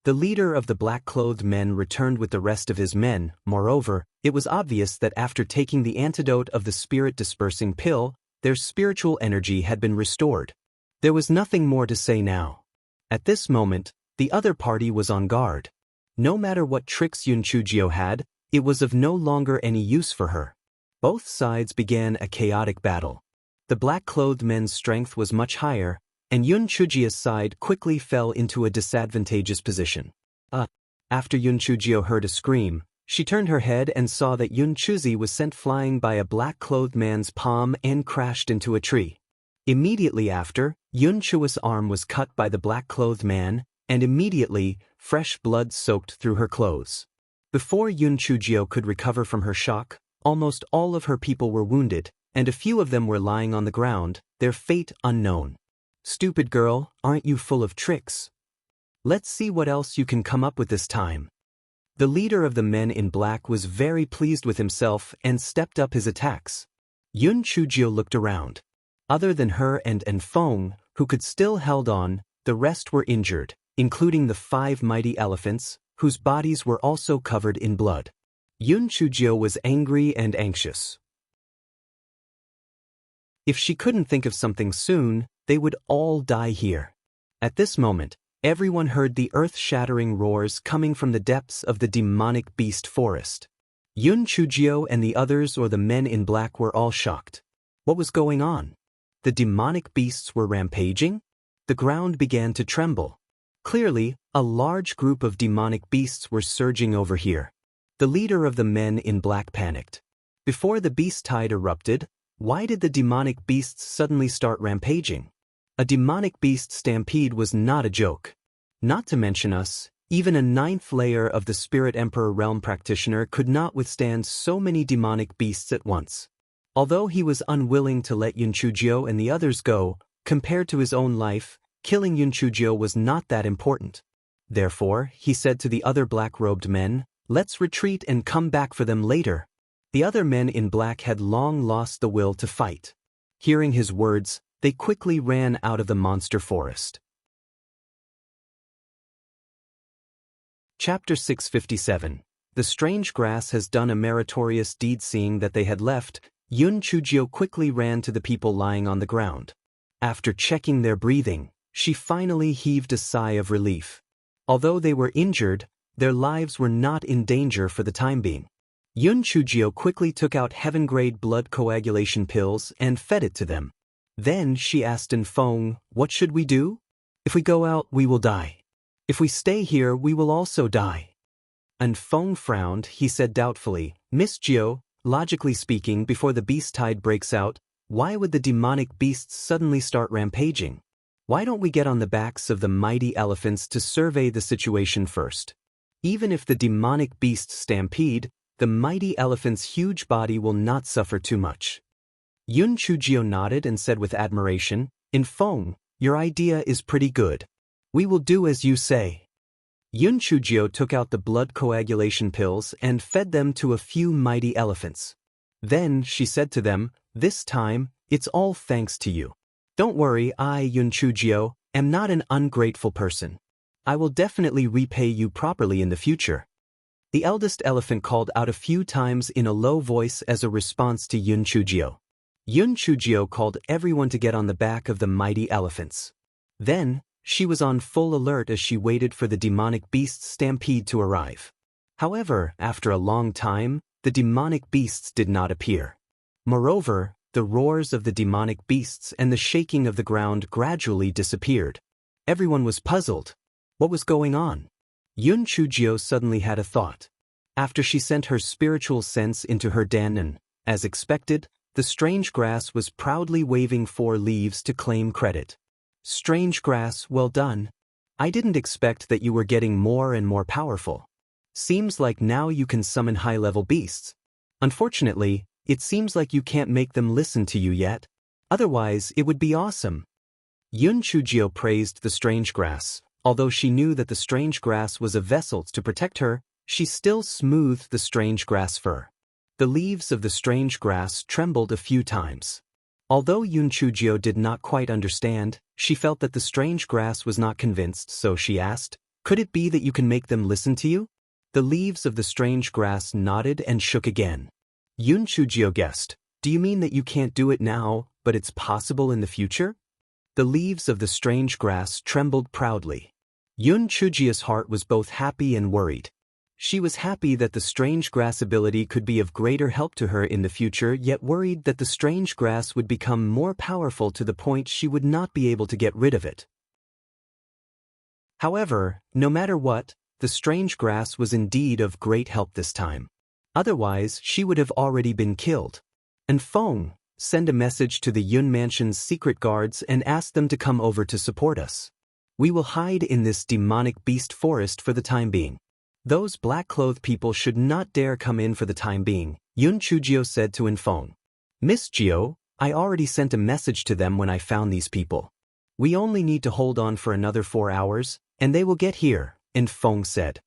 The leader of the black-clothed men returned with the rest of his men. Moreover, it was obvious that after taking the antidote of the spirit-dispersing pill, their spiritual energy had been restored. There was nothing more to say now. At this moment, the other party was on guard. No matter what tricks Yun Chujio had, it was of no longer any use for her. Both sides began a chaotic battle. The black-clothed men's strength was much higher, and Yun Chujio's side quickly fell into a disadvantageous position. After Yun Chujio heard a scream, she turned her head and saw that Yun Chuzi was sent flying by a black-clothed man's palm and crashed into a tree. Immediately after, Yun Chua's arm was cut by the black-clothed man, and immediately, fresh blood soaked through her clothes. Before Yun Chujio could recover from her shock, almost all of her people were wounded, and a few of them were lying on the ground, their fate unknown. Stupid girl, aren't you full of tricks? Let's see what else you can come up with this time. The leader of the men in black was very pleased with himself and stepped up his attacks. Yun Chujio looked around. Other than her and Feng, who could still held on, the rest were injured, including the 5 mighty elephants, whose bodies were also covered in blood. Yun Chujio was angry and anxious. If she couldn't think of something soon, they would all die here. At this moment, everyone heard the earth-shattering roars coming from the depths of the demonic beast forest. Yun Chujio and the others or the men in black were all shocked. What was going on? The demonic beasts were rampaging? The ground began to tremble. Clearly, a large group of demonic beasts were surging over here. The leader of the men in black panicked. Before the beast tide erupted, why did the demonic beasts suddenly start rampaging? A demonic beast stampede was not a joke. Not to mention us, even a 9th layer of the Spirit Emperor realm practitioner could not withstand so many demonic beasts at once. Although he was unwilling to let Yun Chujio and the others go, compared to his own life, killing Yun Chujio was not that important. Therefore, he said to the other black-robed men, "Let's retreat and come back for them later." The other men in black had long lost the will to fight. Hearing his words, they quickly ran out of the monster forest. Chapter 657. The strange grass has done a meritorious deed. Seeing that they had left, Yun Chujio quickly ran to the people lying on the ground. After checking their breathing, she finally heaved a sigh of relief. Although they were injured, their lives were not in danger for the time being. Yun Chujio quickly took out heaven-grade blood coagulation pills and fed it to them. Then she asked Feng, "What should we do? If we go out, we will die. If we stay here, we will also die." Feng frowned. He said doubtfully, "Miss Jiao, logically speaking, before the beast tide breaks out, why would the demonic beasts suddenly start rampaging? Why don't we get on the backs of the mighty elephants to survey the situation first? Even if the demonic beasts stampede, the mighty elephant's huge body will not suffer too much." Yun Chujio nodded and said with admiration, "Feng, your idea is pretty good. We will do as you say." Yun Chujio took out the blood coagulation pills and fed them to a few mighty elephants. Then she said to them, "This time, it's all thanks to you. Don't worry, I, Yun Chujio, am not an ungrateful person. I will definitely repay you properly in the future." The eldest elephant called out a few times in a low voice as a response to Yun Chujio. Yun Chujio called everyone to get on the back of the mighty elephants. Then, she was on full alert as she waited for the demonic beasts' stampede to arrive. However, after a long time, the demonic beasts did not appear. Moreover, the roars of the demonic beasts and the shaking of the ground gradually disappeared. Everyone was puzzled. What was going on? Yun Chujio suddenly had a thought. After she sent her spiritual sense into her den and, as expected, the strange grass was proudly waving 4 leaves to claim credit. "Strange grass, well done. I didn't expect that you were getting more and more powerful. Seems like now you can summon high-level beasts. Unfortunately, it seems like you can't make them listen to you yet. Otherwise, it would be awesome." Yun Chujio praised the strange grass. Although she knew that the strange grass was a vessel to protect her, she still smoothed the strange grass fur. The leaves of the strange grass trembled a few times. Although Yun Chujio did not quite understand, she felt that the strange grass was not convinced, so she asked, "Could it be that you can make them listen to you?" The leaves of the strange grass nodded and shook again. Yun Chujio guessed, "Do you mean that you can't do it now, but it's possible in the future?" The leaves of the strange grass trembled proudly. Yun Chujio's heart was both happy and worried. She was happy that the strange grass ability could be of greater help to her in the future, yet worried that the strange grass would become more powerful to the point she would not be able to get rid of it. However, no matter what, the strange grass was indeed of great help this time. Otherwise, she would have already been killed. Feng, send a message to the Yun Mansion's secret guards and ask them to come over to support us. We will hide in this demonic beast forest for the time being. Those black-clothed people should not dare come in for the time being, Yun Chujio said to Infeng. Miss Gio, I already sent a message to them when I found these people. We only need to hold on for another 4 hours, and they will get here, Infeng said.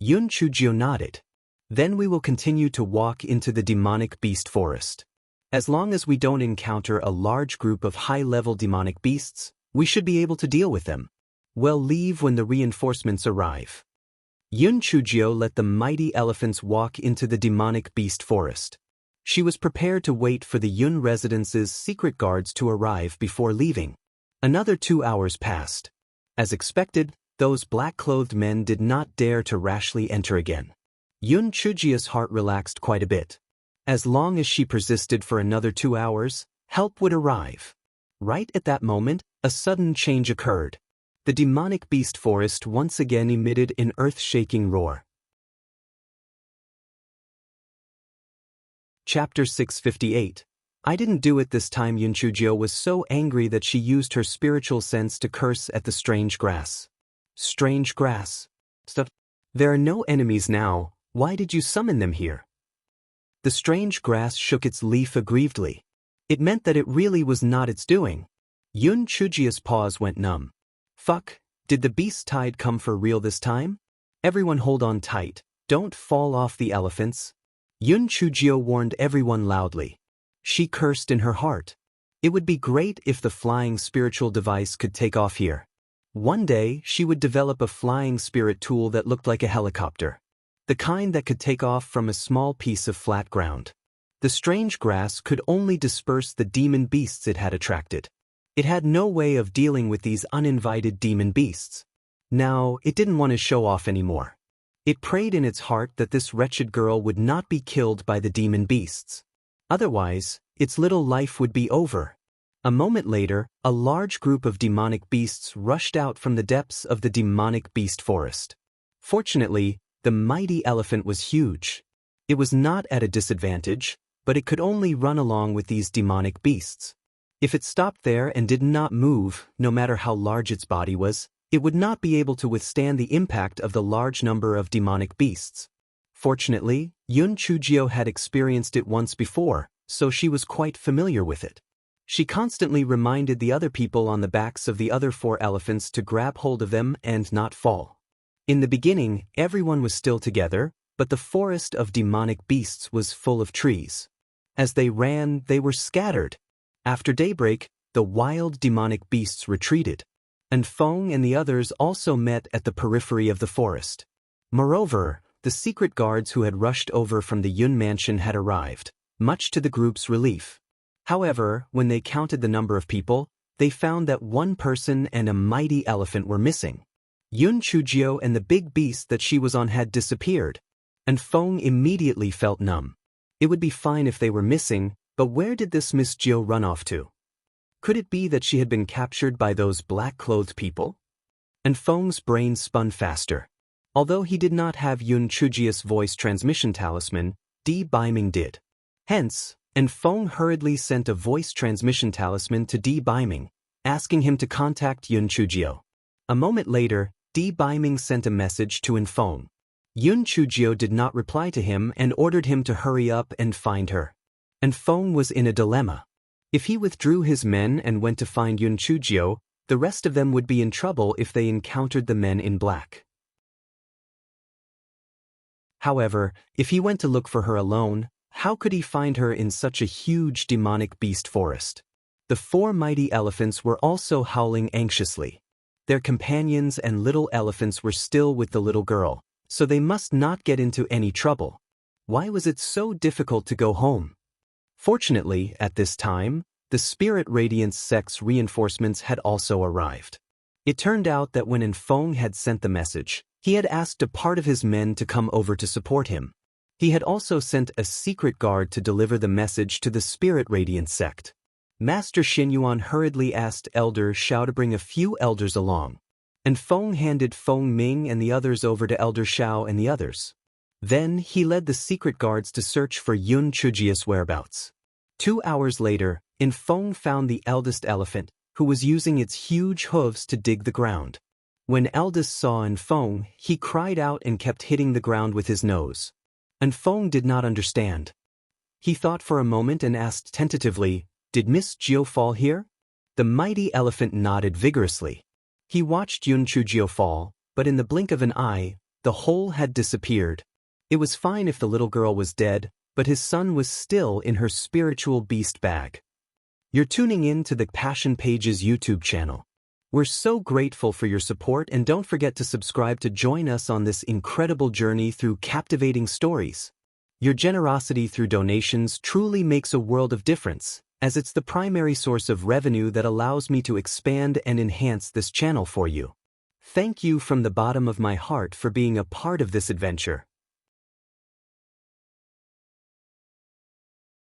Yun Chujio nodded. Then we will continue to walk into the demonic beast forest. As long as we don't encounter a large group of high-level demonic beasts, we should be able to deal with them. We'll leave when the reinforcements arrive. Yun Chujio let the mighty elephants walk into the demonic beast forest. She was prepared to wait for the Yun residence's secret guards to arrive before leaving. Another 2 hours passed. As expected, those black-clothed men did not dare to rashly enter again. Yun Chujio's heart relaxed quite a bit. As long as she persisted for another 2 hours, help would arrive. Right at that moment, a sudden change occurred. The demonic beast forest once again emitted an earth-shaking roar. Chapter 658. I didn't do it this time. Yun Chujio was so angry that she used her spiritual sense to curse at the strange grass. Strange grass. Stuff. There are no enemies now, why did you summon them here? The strange grass shook its leaf aggrievedly. It meant that it really was not its doing. Yun Chujio's paws went numb. Fuck, did the beast tide come for real this time? Everyone hold on tight, don't fall off the elephants. Yun Chujio warned everyone loudly. She cursed in her heart. It would be great if the flying spiritual device could take off here. One day, she would develop a flying spirit tool that looked like a helicopter. The kind that could take off from a small piece of flat ground. The strange grass could only disperse the demon beasts it had attracted. It had no way of dealing with these uninvited demon beasts. Now, it didn't want to show off anymore. It prayed in its heart that this wretched girl would not be killed by the demon beasts. Otherwise, its little life would be over. A moment later, a large group of demonic beasts rushed out from the depths of the demonic beast forest. Fortunately, the mighty elephant was huge. It was not at a disadvantage, but it could only run along with these demonic beasts. If it stopped there and did not move, no matter how large its body was, it would not be able to withstand the impact of the large number of demonic beasts. Fortunately, Yun Chujio had experienced it once before, so she was quite familiar with it. She constantly reminded the other people on the backs of the other 4 elephants to grab hold of them and not fall. In the beginning, everyone was still together, but the forest of demonic beasts was full of trees. As they ran, they were scattered. After daybreak, the wild demonic beasts retreated. And Feng and the others also met at the periphery of the forest. Moreover, the secret guards who had rushed over from the Yun mansion had arrived, much to the group's relief. However, when they counted the number of people, they found that 1 person and a mighty elephant were missing. Yun Chujio and the big beast that she was on had disappeared, and Feng immediately felt numb. It would be fine if they were missing, but where did this Miss Gio run off to? Could it be that she had been captured by those black-clothed people? And Feng's brain spun faster. Although he did not have Yun Chujio's voice transmission talisman, Di Baiming did. Hence, and Feng hurriedly sent a voice transmission talisman to Di Baiming, asking him to contact Yun Chujio. A moment later, Di Baiming sent a message to Infeng. Yun Chujio did not reply to him and ordered him to hurry up and find her. And Feng was in a dilemma. If he withdrew his men and went to find Yun Chujio, the rest of them would be in trouble if they encountered the men in black. However, if he went to look for her alone, how could he find her in such a huge demonic beast forest? The 4 mighty elephants were also howling anxiously. Their companions and little elephants were still with the little girl, so they must not get into any trouble. Why was it so difficult to go home? Fortunately, at this time, the Spirit Radiance sect's reinforcements had also arrived. It turned out that when Infeng had sent the message, he had asked a part of his men to come over to support him. He had also sent a secret guard to deliver the message to the Spirit Radiance sect. Master Xinyuan hurriedly asked Elder Xiao to bring a few elders along, and Feng handed Feng Ming and the others over to Elder Xiao and the others. Then he led the secret guards to search for Yun Chujio's whereabouts. 2 hours later, Infeng found the eldest elephant, who was using its huge hooves to dig the ground. When eldest saw Feng, he cried out and kept hitting the ground with his nose. Feng did not understand. He thought for a moment and asked tentatively, "Did Miss Jiu fall here?" The mighty elephant nodded vigorously. He watched Yunchu Jiu fall, but in the blink of an eye, the hole had disappeared. It was fine if the little girl was dead, but his son was still in her spiritual beast bag. You're tuning in to the Passion Pages YouTube channel. We're so grateful for your support, and don't forget to subscribe to join us on this incredible journey through captivating stories. Your generosity through donations truly makes a world of difference, as it's the primary source of revenue that allows me to expand and enhance this channel for you. Thank you from the bottom of my heart for being a part of this adventure.